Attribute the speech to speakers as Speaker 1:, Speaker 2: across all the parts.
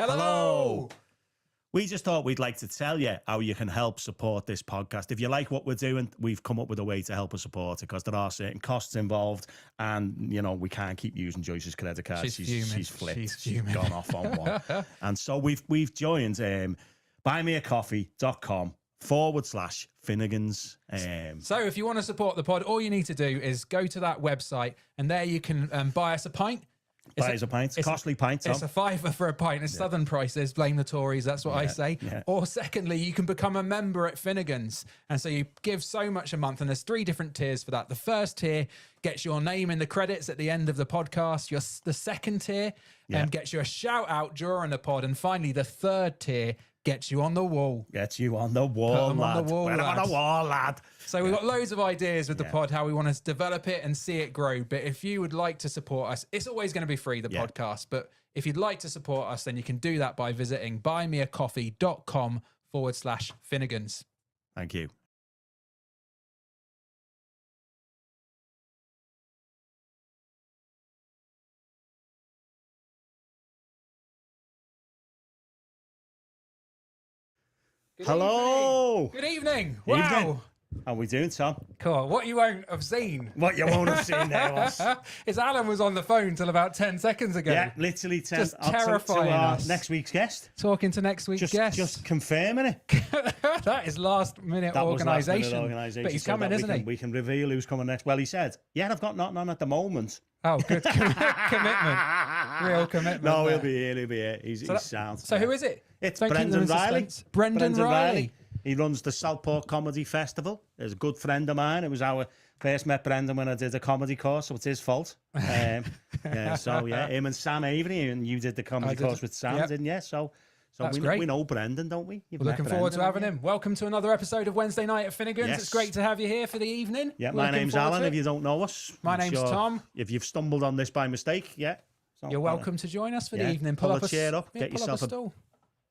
Speaker 1: Hello. We just thought we'd like to tell you how you can help support this podcast. If you like what we're doing, we've come up with a way to help us support it because there are certain costs involved and, you know, we can't keep using Joyce's credit card. She's flipped. She's gone off on one. And so we've joined buymeacoffee.com/Finnegans.
Speaker 2: So if you want to support the pod, all you need to do is go to that website and there you can buy us a pint.
Speaker 1: Buy us a pint. Costly pint, Tom.
Speaker 2: It's a £5 for a pint. It's Southern prices. Blame the Tories. That's what I say.
Speaker 1: Yeah.
Speaker 2: Or secondly, you can become a member at Finnegan's. And so you give so much a month. And there's 3 different tiers for that. The first tier gets your name in the credits at the end of the podcast. The second tier gets you a shout out during the pod. And finally, the third tier gets you on the wall.
Speaker 1: Gets you on the wall, lad.
Speaker 2: On the wall,
Speaker 1: Put 'em on the wall, lad.
Speaker 2: So we've got loads of ideas with the pod, how we want to develop it and see it grow. But if you would like to support us, it's always going to be free, the podcast. But if you'd like to support us, then you can do that by visiting buymeacoffee.com/Finnegans.
Speaker 1: Thank you. Hello.
Speaker 2: Good evening. Wow.
Speaker 1: Evening. How we doing, Tom?
Speaker 2: Cool. What you won't have seen.
Speaker 1: What you won't have seen there was...
Speaker 2: is Alan was on the phone till about 10 seconds ago.
Speaker 1: Yeah, literally 10.
Speaker 2: Just terrifying
Speaker 1: to
Speaker 2: us.
Speaker 1: Next week's guest.
Speaker 2: Talking to next week's guest.
Speaker 1: Just confirming it.
Speaker 2: That is last minute organisation. But he's coming, isn't he?
Speaker 1: We can reveal who's coming next. Well, he said, I've got nothing on at the moment.
Speaker 2: Oh, good. Commitment. Real commitment.
Speaker 1: No, he'll be here. He's sound.
Speaker 2: So who is it?
Speaker 1: It's Brendan Riley.
Speaker 2: Brendan Riley.
Speaker 1: He runs the Southport Comedy Festival. He's a good friend of mine. It was our first met Brendan when I did a comedy course, so it's his fault. Him and Sam Avery, and you did the comedy course with Sam, didn't you? So we know Brendan, don't we?
Speaker 2: We're looking forward to having him. Welcome to another episode of Wednesday Night at Finnegan's.
Speaker 1: Yes.
Speaker 2: It's great to have you here for the evening.
Speaker 1: Yeah, my name's Alan, if you don't know us.
Speaker 2: My name's Tom.
Speaker 1: If you've stumbled on this by mistake,
Speaker 2: you're welcome to join us for the evening. Pull up a
Speaker 1: chair up, get yourself a
Speaker 2: stool.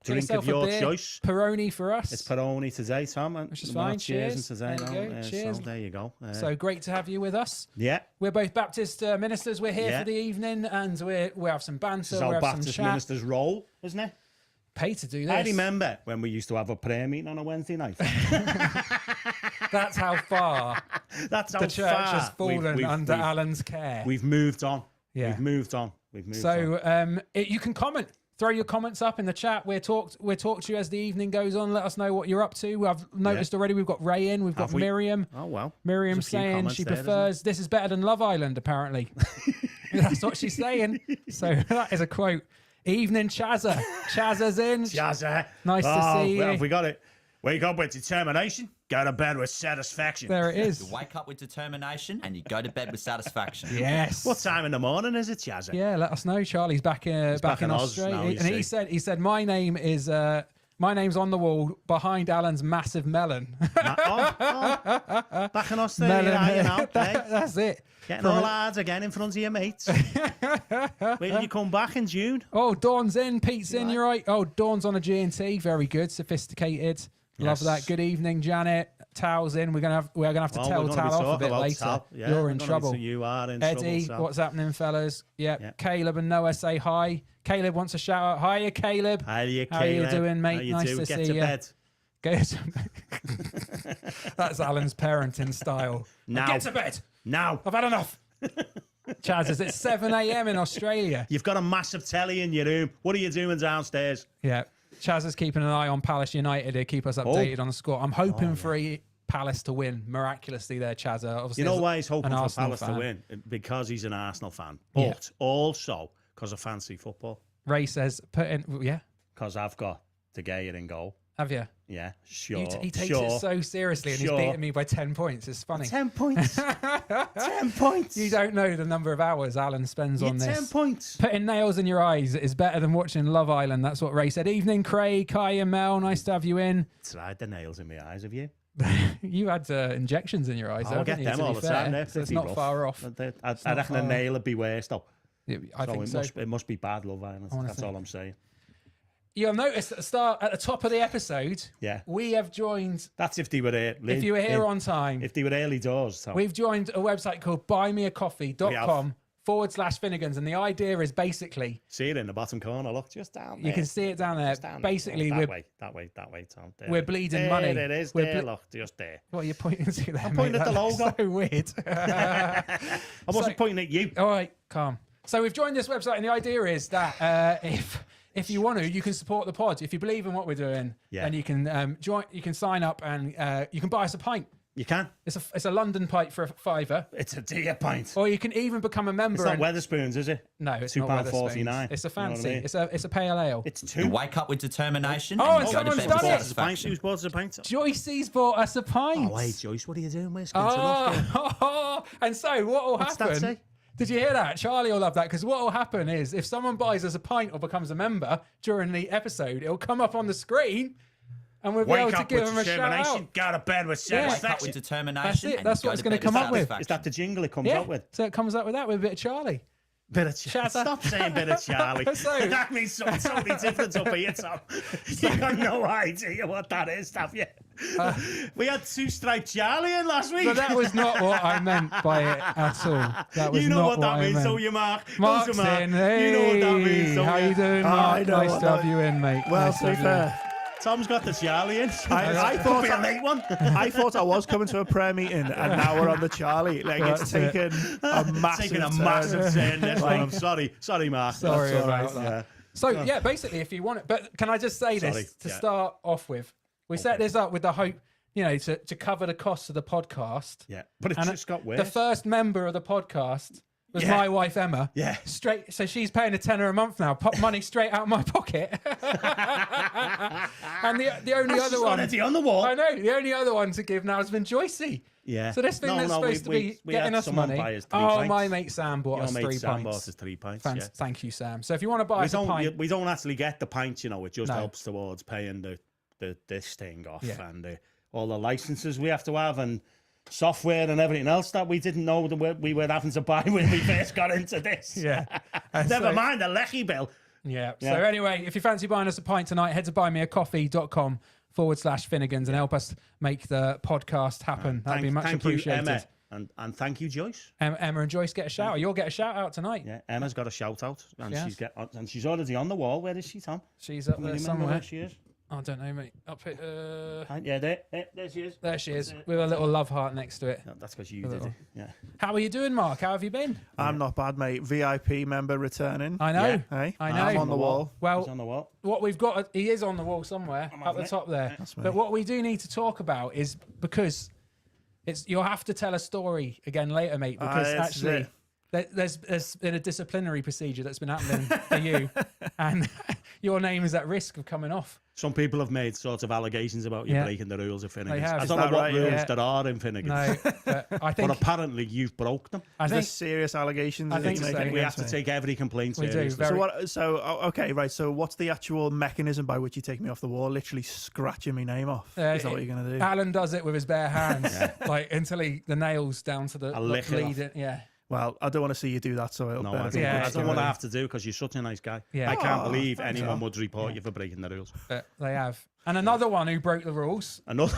Speaker 1: Drink of your choice.
Speaker 2: Peroni for us.
Speaker 1: It's Peroni today, Tom.
Speaker 2: Which is fine. Cheers.
Speaker 1: Today,
Speaker 2: Cheers.
Speaker 1: So there you go.
Speaker 2: So great to have you with us.
Speaker 1: Yeah.
Speaker 2: We're both Baptist ministers. We're here for the evening and we have some banter.
Speaker 1: It's our
Speaker 2: Baptist
Speaker 1: some minister's role, isn't it?
Speaker 2: Pay to do this.
Speaker 1: I remember when we used to have a prayer meeting on a Wednesday night.
Speaker 2: That's how far the church has fallen under Alan's care.
Speaker 1: We've moved on.
Speaker 2: Yeah.
Speaker 1: We've moved on.
Speaker 2: So you can comment. Throw your comments up in the chat. We'll talk to you as the evening goes on. Let us know what you're up to. I've noticed already we've got Ray in. We've got Miriam.
Speaker 1: Oh, well.
Speaker 2: Miriam saying she prefers, this is better than Love Island, apparently. That's what she's saying. So that is a quote. Evening, Chazza. Chazza's in.
Speaker 1: Chazza.
Speaker 2: Nice to see you.
Speaker 1: Have we got it? Wake up with determination, go to bed with satisfaction.
Speaker 2: There it is.
Speaker 3: You wake up with determination and you go to bed with satisfaction.
Speaker 2: Yes.
Speaker 1: What time in the morning is it, Chazza?
Speaker 2: Yeah, let us know. Charlie's back in Australia.
Speaker 1: Now,
Speaker 2: and he said, my name's on the wall behind Alan's massive melon.
Speaker 1: Back in Australia,
Speaker 2: That's it.
Speaker 1: Getting all lads again in front of your mates. When did you come back in June?
Speaker 2: Oh, Dawn's in, Pete's in, you're right. Oh, Dawn's on a G&T, very good, sophisticated. Love that. Good evening, Janet. Tal's in. We're gonna have to tell Tal off a bit later. You're in trouble.
Speaker 1: You are in
Speaker 2: Eddie,
Speaker 1: trouble.
Speaker 2: what's happening, fellas? Yeah. Caleb and Noah say hi. Caleb wants a shout out. Hiya, Caleb.
Speaker 1: Hiya, Caleb.
Speaker 2: How you doing, mate? Nice to see you.
Speaker 1: Bed.
Speaker 2: Get to bed. That's Alan's parenting style.
Speaker 1: Now.
Speaker 2: Get to bed.
Speaker 1: Now.
Speaker 2: I've had enough. Chaz, it's 7 a.m. in Australia.
Speaker 1: You've got a massive telly in your room. What are you doing downstairs?
Speaker 2: Yeah. Chaz is keeping an eye on Palace United to keep us updated on the score. I'm hoping for Palace to win miraculously there, Chaz. Obviously,
Speaker 1: you know why he's hoping for Palace
Speaker 2: to
Speaker 1: win? Because he's an Arsenal fan. But also because of fancy football.
Speaker 2: Ray says,
Speaker 1: Because I've got De Gea in goal.
Speaker 2: Have you?
Speaker 1: Yeah, sure.
Speaker 2: He takes it so seriously and he's beating me by 10 points. It's funny.
Speaker 1: 10 points. 10 points.
Speaker 2: You don't know the number of hours Alan spends on this.
Speaker 1: 10 points.
Speaker 2: Putting nails in your eyes is better than watching Love Island. That's what Ray said. Evening, Craig, Kai and Mel. Nice to have you in.
Speaker 1: Tried the nails in my eyes, have you?
Speaker 2: You had injections in your eyes.
Speaker 1: I get them all the time.
Speaker 2: So it's not far off.
Speaker 1: I reckon a nail would be worse, though.
Speaker 2: I think so.
Speaker 1: It must be bad Love Island. That's all I'm saying.
Speaker 2: You'll notice at the top of the episode, we have joined.
Speaker 1: That's if they were here.
Speaker 2: If you were here on time.
Speaker 1: If they were early doors. So.
Speaker 2: We've joined a website called buymeacoffee.com patreon.com/Finnegans. And the idea is basically,
Speaker 1: See it in the bottom corner. Look, just down there.
Speaker 2: you can see it down there.
Speaker 1: Just down
Speaker 2: Basically,
Speaker 1: there.
Speaker 2: we're
Speaker 1: That way, Tom. There.
Speaker 2: we're bleeding
Speaker 1: There
Speaker 2: money.
Speaker 1: It is.
Speaker 2: We're
Speaker 1: There, look, just there.
Speaker 2: What are you pointing to there?
Speaker 1: I'm pointing
Speaker 2: mate?
Speaker 1: at the
Speaker 2: That's
Speaker 1: logo.
Speaker 2: So weird.
Speaker 1: I wasn't pointing at you.
Speaker 2: All right, calm. So we've joined this website, and the idea is that if you want to, you can support the pod. If you believe in what we're doing, then you can join. You can sign up, and you can buy us a pint.
Speaker 1: You can.
Speaker 2: It's a London pint for £5,
Speaker 1: It's a dear pint.
Speaker 2: or you can even become a member.
Speaker 1: It's not Weatherspoons, is it?
Speaker 2: No, it's not
Speaker 1: £2.49.
Speaker 2: Wetherspoons. It's a fancy.
Speaker 1: You know what I mean?
Speaker 2: It's a pale ale.
Speaker 1: It's
Speaker 3: You
Speaker 1: 2.
Speaker 3: wake up with determination.
Speaker 2: Oh,
Speaker 3: and
Speaker 2: and
Speaker 3: you go to
Speaker 2: someone's
Speaker 3: bed
Speaker 2: done
Speaker 3: with
Speaker 2: it.
Speaker 3: satisfaction.
Speaker 1: Who's bought us a pint?
Speaker 2: Joycey's bought us a pint.
Speaker 1: Oh, wait, Joyce, what are you doing? Where's Skinter?
Speaker 2: Oh, and so what will
Speaker 1: What's that
Speaker 2: happen?
Speaker 1: say?
Speaker 2: Did you hear that? Charlie will love that, because what will happen is if someone buys us a pint or becomes a member during the episode, it'll come up on the screen and we'll be able
Speaker 1: Wake
Speaker 2: to
Speaker 1: up
Speaker 2: give
Speaker 1: with
Speaker 2: them a shout
Speaker 1: determination.
Speaker 2: out.
Speaker 1: Go to bed with
Speaker 2: Yeah.
Speaker 3: Wake up with
Speaker 1: satisfaction.
Speaker 3: determination.
Speaker 2: That's it.
Speaker 3: and
Speaker 2: That's
Speaker 3: you go
Speaker 2: what it's
Speaker 3: to
Speaker 2: gonna
Speaker 3: bed
Speaker 2: come up with.
Speaker 3: satisfaction.
Speaker 1: Is that the jingle it comes
Speaker 2: Yeah,
Speaker 1: up with?
Speaker 2: so it comes up with that with a bit of Charlie.
Speaker 1: Bit of
Speaker 2: Shout out.
Speaker 1: Stop saying bit of Charlie.
Speaker 2: So-
Speaker 1: That means something totally different up here, Tom. You got no idea what that is, have you? We had 2 Striped Charlie in last week.
Speaker 2: But that was not what I meant by it at all. That was
Speaker 1: You know
Speaker 2: not
Speaker 1: what that
Speaker 2: I
Speaker 1: means,
Speaker 2: meant.
Speaker 1: don't you, Mark?
Speaker 2: Mark's
Speaker 1: Don't you, Mark?
Speaker 2: in. Hey,
Speaker 1: You know what that means, don't
Speaker 2: how
Speaker 1: you?
Speaker 2: you doing,
Speaker 4: I
Speaker 2: Mark?
Speaker 4: know
Speaker 2: Nice
Speaker 4: what
Speaker 2: to
Speaker 4: that-
Speaker 2: have you in, mate.
Speaker 4: Well,
Speaker 2: Nice
Speaker 4: to
Speaker 2: to
Speaker 4: be
Speaker 2: have you in.
Speaker 4: fair,
Speaker 1: Tom's got the Charlie in.
Speaker 4: I
Speaker 1: Could
Speaker 4: thought
Speaker 1: be a late one.
Speaker 4: I thought I was coming to a prayer meeting, and now we're on the Charlie. Like, it's
Speaker 2: That's it.
Speaker 4: taken a massive
Speaker 1: Taking a
Speaker 4: turn.
Speaker 1: massive turn this one. I'm sorry, Mark.
Speaker 2: Sorry
Speaker 1: That's all
Speaker 2: about
Speaker 1: right.
Speaker 2: that.
Speaker 1: Yeah.
Speaker 2: So yeah, basically, if you want it, but can I just say
Speaker 1: Sorry,
Speaker 2: this to
Speaker 1: yeah.
Speaker 2: start off with? We set this up with the hope, to cover the cost of the podcast.
Speaker 1: Yeah, but it's
Speaker 2: And
Speaker 1: just got worse.
Speaker 2: The first member of the podcast was
Speaker 1: Yeah.
Speaker 2: my wife Emma.
Speaker 1: Yeah.
Speaker 2: Straight. So she's paying a tenner a month now. Pop money straight out of my pocket. And the only
Speaker 1: That's
Speaker 2: other
Speaker 1: just
Speaker 2: one.
Speaker 1: already on the wall.
Speaker 2: I know. The only other one to give now has been Joycey.
Speaker 1: Yeah.
Speaker 2: So this thing that's supposed to be
Speaker 1: we
Speaker 2: getting
Speaker 1: had
Speaker 2: us
Speaker 1: someone
Speaker 2: money.
Speaker 1: buy us 3
Speaker 2: Oh,
Speaker 1: pints.
Speaker 2: my mate Sam bought
Speaker 1: Your
Speaker 2: us
Speaker 1: mate
Speaker 2: 3
Speaker 1: Sam
Speaker 2: pints.
Speaker 1: bought us 3 pints.
Speaker 2: Thanks,
Speaker 1: Yeah.
Speaker 2: Thank you, Sam. So if you want to buy us a pint,
Speaker 1: We don't actually get the pints, it just
Speaker 2: No.
Speaker 1: helps towards paying this thing off
Speaker 2: Yeah.
Speaker 1: and all the licenses we have to have and software and everything else that we didn't know that we were having to buy when we first got into this.
Speaker 2: yeah. And
Speaker 1: Never
Speaker 2: so-
Speaker 1: mind the Lechy bill.
Speaker 2: Yeah. So
Speaker 1: Yeah.
Speaker 2: anyway, if you fancy buying us a pint tonight, head to buymeacoffee.com/Finnegans and help us make the podcast happen. That'd be much
Speaker 1: thank
Speaker 2: appreciated.
Speaker 1: you, Emma, and thank you, Joyce.
Speaker 2: Emma and Joyce get a shout out. You'll get a shout out tonight.
Speaker 1: Yeah, Emma's got a shout out, and
Speaker 2: Yes.
Speaker 1: she's already on the wall. Where is she, Tom?
Speaker 2: She's up
Speaker 1: Can you
Speaker 2: there
Speaker 1: remember where
Speaker 2: somewhere.
Speaker 1: she is?
Speaker 2: I don't know, mate. Up here.
Speaker 1: Yeah, there she is.
Speaker 2: There she is, with a little love heart next to it.
Speaker 1: No, that's because you did it. Yeah.
Speaker 2: How are you doing, Mark? How have you been?
Speaker 4: I'm not bad, mate. VIP member returning.
Speaker 2: I know.
Speaker 1: Yeah.
Speaker 4: Hey,
Speaker 2: I know.
Speaker 4: I'm on the wall.
Speaker 2: Well,
Speaker 1: He's on the wall.
Speaker 2: what we've got, he is on the wall somewhere up
Speaker 1: having
Speaker 2: the
Speaker 1: it.
Speaker 2: top there.
Speaker 4: That's me.
Speaker 2: But what we do need to talk about is because you'll have to tell a story again later, mate. Because
Speaker 4: it's
Speaker 2: actually, there's been a disciplinary procedure that's been happening for you, and your name is at risk of coming off.
Speaker 1: Some people have made sorts of allegations about you
Speaker 2: Yeah.
Speaker 1: breaking the rules of Finnegan's.
Speaker 2: They have.
Speaker 1: I
Speaker 2: Is
Speaker 1: don't know
Speaker 4: that
Speaker 1: what
Speaker 4: right?
Speaker 1: rules
Speaker 2: Yeah.
Speaker 1: there are in Finnegan's.
Speaker 2: No, but I think
Speaker 1: But apparently you've broke them.
Speaker 2: I think
Speaker 4: There's serious allegations.
Speaker 2: I
Speaker 4: that
Speaker 2: think
Speaker 4: you're
Speaker 2: so,
Speaker 4: making
Speaker 1: We have
Speaker 4: against
Speaker 1: to
Speaker 4: me.
Speaker 1: take every complaint
Speaker 2: We do,
Speaker 1: seriously.
Speaker 2: very-
Speaker 4: Okay, right. So what's the actual mechanism by which you take me off the wall? Literally scratching my name off. Is that what you're gonna do?
Speaker 2: Alan does it with his bare hands, like until the nails down to the
Speaker 1: I'll lick it off.
Speaker 2: bleed. Yeah,
Speaker 4: Well, I don't want to see you do that. So it'll
Speaker 1: No,
Speaker 4: better
Speaker 1: I
Speaker 4: be
Speaker 1: don't,
Speaker 2: Yeah,
Speaker 1: I
Speaker 4: good
Speaker 1: don't want to
Speaker 4: story.
Speaker 1: have to do because you're such a nice guy.
Speaker 2: Yeah.
Speaker 1: I can't
Speaker 4: Oh,
Speaker 1: believe
Speaker 4: thanks,
Speaker 1: anyone
Speaker 4: Al.
Speaker 1: would report you for breaking the rules.
Speaker 2: but they have. And another one who broke the rules,
Speaker 1: Another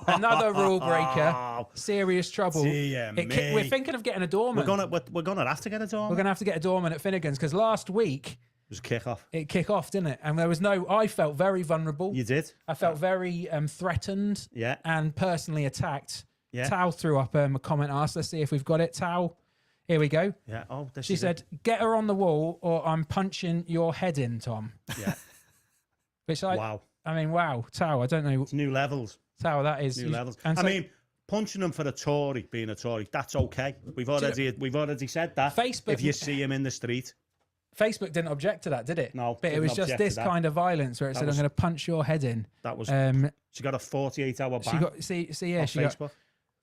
Speaker 2: another rule breaker, serious trouble.
Speaker 1: Dear me.
Speaker 2: We're thinking of getting a doorman.
Speaker 1: We're gonna have to get a door.
Speaker 2: We're gonna have to get a doorman at Finnegan's because last week
Speaker 1: It was a kick off.
Speaker 2: it kicked off, didn't it? And there was I felt very vulnerable.
Speaker 1: You did.
Speaker 2: I felt very threatened
Speaker 1: Yeah.
Speaker 2: and personally attacked.
Speaker 1: Yeah.
Speaker 2: Tao threw up a comment asked. Let's see if we've got it. Tao, here we go.
Speaker 1: Yeah. Oh, this
Speaker 2: She
Speaker 1: is
Speaker 2: said, "Get her on the wall, or I'm punching your head in, Tom."
Speaker 1: it. Yeah.
Speaker 2: Which
Speaker 1: Wow.
Speaker 2: I mean, wow, Tao. I don't know,
Speaker 1: It's new levels.
Speaker 2: Tao. That is
Speaker 1: New levels.
Speaker 2: And
Speaker 1: I
Speaker 2: so
Speaker 1: mean, punching him for a Tory, being a Tory, that's okay. We've already said that.
Speaker 2: Facebook-
Speaker 1: If you see him in the street,
Speaker 2: Facebook didn't object to that, did it?
Speaker 1: No,
Speaker 2: but it
Speaker 1: didn't
Speaker 2: was just
Speaker 1: object to
Speaker 2: this
Speaker 1: that.
Speaker 2: kind of violence where it said,
Speaker 1: was-
Speaker 2: "I'm going to punch your head in."
Speaker 1: that was.
Speaker 2: Um,
Speaker 1: She got a 48-hour ban
Speaker 2: she got see yeah.
Speaker 1: on
Speaker 2: She got,
Speaker 1: Facebook.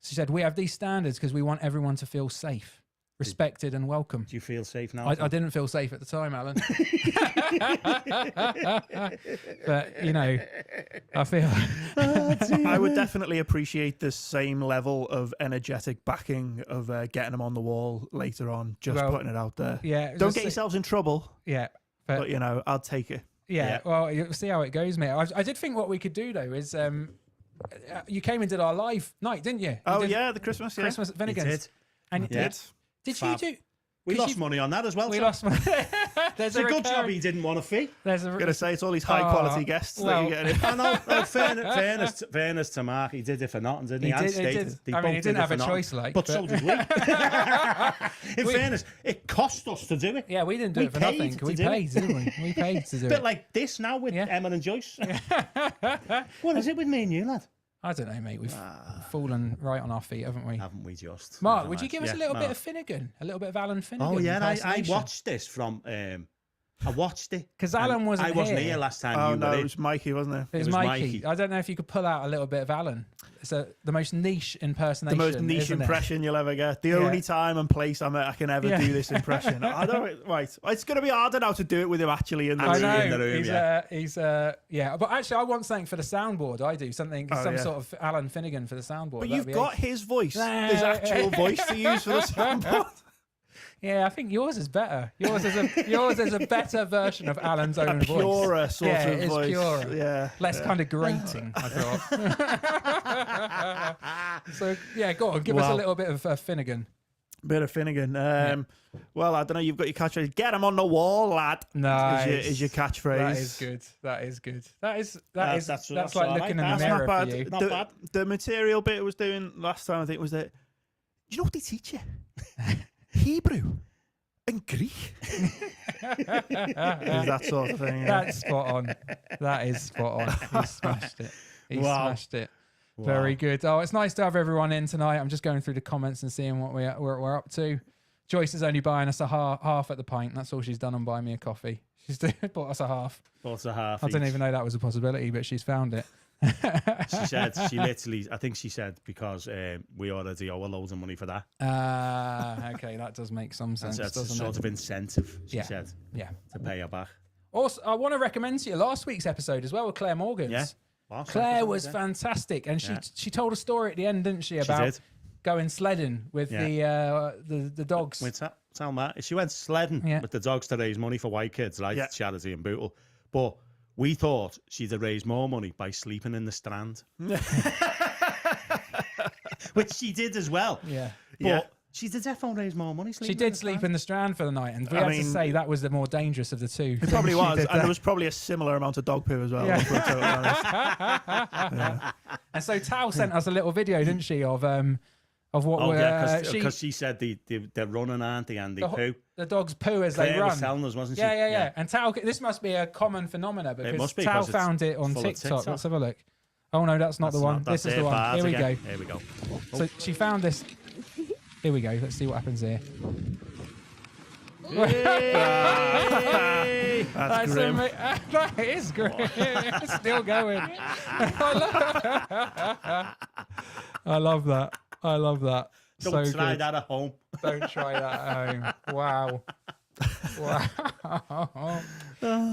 Speaker 2: she said, "We have these standards because we want everyone to feel safe, respected, and welcome."
Speaker 1: Do you feel safe now?
Speaker 2: I didn't feel safe at the time, Alan. But I feel
Speaker 4: I would definitely appreciate the same level of energetic backing of getting them on the wall later on. Just
Speaker 2: Well,
Speaker 4: putting it out there.
Speaker 2: yeah.
Speaker 4: Don't
Speaker 2: just
Speaker 4: get yourselves in trouble,
Speaker 2: yeah,
Speaker 4: but I'll take it.
Speaker 2: yeah.
Speaker 1: Yeah.
Speaker 2: Well, you'll see how it goes, mate. I did think what we could do though is you came and did our live night, didn't you? You
Speaker 4: Oh
Speaker 2: did
Speaker 4: yeah, the Christmas. Yeah.
Speaker 2: Christmas at
Speaker 1: You
Speaker 2: Finnegan's.
Speaker 1: did.
Speaker 2: And
Speaker 1: Yeah.
Speaker 2: did
Speaker 1: Fab.
Speaker 2: you do?
Speaker 1: We lost money on that as well.
Speaker 2: We
Speaker 1: so.
Speaker 2: lost money.
Speaker 1: It's a good job he didn't want a fee.
Speaker 2: There's
Speaker 4: I'm going to say it's all these high-quality guests that you're getting in.
Speaker 1: I know. Fairness to Mark, he did it for nothing, didn't he?
Speaker 2: He did. I mean, he didn't have a choice,
Speaker 1: but so did we. In fairness, it cost us to do it.
Speaker 2: Yeah, we didn't do it for nothing. We paid, didn't we? We paid to do it.
Speaker 1: Bit like this now with Emma and Joyce. What is it with me and you, lad?
Speaker 2: I don't know, mate. We've fallen right on our feet, haven't we?
Speaker 1: Haven't we just?
Speaker 2: Mark, would you give us a little bit of Finnegan? A little bit of Alan Finnegan?
Speaker 1: Oh, yeah. I watched this from... I watched it.
Speaker 2: Because Alan wasn't here.
Speaker 1: I wasn't here last time.
Speaker 4: Oh,
Speaker 1: you
Speaker 4: no,
Speaker 1: were
Speaker 4: it was Mikey, wasn't it?
Speaker 2: It was Mikey. I don't know if you could pull out a little bit of Alan. It's the most niche impersonation.
Speaker 4: The most niche impression you'll ever get. The only time and place I can ever do this impression. I don't. Right, it's going to be harder now to do it with him actually in the room.
Speaker 2: I know.
Speaker 1: In the room,
Speaker 2: he's But actually, I want something for the soundboard. I do something, sort of Alan Finnegan for the soundboard.
Speaker 4: But you've got his voice, his actual voice to use for the soundboard.
Speaker 2: Yeah, I think yours is better. Yours is a better version of Alan's own voice.
Speaker 4: Purer sort of
Speaker 2: it's
Speaker 4: voice.
Speaker 2: Purer.
Speaker 4: Yeah.
Speaker 2: Less kind of grating, I thought. So, yeah, go on. Give us a little bit of Finnegan.
Speaker 4: Bit of Finnegan. Well, I don't know. You've got your catchphrase. Get him on the wall, lad.
Speaker 2: Nice.
Speaker 4: Is your catchphrase.
Speaker 2: That is good. That is good. That's like
Speaker 1: all
Speaker 2: looking
Speaker 1: right.
Speaker 2: in the
Speaker 1: That's
Speaker 2: mirror
Speaker 4: not bad.
Speaker 2: for you.
Speaker 1: Not bad.
Speaker 4: The material bit I was doing last time, I think, was that. Do you know what they teach you? Hebrew and Greek. Is that sort of thing. Yeah.
Speaker 2: That's spot on. That is spot on. He smashed it. He smashed it. Wow. Very good. Oh, it's nice to have everyone in tonight. I'm just going through the comments and seeing what we're up to. Joyce is only buying us a half at the pint. That's all she's done on buying me a coffee. She's bought us a half.
Speaker 1: Bought a half.
Speaker 2: I didn't even know that was a possibility, but she's found it.
Speaker 1: She said, I think she said, because we already owe her loads of money for that.
Speaker 2: Okay, that does make some sense.
Speaker 1: That's
Speaker 2: doesn't
Speaker 1: a sort
Speaker 2: it?
Speaker 1: of incentive, she said, to pay her back.
Speaker 2: Also, I want to recommend to you last week's episode as well with Claire Morgans.
Speaker 1: Yeah.
Speaker 2: Claire was fantastic, and she told a story at the end, didn't she, about going sledding with the dogs.
Speaker 1: Tell Matt, she went sledding with the dogs to raise money for white kids, like charity and Bootle. But we thought she'd have raised more money by sleeping in the Strand. Which she did as well.
Speaker 2: Yeah.
Speaker 1: But she did definitely raise more money.
Speaker 2: She did sleep in the Strand for the night, and we had to say that was the more dangerous of the two.
Speaker 4: It probably was, and there was probably a similar amount of dog poo as well.
Speaker 2: Yeah.
Speaker 4: Yeah.
Speaker 2: And so Tal sent us a little video, didn't she, of what
Speaker 1: because she said they're running, aren't they, and they poo.
Speaker 2: The dogs poo as
Speaker 1: Claire
Speaker 2: they run.
Speaker 1: was telling us, wasn't she?
Speaker 2: Yeah. And Tal, this must be a common phenomenon because Tal found it on TikTok. Let's have a look. Oh no, that's not the one. This is the one. Here we go.
Speaker 1: Here we go.
Speaker 2: So she found this. Here we go. Let's see what happens here.
Speaker 4: That's grim.
Speaker 2: That is grim. It's still going. I love that.
Speaker 1: Don't
Speaker 2: so
Speaker 1: try
Speaker 2: good.
Speaker 1: that at home.
Speaker 2: Don't try that at home. Wow.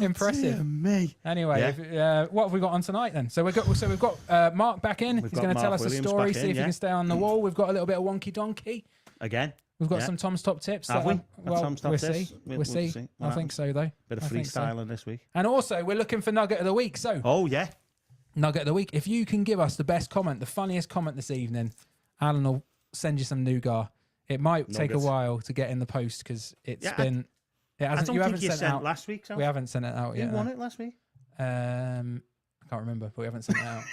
Speaker 2: Impressive.
Speaker 1: Me.
Speaker 2: Anyway, what have we got on tonight then? So we've got Mark back in. He's going to tell us a story. See if he can stay on the wall. We've got a little bit of wonky donkey
Speaker 1: Again.
Speaker 2: We've got some Tom's top tips.
Speaker 1: Have we?
Speaker 2: We'll see. We'll see. I think so though.
Speaker 1: Bit of freestyling this week.
Speaker 2: And also, we're looking for Nugget of the Week. So, Nugget of the Week. If you can give us the best comment, the funniest comment this evening, Alan will send you some nougat. It might take a while to get in the post because it's been. It hasn't.
Speaker 1: I don't think you sent
Speaker 2: out
Speaker 1: last week.
Speaker 2: We haven't sent it out yet.
Speaker 1: Who won it last week?
Speaker 2: I can't remember, but we haven't sent it out.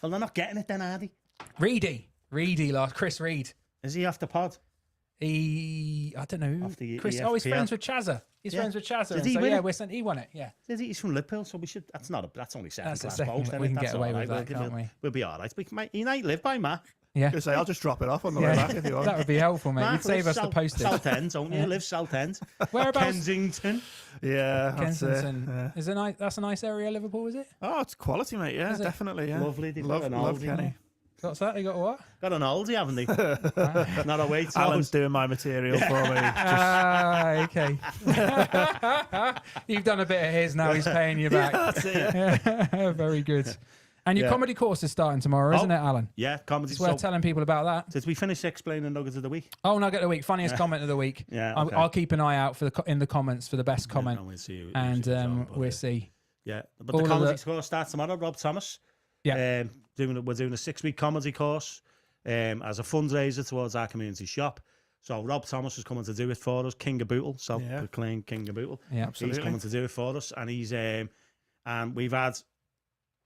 Speaker 1: Well, they're not getting it then, are they?
Speaker 2: Reedy last. Chris Reed.
Speaker 1: Is he off the pod?
Speaker 2: I don't know. Chris.
Speaker 1: EFPL.
Speaker 2: Oh, he's friends with Chazza. He's friends with Chazza.
Speaker 1: Did he win it?
Speaker 2: we sent. He won it. Yeah.
Speaker 1: He's from Liverpool, so we should. That's only second
Speaker 2: That's
Speaker 1: class post.
Speaker 2: We can get away with that, can't we?
Speaker 1: We'll be all right. He might live by Matt.
Speaker 2: Yeah.
Speaker 4: I'll just drop it off on the way back if you want.
Speaker 2: That would be helpful, mate. You'd save us the postage.
Speaker 1: South End, don't you? Live South End.
Speaker 2: Whereabouts?
Speaker 1: Kensington.
Speaker 4: Yeah,
Speaker 2: Kensington. Is it nice? That's a nice area, Liverpool, is it?
Speaker 4: Oh, it's quality, mate. Yeah, definitely. Yeah,
Speaker 1: lovely.
Speaker 4: Love Kenny.
Speaker 2: What's that? You got what?
Speaker 1: Got an oldie, haven't they? Not a wait.
Speaker 4: Alan's doing my material for me.
Speaker 2: Okay. You've done a bit of his, now he's paying you back.
Speaker 4: That's it.
Speaker 2: Very good. And your comedy course is starting tomorrow, isn't it, Alan?
Speaker 1: Yeah, comedy.
Speaker 2: It's worth telling people about that.
Speaker 1: Did we finish explaining Nuggets of the Week?
Speaker 2: Oh, Nugget of the Week. Funniest comment of the week.
Speaker 1: Yeah, okay.
Speaker 2: I'll keep an eye out in the comments for the best comment.
Speaker 1: We'll see.
Speaker 2: We'll see.
Speaker 1: Yeah, but the comedy course starts tomorrow. Rob Thomas.
Speaker 2: Yeah.
Speaker 1: We're doing a 6-week comedy course as a fundraiser towards our community shop. So Rob Thomas is coming to do it for us. King of Bootle, self-proclaimed King of Bootle.
Speaker 2: Yeah,
Speaker 1: He's coming to do it for us, and he's and we've had.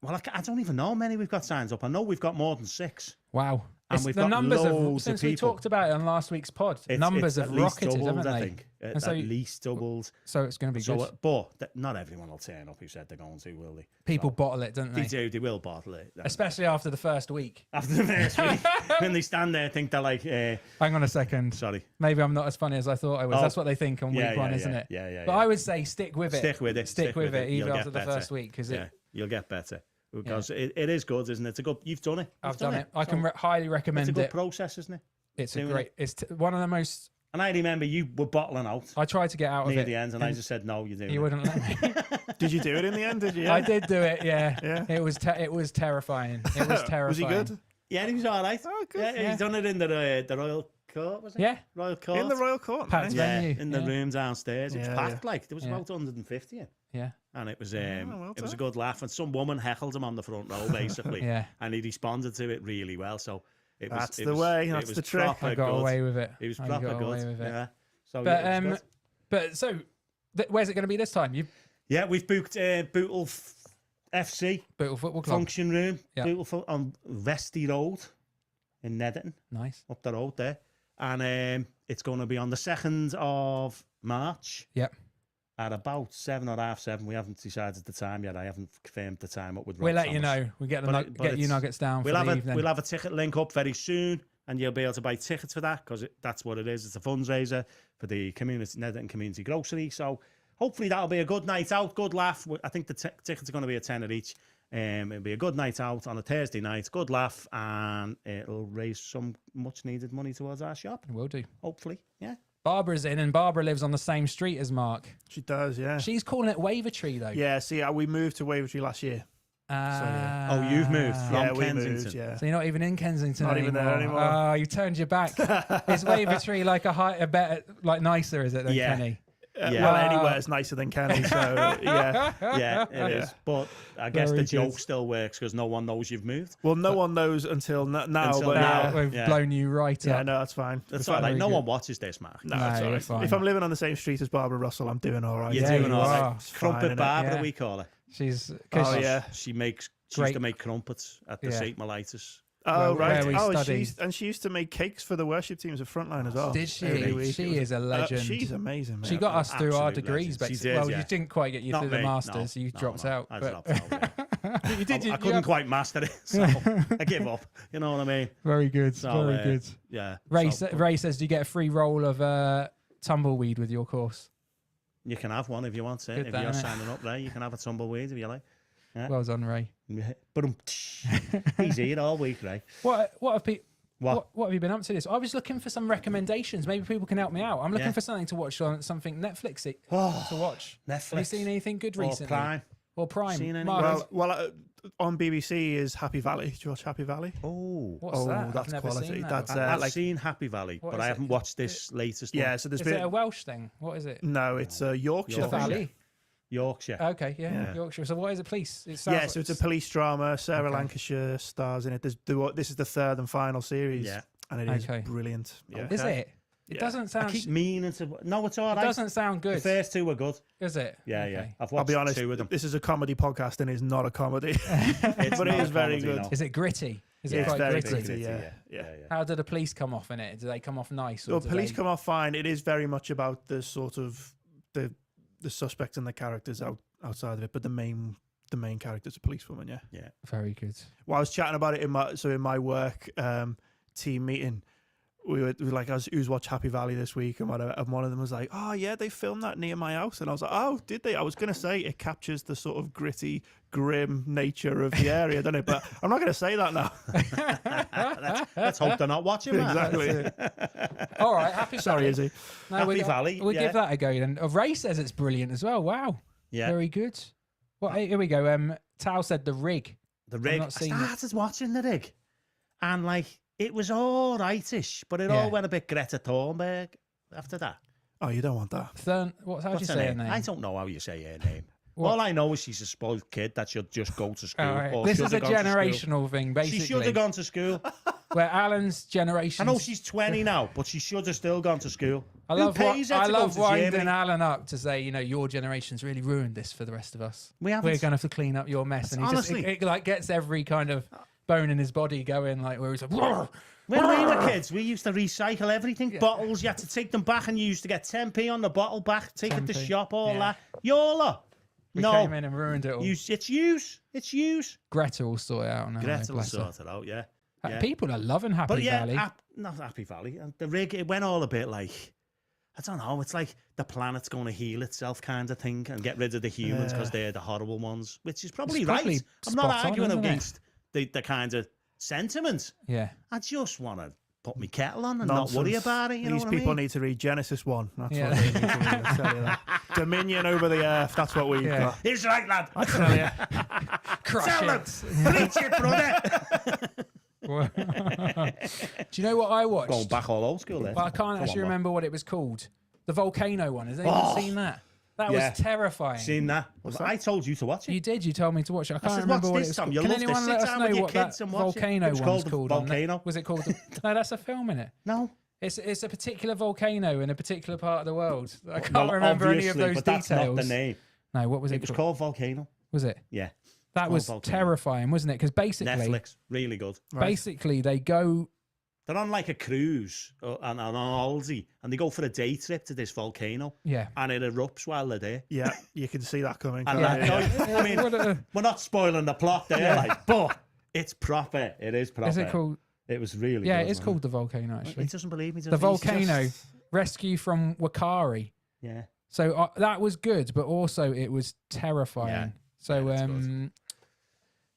Speaker 1: Well, I don't even know how many we've got signs up. I know we've got more than 6.
Speaker 2: Wow.
Speaker 1: And
Speaker 2: It's
Speaker 1: we've
Speaker 2: the
Speaker 1: got
Speaker 2: numbers
Speaker 1: loads
Speaker 2: since
Speaker 1: of
Speaker 2: we
Speaker 1: people.
Speaker 2: talked about it on last week's pod. Numbers
Speaker 1: it's
Speaker 2: have
Speaker 1: at least
Speaker 2: rocketed,
Speaker 1: doubled,
Speaker 2: haven't
Speaker 1: I
Speaker 2: they?
Speaker 1: think.
Speaker 2: And so
Speaker 1: at least doubled.
Speaker 2: So it's going to be good.
Speaker 1: But not everyone will turn up who said they're going to, will they?
Speaker 2: People bottle it, don't they?
Speaker 1: They do. They will bottle it.
Speaker 2: Especially after the first week.
Speaker 1: After the first week, when they stand there, think they're like,
Speaker 2: Hang on a second.
Speaker 1: sorry.
Speaker 2: Maybe I'm not as funny as I thought I was.
Speaker 1: Oh.
Speaker 2: That's what they think on week one, isn't it?
Speaker 1: Yeah.
Speaker 2: But I would say stick with it.
Speaker 1: Stick with it.
Speaker 2: Stick with it, even
Speaker 1: You'll
Speaker 2: after
Speaker 1: get
Speaker 2: the
Speaker 1: better.
Speaker 2: first week. Because
Speaker 1: You'll get better. Because it is good, isn't it? It's a good. You've done it.
Speaker 2: I've done it. I can highly recommend
Speaker 1: It's a good
Speaker 2: it.
Speaker 1: process, isn't it?
Speaker 2: It's a
Speaker 1: doing
Speaker 2: great. It's one of the most.
Speaker 1: And I remember you were bottling out
Speaker 2: I tried to get out of
Speaker 1: near
Speaker 2: it.
Speaker 1: the end, and I just said, "No, you're doing
Speaker 2: You
Speaker 1: it."
Speaker 2: wouldn't let me.
Speaker 4: Did you do it in the end? Did you?
Speaker 2: I did do it. Yeah.
Speaker 4: Yeah.
Speaker 2: It was terrifying. It was terrifying.
Speaker 4: Was he good?
Speaker 1: Yeah, he was all right.
Speaker 4: Oh, good.
Speaker 1: Yeah, he's done it in the Royal Court, was it?
Speaker 2: Yeah.
Speaker 1: Royal Court.
Speaker 4: In the Royal Court.
Speaker 2: Packed
Speaker 4: nice.
Speaker 1: Yeah,
Speaker 2: venue,
Speaker 1: in the
Speaker 2: yeah.
Speaker 1: room downstairs. It was
Speaker 4: Yeah,
Speaker 1: packed. Like there was
Speaker 2: Yeah.
Speaker 1: about 150 in.
Speaker 2: Yeah.
Speaker 1: And it was
Speaker 4: well
Speaker 1: it was a
Speaker 4: done.
Speaker 1: good laugh, and some woman heckled him on the front row basically,
Speaker 2: Yeah.
Speaker 1: and he responded to it really well. So it was.
Speaker 4: That's
Speaker 1: it
Speaker 4: the
Speaker 1: was,
Speaker 4: way,
Speaker 1: it
Speaker 4: that's
Speaker 1: was
Speaker 4: the trick.
Speaker 1: proper
Speaker 2: I got
Speaker 1: good.
Speaker 2: away with it.
Speaker 1: It was
Speaker 2: I
Speaker 1: proper
Speaker 2: got
Speaker 1: good.
Speaker 2: away with it.
Speaker 1: Yeah. So
Speaker 2: But
Speaker 1: yeah, it was good.
Speaker 2: but so where's it going to be this time? You
Speaker 1: Yeah, we've booked Bootle FC
Speaker 2: Bootle Football Club.
Speaker 1: function room,
Speaker 2: Yeah.
Speaker 1: Bootle on Vestey Road in Netherton,
Speaker 2: Nice.
Speaker 1: up the road there, and it's going to be on the 2nd of March.
Speaker 2: Yep.
Speaker 1: At about 7 or half 7. We haven't decided the time yet. I haven't confirmed the time up with Rob
Speaker 2: We'll let you
Speaker 1: Thomas.
Speaker 2: know. We get
Speaker 1: But
Speaker 2: get you
Speaker 1: it's-
Speaker 2: nuggets down
Speaker 1: We'll
Speaker 2: for
Speaker 1: have
Speaker 2: the
Speaker 1: a
Speaker 2: evening.
Speaker 1: we'll have a ticket link up very soon, and you'll be able to buy tickets for that because that's what it is. It's a fundraiser for the community Netherton Community Grocery. So hopefully that'll be a good night out, good laugh. I think the tickets are going to be a tenner each. It'll be a good night out on a Thursday night, good laugh, and it'll raise some much needed money towards our shop.
Speaker 2: Will do.
Speaker 1: Hopefully, yeah.
Speaker 2: Barbara's in, and Barbara lives on the same street as Mark.
Speaker 4: She does, yeah.
Speaker 2: She's calling it Wavertree though.
Speaker 4: Yeah, see, we moved to Wavertree last year.
Speaker 1: Oh, you've moved from
Speaker 4: Yeah, we
Speaker 1: Kensington.
Speaker 4: moved, yeah.
Speaker 2: So you're not even in Kensington
Speaker 4: Not
Speaker 2: anymore.
Speaker 4: even there anymore.
Speaker 2: Oh, you turned your back. Is Wavertree like a better, like nicer? Is it than
Speaker 1: Yeah.
Speaker 2: Kenny?
Speaker 1: Yeah.
Speaker 4: Well, anywhere's nicer than Kenny, so yeah.
Speaker 1: Yeah, it is. But I guess
Speaker 2: Very
Speaker 1: the joke
Speaker 2: good.
Speaker 1: still works because no one knows you've moved.
Speaker 4: Well, no one knows until now,
Speaker 1: Until
Speaker 4: but
Speaker 1: now.
Speaker 4: yeah.
Speaker 2: We've
Speaker 1: Yeah.
Speaker 2: blown you right
Speaker 4: Yeah,
Speaker 2: up.
Speaker 4: no, that's fine.
Speaker 1: That's
Speaker 4: If
Speaker 1: all
Speaker 4: I-
Speaker 1: right.
Speaker 2: very
Speaker 1: No
Speaker 2: good.
Speaker 1: one watches this, Mark.
Speaker 4: No,
Speaker 2: No,
Speaker 4: it's all
Speaker 2: you're
Speaker 4: right.
Speaker 2: fine.
Speaker 4: If I'm living on the same street as Barbara Russell, I'm doing all right.
Speaker 1: You're
Speaker 2: Yeah,
Speaker 1: doing
Speaker 2: you
Speaker 1: all
Speaker 2: are.
Speaker 1: right.
Speaker 4: It's fine,
Speaker 1: Crumpet
Speaker 4: innit?
Speaker 1: Barbara,
Speaker 2: Yeah.
Speaker 1: we call her.
Speaker 2: She's
Speaker 4: Oh, yeah.
Speaker 1: She used
Speaker 2: Great.
Speaker 1: to make crumpets at the
Speaker 2: Yeah.
Speaker 1: St. Mellitus.
Speaker 4: Oh,
Speaker 2: Where
Speaker 4: right.
Speaker 2: we
Speaker 4: Oh,
Speaker 2: studied.
Speaker 4: she used to make cakes for the worship teams at Frontline as well.
Speaker 2: Did she?
Speaker 4: Every week.
Speaker 2: She is a legend.
Speaker 4: She's amazing, man.
Speaker 2: She got us through our
Speaker 1: Absolute
Speaker 2: degrees,
Speaker 1: legend.
Speaker 2: but
Speaker 1: She did,
Speaker 2: well,
Speaker 1: yeah.
Speaker 2: you didn't quite get you
Speaker 1: Not
Speaker 2: through the
Speaker 1: me.
Speaker 2: masters.
Speaker 1: No,
Speaker 2: You
Speaker 1: no,
Speaker 2: dropped
Speaker 1: no.
Speaker 2: out.
Speaker 1: I
Speaker 2: but-
Speaker 1: dropped out. Yeah.
Speaker 2: you did.
Speaker 1: I couldn't quite master it, so I give up. You know what I mean?
Speaker 2: Very good.
Speaker 1: So,
Speaker 2: very good.
Speaker 1: Yeah.
Speaker 2: Ray,
Speaker 1: so-
Speaker 2: Ray says, do you get a free roll of tumbleweed with your course?
Speaker 1: You can have one if you want to.
Speaker 2: Good
Speaker 1: If
Speaker 2: that,
Speaker 1: you're
Speaker 2: innit?
Speaker 1: signing up there, you can have a tumbleweed if you like. Yeah.
Speaker 2: Well done, Ray.
Speaker 1: But he's here all week, right?
Speaker 2: What have people?
Speaker 1: What?
Speaker 2: What have you been up to this? I was looking for some recommendations. Maybe people can help me out. I'm looking
Speaker 1: Yeah.
Speaker 2: for something to watch on something Netflix to watch.
Speaker 1: Netflix.
Speaker 2: Have you seen anything good
Speaker 1: Or
Speaker 2: recently?
Speaker 1: Prime.
Speaker 2: Or Prime?
Speaker 1: Seen any-
Speaker 2: Mark,
Speaker 4: Well, on BBC is Happy Valley. Do you watch Happy Valley?
Speaker 1: Oh.
Speaker 2: what's that?
Speaker 4: that's
Speaker 2: I've never
Speaker 4: quality.
Speaker 2: seen that.
Speaker 4: That's,
Speaker 2: before.
Speaker 1: I've
Speaker 4: like-
Speaker 1: seen Happy Valley,
Speaker 2: What
Speaker 1: but
Speaker 2: is
Speaker 1: I
Speaker 2: it?
Speaker 1: haven't watched this latest
Speaker 4: Yeah,
Speaker 1: one.
Speaker 4: so there's
Speaker 2: Is
Speaker 4: been
Speaker 2: it a Welsh thing? What is it?
Speaker 4: no, it's Yorkshire.
Speaker 2: The
Speaker 1: Yorkshire.
Speaker 2: Valley.
Speaker 1: Yorkshire.
Speaker 2: Okay, yeah,
Speaker 4: Yeah.
Speaker 2: Yorkshire. So what is it, police? It sounds
Speaker 4: Yeah, so it's a police drama. Sarah
Speaker 2: Okay.
Speaker 4: Lancashire stars in it. This is the third and final series.
Speaker 1: Yeah.
Speaker 4: And it is
Speaker 2: Okay.
Speaker 4: brilliant. Yeah.
Speaker 2: Is
Speaker 1: Okay.
Speaker 2: it? It
Speaker 4: Yeah.
Speaker 2: doesn't sound.
Speaker 1: I keep meaning to. No, it's all
Speaker 2: It
Speaker 1: right.
Speaker 2: doesn't sound
Speaker 1: The
Speaker 2: good.
Speaker 1: first two were good.
Speaker 2: Is it?
Speaker 1: Yeah,
Speaker 2: Okay.
Speaker 1: yeah. I've
Speaker 4: I'll
Speaker 1: watched
Speaker 4: be honest,
Speaker 1: 2 of them.
Speaker 4: this is a comedy podcast and it's not a comedy.
Speaker 1: It's
Speaker 4: but
Speaker 1: not
Speaker 4: it
Speaker 1: a
Speaker 4: is very
Speaker 1: comedy,
Speaker 4: good.
Speaker 1: no.
Speaker 2: Is it gritty? Is
Speaker 1: Yeah,
Speaker 2: it
Speaker 4: it's
Speaker 2: quite
Speaker 4: very
Speaker 2: gritty?
Speaker 4: gritty.
Speaker 1: yeah.
Speaker 4: Yeah.
Speaker 2: How do the police come off in it? Do they come off nice? Or
Speaker 4: Well,
Speaker 2: do
Speaker 4: police
Speaker 2: they...
Speaker 4: come off fine. It is very much about the sort of the suspects and the characters outside of it, but the main character's a policewoman. Yeah.
Speaker 1: Yeah.
Speaker 2: Very good.
Speaker 4: Well, I was chatting about it in my work team meeting. We were like, who's watched Happy Valley this week? And one of them was like, oh yeah, they filmed that near my house. And I was like, oh, did they? I was going to say it captures the sort of gritty, grim nature of the area, doesn't it? But I'm not going to say that now.
Speaker 1: Let's hope they're not watching, man.
Speaker 4: Exactly.
Speaker 2: All right, Happy
Speaker 4: Sorry,
Speaker 2: Valley.
Speaker 4: Izzy.
Speaker 2: No,
Speaker 1: Happy
Speaker 2: we
Speaker 1: Valley,
Speaker 2: We
Speaker 1: yeah.
Speaker 2: give that a go. And Ray says it's brilliant as well. Wow.
Speaker 1: Yeah.
Speaker 2: Very good. Well, here we go. Tao said The Rig.
Speaker 1: The Rig.
Speaker 2: not
Speaker 1: I
Speaker 2: seen it.
Speaker 1: started watching The Rig. And, like, it was all rightish, but it
Speaker 2: Yeah.
Speaker 1: all went a bit Greta Thunberg after that.
Speaker 4: Oh, you don't want that.
Speaker 2: How do you
Speaker 1: What's her
Speaker 2: say her
Speaker 1: name?
Speaker 2: name?
Speaker 1: I don't know how you say her name.
Speaker 2: What?
Speaker 1: All I know is she's a spoiled kid that should just go to school.
Speaker 2: All right.
Speaker 1: or
Speaker 2: This
Speaker 1: should
Speaker 2: is a
Speaker 1: have gone to school.
Speaker 2: generational thing, basically.
Speaker 1: She should have gone to school.
Speaker 2: where Alan's
Speaker 1: I
Speaker 2: generation.
Speaker 1: know she's 20 now, but she should have still gone to school.
Speaker 2: I
Speaker 1: Who
Speaker 2: love
Speaker 1: pays her
Speaker 2: I
Speaker 1: to go
Speaker 2: love
Speaker 1: to
Speaker 2: winding
Speaker 1: Germany?
Speaker 2: Alan up to say, your generation's really ruined this for the rest of us.
Speaker 1: We
Speaker 2: We're
Speaker 1: haven't.
Speaker 2: going to have to clean up your mess, and he
Speaker 1: Honestly.
Speaker 2: just it like gets every kind of bone in his body going, like where he's like, "Whoa."
Speaker 1: When we were kids, we used to recycle everything. Bottles, you had to take them back, and you used to get 10p on the bottle back, take it to
Speaker 2: 10p,
Speaker 1: shop, all
Speaker 2: yeah.
Speaker 1: that. Your lot.
Speaker 2: We
Speaker 1: No.
Speaker 2: came in and ruined it all.
Speaker 1: It's use.
Speaker 2: Greta will sort it out now.
Speaker 1: Greta will
Speaker 2: bless her.
Speaker 1: sort it out, yeah.
Speaker 2: People are loving Happy
Speaker 1: But yeah,
Speaker 2: Valley.
Speaker 1: not Happy Valley. And the rig, it went all a bit like, I don't know, it's like the planet's going to heal itself kind of thing and get rid of the humans because they're the horrible ones, which is probably
Speaker 2: It's
Speaker 1: right.
Speaker 2: probably
Speaker 1: I'm not
Speaker 2: spot on,
Speaker 1: arguing
Speaker 2: isn't it?
Speaker 1: against the kind of sentiment.
Speaker 2: Yeah.
Speaker 1: I just want to put my kettle on and not worry
Speaker 4: Nonsense.
Speaker 1: about it. You know
Speaker 4: These
Speaker 1: what I
Speaker 4: people
Speaker 1: mean?
Speaker 4: need to read Genesis 1. That's
Speaker 2: Yeah.
Speaker 4: what they need to read. I tell you that. Dominion over the earth. That's what we've
Speaker 2: Yeah.
Speaker 4: got.
Speaker 1: It's right, lad.
Speaker 4: I tell you.
Speaker 2: Crush
Speaker 1: Tell them.
Speaker 2: it.
Speaker 1: Preach it, brother.
Speaker 2: Do you know what I watched?
Speaker 1: Going back all old school there.
Speaker 2: But I can't actually remember what it was called. The volcano one. Has anyone
Speaker 1: Oh.
Speaker 2: seen that? That
Speaker 1: Yeah.
Speaker 2: was terrifying.
Speaker 1: Seen that? I told you to watch it.
Speaker 2: You did. You told me to watch it. I can't
Speaker 1: said,
Speaker 2: remember
Speaker 1: "Watch
Speaker 2: what
Speaker 1: this,
Speaker 2: it was
Speaker 1: Tom.
Speaker 2: called.
Speaker 1: You'll
Speaker 2: Can
Speaker 1: love this.
Speaker 2: anyone
Speaker 1: Sit
Speaker 2: let us
Speaker 1: down
Speaker 2: know
Speaker 1: with your
Speaker 2: what that
Speaker 1: kids and watch it."
Speaker 2: volcano
Speaker 1: It was
Speaker 2: one was
Speaker 1: called
Speaker 2: called?
Speaker 1: Volcano.
Speaker 2: Was it called? No, that's a film in it.
Speaker 1: No.
Speaker 2: It's a particular volcano in a particular part of the world. I can't
Speaker 1: Well,
Speaker 2: remember any of
Speaker 1: obviously,
Speaker 2: those
Speaker 1: but that's
Speaker 2: details.
Speaker 1: not the name.
Speaker 2: No, what was it?
Speaker 1: It was
Speaker 2: called?
Speaker 1: called Volcano.
Speaker 2: Was it?
Speaker 1: Yeah.
Speaker 2: That
Speaker 1: called
Speaker 2: was
Speaker 1: Volcano.
Speaker 2: terrifying, wasn't it? Because
Speaker 1: Netflix. Really good.
Speaker 2: basically they go.
Speaker 1: They're on like a cruise and on Halsey, and they go for a day trip to this volcano,
Speaker 2: Yeah.
Speaker 1: and it erupts while they're there.
Speaker 4: Yeah, you can see that coming.
Speaker 1: And
Speaker 4: can't
Speaker 1: that,
Speaker 4: you?
Speaker 1: I mean,
Speaker 2: What a-
Speaker 1: we're not spoiling the plot there, like, but it's proper. It is proper.
Speaker 2: Is it called?
Speaker 1: It was really
Speaker 2: Yeah,
Speaker 1: good,
Speaker 2: it is
Speaker 1: man.
Speaker 2: called the volcano. Actually,
Speaker 1: He doesn't believe me. does
Speaker 2: the
Speaker 1: he?
Speaker 2: volcano
Speaker 1: Just-
Speaker 2: rescue from Wakari.
Speaker 1: Yeah.
Speaker 2: So that was good, but also it was terrifying.
Speaker 1: Yeah.
Speaker 2: So
Speaker 1: Yeah,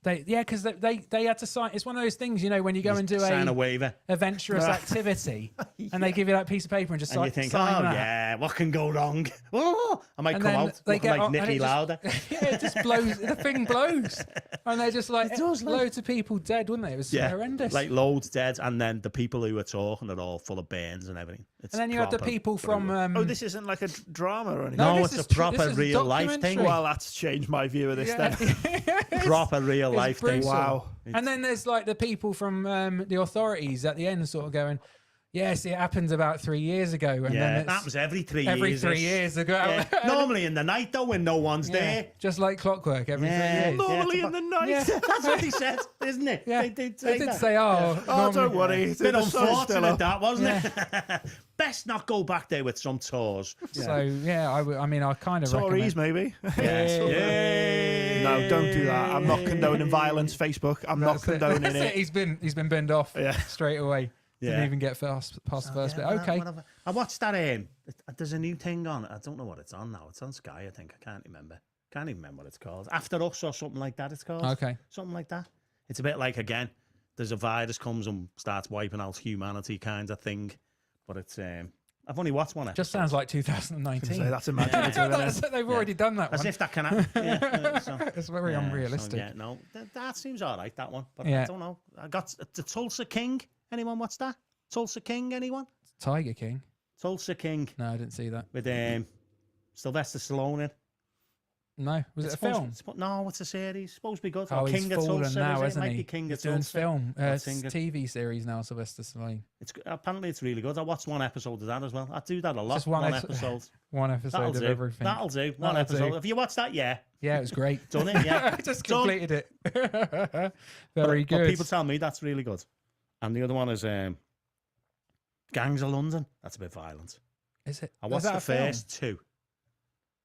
Speaker 1: that's
Speaker 2: because they had to sign. It's one of those things, when you go and do
Speaker 1: Sign a
Speaker 2: a
Speaker 1: waiver.
Speaker 2: adventurous activity, and they give you that piece of paper and just
Speaker 1: And you think,
Speaker 2: sign
Speaker 1: oh,
Speaker 2: that.
Speaker 1: yeah, what can go wrong? Oh, I might
Speaker 2: And
Speaker 1: come
Speaker 2: then
Speaker 1: out
Speaker 2: they
Speaker 1: looking
Speaker 2: get
Speaker 1: like
Speaker 2: on- and
Speaker 1: Nicky
Speaker 2: it just-
Speaker 1: Lauda.
Speaker 2: Yeah, it just blows. The thing blows, and they're just like
Speaker 1: It does, like-
Speaker 2: loads of people dead, wouldn't they? It was horrendous.
Speaker 1: Like loads dead, and then the people who are talking are all full of burns and everything. It's
Speaker 2: and then you had the
Speaker 1: proper
Speaker 2: people from.
Speaker 1: brutal.
Speaker 4: Oh, this isn't like a drama or anything.
Speaker 2: No,
Speaker 1: No,
Speaker 2: this
Speaker 1: it's
Speaker 2: is
Speaker 1: a
Speaker 2: tr-
Speaker 1: proper
Speaker 2: this is a
Speaker 1: real life thing.
Speaker 2: documentary.
Speaker 4: Well, that's changed my view of this then.
Speaker 1: proper real
Speaker 2: It's
Speaker 1: life thing.
Speaker 2: brutal.
Speaker 4: Wow.
Speaker 2: And then there's like the people from the authorities at the end, sort of going, "Yes, it happened about 3 years ago." And then
Speaker 1: Yeah,
Speaker 2: it's
Speaker 1: that was every 3
Speaker 2: every
Speaker 1: years.
Speaker 2: 3 years ago.
Speaker 1: Yeah. Normally in the night though, when no one's
Speaker 2: Yeah,
Speaker 1: there.
Speaker 2: just like clockwork every 3
Speaker 1: Yeah.
Speaker 2: years.
Speaker 4: Normally
Speaker 1: it's
Speaker 4: in the night.
Speaker 2: Yeah.
Speaker 1: That's what he said, isn't it?
Speaker 2: Yeah,
Speaker 1: They did
Speaker 2: they
Speaker 1: say
Speaker 2: did
Speaker 1: that.
Speaker 2: say, "Oh,
Speaker 4: Oh, don't
Speaker 2: normally-
Speaker 4: worry.
Speaker 1: Bit
Speaker 4: The sun's still
Speaker 1: unfortunate
Speaker 4: up.
Speaker 1: that, wasn't it? Best not go back there with some tours.
Speaker 2: So yeah, I mean, I kind of
Speaker 4: Tories,
Speaker 2: recommend.
Speaker 4: maybe.
Speaker 1: Yeah.
Speaker 4: No, don't do that. I'm not condoning violence. Facebook. I'm not
Speaker 2: That's it.
Speaker 4: condoning
Speaker 2: That's
Speaker 4: it.
Speaker 2: He's been binned off
Speaker 4: Yeah.
Speaker 2: straight away. Didn't
Speaker 1: Yeah.
Speaker 2: even get past the first bit.
Speaker 1: Yeah,
Speaker 2: Okay,
Speaker 1: whatever. I watched that. There's a new thing on. I don't know what it's on now. It's on Sky, I think. I can't remember. Can't even remember what it's called. After Us or something like that. It's called.
Speaker 2: okay.
Speaker 1: Something like that. It's a bit like, again, there's a virus comes and starts wiping out humanity kind of thing. But it's I've only watched one episode.
Speaker 2: Just sounds like 2019.
Speaker 4: So that's imaginative. isn't
Speaker 2: That's-
Speaker 4: it?
Speaker 2: they've already done that
Speaker 1: As
Speaker 2: one.
Speaker 1: if that can happen. Yeah, so,
Speaker 2: It's very
Speaker 1: yeah, so,
Speaker 2: unrealistic.
Speaker 1: yeah, no, that seems all right, that one. But
Speaker 2: Yeah.
Speaker 1: I don't know. I got the Tulsa King. Anyone watch that? Tulsa King, anyone?
Speaker 2: Tiger King.
Speaker 1: Tulsa King
Speaker 2: No, I didn't see that.
Speaker 1: with Sylvester Stallone in.
Speaker 2: No, was it a film?
Speaker 1: No, it's a series. Supposed to be good.
Speaker 2: Oh,
Speaker 1: Or
Speaker 2: he's
Speaker 1: King of
Speaker 2: fallen
Speaker 1: Tulsa.
Speaker 2: now,
Speaker 1: is it?
Speaker 2: hasn't
Speaker 1: Might
Speaker 2: he?
Speaker 1: be King
Speaker 2: He's
Speaker 1: of
Speaker 2: doing
Speaker 1: Tulsa.
Speaker 2: film,
Speaker 1: Or Singer.
Speaker 2: TV series now. Sylvester Stallone.
Speaker 1: Apparently it's really good. I watched one episode of that as well. I do that a lot.
Speaker 2: Just one
Speaker 1: episode.
Speaker 2: One episode
Speaker 1: That'll
Speaker 2: of
Speaker 1: do.
Speaker 2: everything.
Speaker 1: That'll do. One
Speaker 2: That'll
Speaker 1: episode.
Speaker 2: do.
Speaker 1: Have you watched that? Yeah.
Speaker 2: Yeah, it was great.
Speaker 1: Done it? Yeah.
Speaker 2: I just
Speaker 1: Done.
Speaker 2: completed it. Very
Speaker 1: But
Speaker 2: good.
Speaker 1: people tell me that's really good. And the other one is Gangs of London. That's a bit violent.
Speaker 2: Is it?
Speaker 1: I
Speaker 2: is
Speaker 1: watched
Speaker 2: that
Speaker 1: the
Speaker 2: a film?
Speaker 1: first 2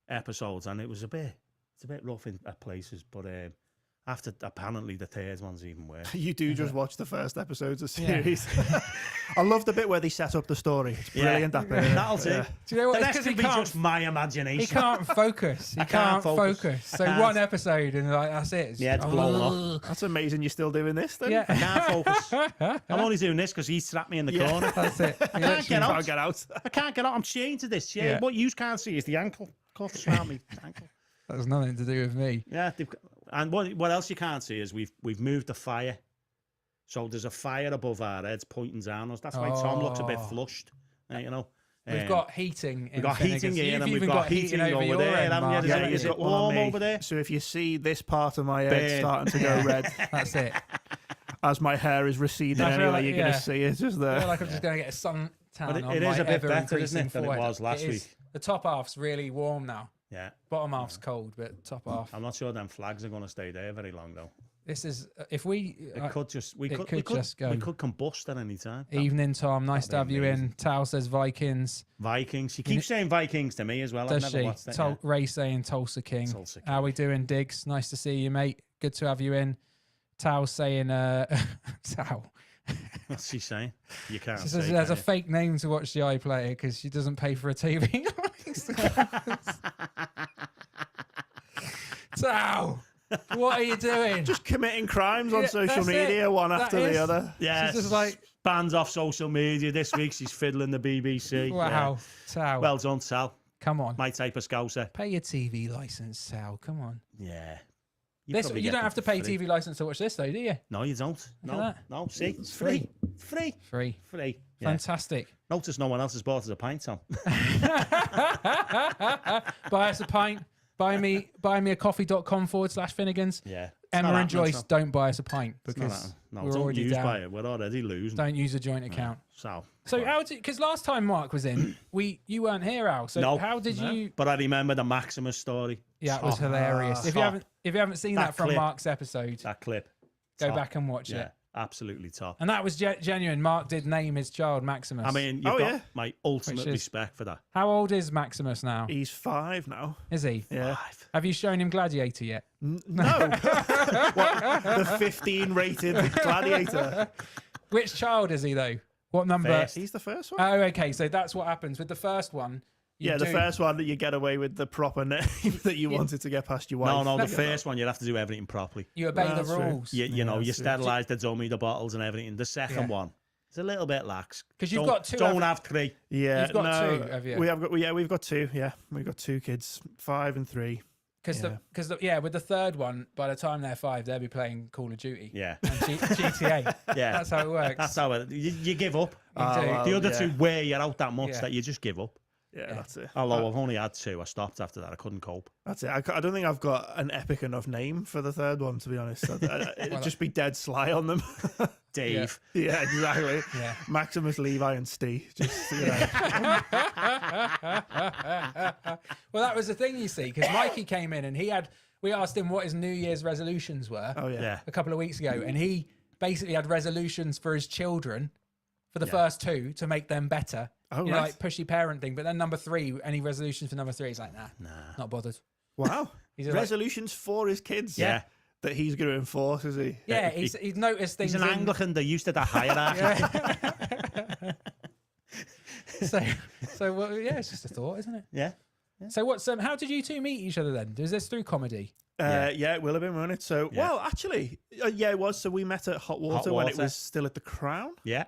Speaker 1: episodes and it's a bit rough at places, but after apparently the third one's even worse.
Speaker 4: You do just watch the first episodes of the
Speaker 2: Yeah.
Speaker 4: series. I love the bit where they set up the story. It's brilliant, that bit.
Speaker 1: That'll do.
Speaker 4: Yeah.
Speaker 2: Do you know what?
Speaker 1: The
Speaker 2: It's
Speaker 1: rest
Speaker 2: 'cause he
Speaker 1: could be
Speaker 2: can't.
Speaker 1: just my imagination.
Speaker 2: He can't focus. He
Speaker 1: I
Speaker 2: can't
Speaker 1: can't
Speaker 2: focus.
Speaker 1: focus. I
Speaker 2: So
Speaker 1: can't.
Speaker 2: one episode and like that's it.
Speaker 1: Yeah, it's blown up.
Speaker 4: That's amazing. You're still doing this then?
Speaker 2: Yeah,
Speaker 1: I can't focus. I'm only doing this because he slapped me in the corner.
Speaker 2: that's it.
Speaker 1: I can't get
Speaker 4: You
Speaker 1: out.
Speaker 4: can't get out.
Speaker 1: I can't get out. I'm chained to this chair.
Speaker 2: Yeah.
Speaker 1: What you can't see is the ankle. Cuffs around me ankle.
Speaker 2: That's nothing to do with me.
Speaker 1: Yeah, and what else you can't see is we've moved the fire. So there's a fire above our heads pointing down us. That's why Tom looks a bit
Speaker 2: Oh.
Speaker 1: flushed. You know.
Speaker 2: We've got heating.
Speaker 1: we've got heating here,
Speaker 2: You've
Speaker 1: and we've
Speaker 2: even
Speaker 1: got heating over
Speaker 2: your
Speaker 1: there.
Speaker 2: end,
Speaker 1: Haven't you?
Speaker 2: Mark,
Speaker 1: Is
Speaker 2: haven't
Speaker 1: it- is
Speaker 2: you?
Speaker 1: it warm over there?
Speaker 4: So if you see this part of my head
Speaker 1: Burn.
Speaker 4: starting to go red,
Speaker 2: That's it.
Speaker 4: as my hair is receding
Speaker 2: I feel
Speaker 4: anyway,
Speaker 2: like-
Speaker 4: you're going
Speaker 2: yeah.
Speaker 4: to see it just
Speaker 2: I
Speaker 4: there.
Speaker 2: feel like I'm just going to get a sun tan
Speaker 1: But
Speaker 2: on
Speaker 1: it
Speaker 2: my
Speaker 1: is a bit better,
Speaker 2: ever-increasing
Speaker 1: isn't it, than it
Speaker 2: forehead.
Speaker 1: was last
Speaker 2: It is.
Speaker 1: week?
Speaker 2: The top half's really warm now.
Speaker 1: Yeah.
Speaker 2: Bottom half's cold, but top half.
Speaker 1: I'm not sure them flags are going to stay there very long, though.
Speaker 2: This is if we
Speaker 1: It could just we
Speaker 2: it
Speaker 1: could,
Speaker 2: could
Speaker 1: we could
Speaker 2: just go.
Speaker 1: we could combust at any time.
Speaker 2: evening, Tom. Nice to
Speaker 1: that'd
Speaker 2: have
Speaker 1: be
Speaker 2: you in.
Speaker 1: amazing.
Speaker 2: Tal says Vikings.
Speaker 1: Vikings. She keeps saying Vikings to me as well.
Speaker 2: Does
Speaker 1: I've never
Speaker 2: she?
Speaker 1: watched it.
Speaker 2: Ray saying Tulsa King.
Speaker 1: Tulsa King.
Speaker 2: How we doing, Diggs? Nice to see you, mate. Good to have you in. Tal saying Tal.
Speaker 1: What's she saying? You can't
Speaker 2: She
Speaker 1: say.
Speaker 2: says there's
Speaker 1: can
Speaker 2: a fake name to watch the iPlayer because she doesn't pay for a TV. Tal, what are you doing?
Speaker 4: Just committing crimes on
Speaker 2: Yeah,
Speaker 4: social
Speaker 2: that's it.
Speaker 4: media, one
Speaker 2: That
Speaker 4: after
Speaker 2: is-
Speaker 4: the other.
Speaker 1: Yeah,
Speaker 2: She's just like-
Speaker 1: bans off social media this week. She's fiddling the BBC.
Speaker 2: Wow, Tal.
Speaker 1: Well done, Sal.
Speaker 2: come on.
Speaker 1: My type of scouser.
Speaker 2: Pay your TV license, Tal. Come on.
Speaker 1: Yeah.
Speaker 2: This
Speaker 1: probably
Speaker 2: you
Speaker 1: get
Speaker 2: don't
Speaker 1: them
Speaker 2: have to
Speaker 1: for
Speaker 2: pay
Speaker 1: free.
Speaker 2: TV license to watch this, though, do you?
Speaker 1: No, you don't.
Speaker 2: Look at
Speaker 1: No,
Speaker 2: that.
Speaker 1: no. See, it's
Speaker 2: free.
Speaker 1: free.
Speaker 2: Free.
Speaker 1: Free. Yeah.
Speaker 2: Fantastic.
Speaker 1: Notice no one else has bought us a pint, Tom.
Speaker 2: Buy us a pint. Buy me a coffee.com/Finnegans.
Speaker 1: Yeah. It's
Speaker 2: Emma
Speaker 1: not
Speaker 2: and
Speaker 1: happening,
Speaker 2: Joyce,
Speaker 1: Tom.
Speaker 2: don't buy us a pint
Speaker 1: It's not
Speaker 2: because
Speaker 1: happening. No,
Speaker 2: we're
Speaker 1: don't
Speaker 2: already
Speaker 1: use
Speaker 2: down.
Speaker 1: by it. We're already losing.
Speaker 2: Don't use a joint account.
Speaker 1: So.
Speaker 2: So how did, because last time Mark was in, you weren't here, Al. So
Speaker 1: No.
Speaker 2: how did you?
Speaker 1: But I remember the Maximus story.
Speaker 2: Yeah, it was
Speaker 1: Top.
Speaker 2: hilarious. If
Speaker 1: top.
Speaker 2: you haven't seen
Speaker 1: That
Speaker 2: that from
Speaker 1: clip.
Speaker 2: Mark's episode,
Speaker 1: That clip.
Speaker 2: go
Speaker 1: Top.
Speaker 2: back and watch
Speaker 1: Yeah,
Speaker 2: it.
Speaker 1: absolutely top.
Speaker 2: And that was genuine. Mark did name his child Maximus.
Speaker 1: I mean, you've
Speaker 4: Oh,
Speaker 1: got
Speaker 4: yeah.
Speaker 1: my ultimate
Speaker 2: Which is-
Speaker 1: respect for that.
Speaker 2: how old is Maximus now?
Speaker 4: He's 5 now.
Speaker 2: Is he?
Speaker 4: Yeah.
Speaker 2: Have you shown him Gladiator yet?
Speaker 4: No. What, the 15 rated Gladiator.
Speaker 2: Which child is he though? What number?
Speaker 1: First.
Speaker 4: He's the first one.
Speaker 2: Oh, okay. So that's what happens with the first one. you
Speaker 4: Yeah, the
Speaker 2: do-
Speaker 4: first one that you get away with the proper name that you wanted to get past your wife.
Speaker 1: No, the first one, you'd have to do everything properly.
Speaker 2: You obey the
Speaker 4: That's true.
Speaker 2: rules.
Speaker 1: You know,
Speaker 4: Yeah,
Speaker 1: you
Speaker 4: that's true.
Speaker 1: sterilise the dummy, the bottles and everything. The second
Speaker 2: Yeah.
Speaker 1: one, it's a little bit lax.
Speaker 2: 'Cause you've
Speaker 1: Don't-
Speaker 2: got two,
Speaker 1: Don't
Speaker 2: haven't-
Speaker 1: have 3.
Speaker 4: Yeah,
Speaker 2: You've got
Speaker 4: no,
Speaker 2: two, have you?
Speaker 4: We have got. Yeah, we've got 2. Yeah, we've got 2 kids, 5 and 3.
Speaker 2: Because with the third one, by the time they're 5, they'll be playing Call of Duty
Speaker 1: Yeah.
Speaker 2: and GTA.
Speaker 1: Yeah.
Speaker 2: That's how it works.
Speaker 1: That's how it, you give up.
Speaker 2: You do.
Speaker 4: well,
Speaker 1: The other
Speaker 4: yeah.
Speaker 1: 2 wear you out that much
Speaker 2: Yeah.
Speaker 1: that you just give up.
Speaker 4: Yeah, that's it.
Speaker 1: Although I've only had 2. I stopped after that. I couldn't cope.
Speaker 4: That's it. I don't think I've got an epic enough name for the third one, to be honest. It'd just be dead sly on them.
Speaker 1: Dave.
Speaker 4: Yeah, exactly.
Speaker 2: Yeah.
Speaker 4: Maximus, Levi, and Steve. Just, you know.
Speaker 2: Well, that was the thing, you see, because Mikey came in and we asked him what his New Year's resolutions were
Speaker 4: Oh, yeah.
Speaker 1: Yeah.
Speaker 2: a couple of weeks ago, and he basically had resolutions for his children for the first 2 to make them better.
Speaker 4: Oh,
Speaker 2: you know,
Speaker 4: right.
Speaker 2: like pushy parenting. But then number 3, any resolutions for number 3? He's like, nah, not bothered.
Speaker 4: Wow.
Speaker 2: He's just like-
Speaker 4: Resolutions for his kids.
Speaker 1: Yeah.
Speaker 4: That he's going to enforce, is he?
Speaker 2: Yeah, he's noticed things.
Speaker 1: He's an
Speaker 2: in-
Speaker 1: Anglican. They're used to that hierarchy.
Speaker 2: So well, yeah, it's just a thought, isn't it?
Speaker 1: Yeah.
Speaker 2: So what's how did you two meet each other then? Is this through comedy?
Speaker 4: Yeah, it will have been, won't it? So,
Speaker 1: Yeah.
Speaker 4: well, actually, yeah, it was. So we met at Hot Water when it
Speaker 1: Water.
Speaker 4: was still at the Crown.
Speaker 1: Yeah.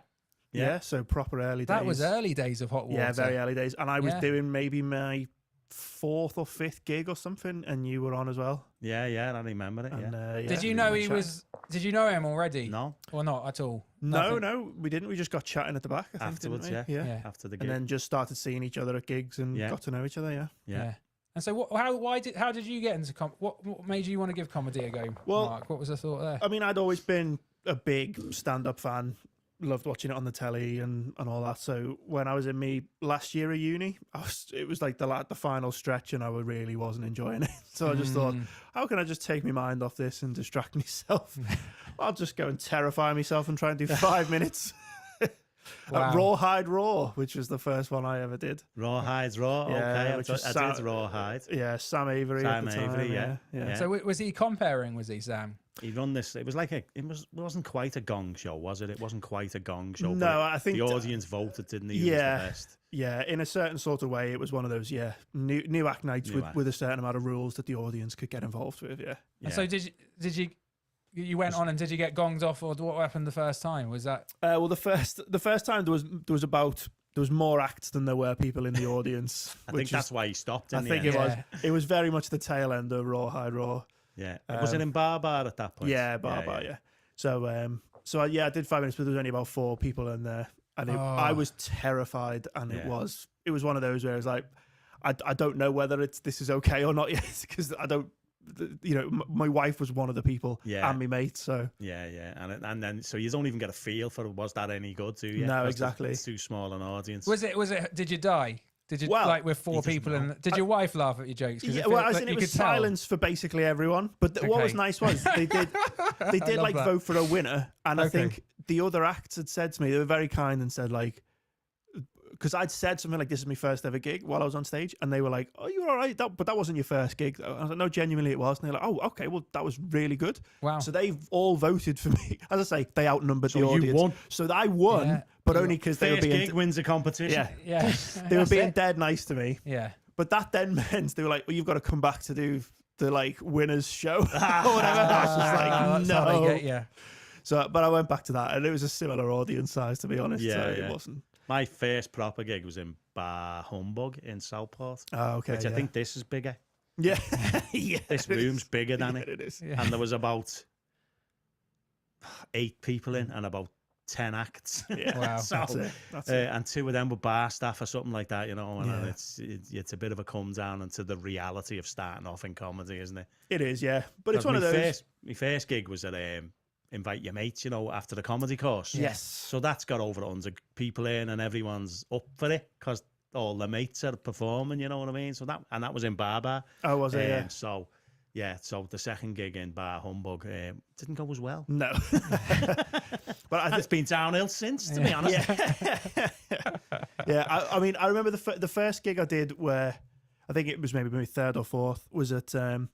Speaker 4: Yeah, so proper early days.
Speaker 2: That was early days of Hot Water.
Speaker 4: Yeah, very early days. And I was
Speaker 2: Yeah.
Speaker 4: doing maybe my 4th or 5th gig or something, and you were on as well.
Speaker 1: Yeah. I remember it.
Speaker 4: And,
Speaker 1: Yeah.
Speaker 4: yeah,
Speaker 2: Did you
Speaker 4: we
Speaker 2: know
Speaker 4: were
Speaker 2: he
Speaker 4: chatting.
Speaker 2: was? Did you know him already?
Speaker 1: No.
Speaker 2: Or not at all?
Speaker 4: No,
Speaker 2: Nothing?
Speaker 4: no, we didn't. We just got chatting at the back, I think,
Speaker 1: Afterwards,
Speaker 4: didn't we?
Speaker 1: yeah.
Speaker 4: Yeah.
Speaker 1: After the
Speaker 4: And
Speaker 1: gig.
Speaker 4: then just started seeing each other at gigs and
Speaker 1: Yeah.
Speaker 4: got to know each other, yeah.
Speaker 1: Yeah.
Speaker 2: And so how did you get into what made you want to give comedy a go,
Speaker 4: Well,
Speaker 2: Mark? What was the thought there?
Speaker 4: I mean, I'd always been a big stand-up fan. Loved watching it on the telly and all that. So when I was in me last year at uni, it was like the final stretch, and I really wasn't enjoying it. So I just thought, how can I just take my mind off this and distract myself? I'll just go and terrify myself and try and do 5 minutes.
Speaker 2: Wow.
Speaker 4: Rawhide Raw, which was the first one I ever did.
Speaker 1: Rawhide's raw.
Speaker 4: Yeah,
Speaker 1: Okay.
Speaker 4: which
Speaker 1: I
Speaker 4: was
Speaker 1: did Rawhide.
Speaker 4: Yeah, Sam Avery
Speaker 1: Sam
Speaker 4: at the time.
Speaker 1: Avery,
Speaker 4: yeah.
Speaker 1: yeah.
Speaker 2: So was he comparing? Was he Sam?
Speaker 1: He run this. It was like it wasn't quite a gong show, was it? It wasn't quite a gong show.
Speaker 4: No,
Speaker 1: but
Speaker 4: I think
Speaker 1: the audience voted, didn't they? Who was
Speaker 4: Yeah.
Speaker 1: the best?
Speaker 4: Yeah, in a certain sort of way, it was one of those, new act nights
Speaker 1: New act.
Speaker 4: with a certain amount of rules that the audience could get involved with, yeah.
Speaker 2: And so did you went on and did you get gonged off, or what happened the first time? Was that
Speaker 4: Well, the first time there was more acts than there were people in the audience.
Speaker 1: I think that's why he stopped.
Speaker 4: I
Speaker 1: In the
Speaker 4: think
Speaker 1: end.
Speaker 4: it was.
Speaker 2: Yeah.
Speaker 4: It was very much the tail end of Rawhide Raw.
Speaker 1: Yeah. Was it in Bar at that point?
Speaker 4: Yeah, yeah. So I did 5 minutes, but there was only about 4 people in there, and I was terrified, and
Speaker 1: Yeah.
Speaker 4: it was one of those where it's like, I don't know whether this is okay or not yet, because I don't my wife was one of the people
Speaker 1: Yeah.
Speaker 4: and my mate. So
Speaker 1: Yeah. And then so you don't even get a feel for was that any good, do you?
Speaker 4: No,
Speaker 1: 'Cause
Speaker 4: exactly.
Speaker 1: It's too small an audience.
Speaker 2: Was it? Did you die? Did you
Speaker 4: Well,
Speaker 2: like with four
Speaker 1: doesn't
Speaker 2: people?
Speaker 1: know.
Speaker 2: And did your wife laugh at your jokes? 'Cause
Speaker 4: yeah,
Speaker 2: it
Speaker 4: well,
Speaker 2: feels
Speaker 4: as
Speaker 2: like
Speaker 4: in
Speaker 2: you
Speaker 4: it was
Speaker 2: could tell.
Speaker 4: silence for basically everyone. But what was
Speaker 2: Okay.
Speaker 4: nice was they did
Speaker 2: love
Speaker 4: like
Speaker 2: that.
Speaker 4: vote for a winner, and I
Speaker 2: Okay.
Speaker 4: think the other acts had said to me, they were very kind and said like, because I'd said something like, this is my first ever gig while I was on stage, and they were like, oh, you're all right, but that wasn't your first gig. I was like, no, genuinely it was. And they're like, oh, okay, well, that was really good.
Speaker 2: Wow.
Speaker 4: So they've all voted for me. As I say, they outnumbered
Speaker 1: So
Speaker 4: the
Speaker 1: you
Speaker 4: audience.
Speaker 1: won.
Speaker 4: So I won,
Speaker 2: Yeah.
Speaker 4: but only because they were
Speaker 1: First
Speaker 4: being
Speaker 1: gig wins a competition.
Speaker 4: yeah,
Speaker 2: Yeah.
Speaker 4: they were
Speaker 2: That's
Speaker 4: being
Speaker 2: it.
Speaker 4: dead nice to me.
Speaker 2: Yeah.
Speaker 4: But that then meant they were like, well, you've got to come back to do the like winners show or whatever. I was just like,
Speaker 2: That's how they
Speaker 4: no.
Speaker 2: get you.
Speaker 4: So, but I went back to that, and it was a similar audience size, to be honest.
Speaker 1: Yeah,
Speaker 4: so
Speaker 1: yeah.
Speaker 4: it wasn't.
Speaker 1: My first proper gig was in Bar Humbug in Southport,
Speaker 4: Oh, okay.
Speaker 1: which I think this is bigger.
Speaker 4: Yeah, yeah.
Speaker 1: This
Speaker 4: it
Speaker 1: room's
Speaker 4: is.
Speaker 1: bigger than
Speaker 4: Yeah,
Speaker 1: it.
Speaker 4: it is.
Speaker 2: Yeah.
Speaker 1: And there was about 8 people in and about 10 acts.
Speaker 4: Yeah,
Speaker 2: Wow.
Speaker 1: So,
Speaker 4: that's it. That's it.
Speaker 1: and 2 of them were bar staff or something like that, and
Speaker 4: Yeah.
Speaker 1: it's a bit of a come down into the reality of starting off in comedy, isn't it?
Speaker 4: It is, yeah. But it's
Speaker 1: 'Cause
Speaker 4: one of those.
Speaker 1: My first gig was at Invite Your Mates, after the comedy course.
Speaker 4: Yes.
Speaker 1: So that's got over 100 people in, and everyone's up for it because all the mates are performing. You know what I mean? So that was in Bar.
Speaker 4: Oh, was it? Yeah.
Speaker 1: So so the second gig in Bar Humbug didn't go as well.
Speaker 4: No. But
Speaker 1: It's been downhill since, to be honest.
Speaker 4: Yeah. I mean, I remember the first gig I did where I think it was maybe my third or fourth was at the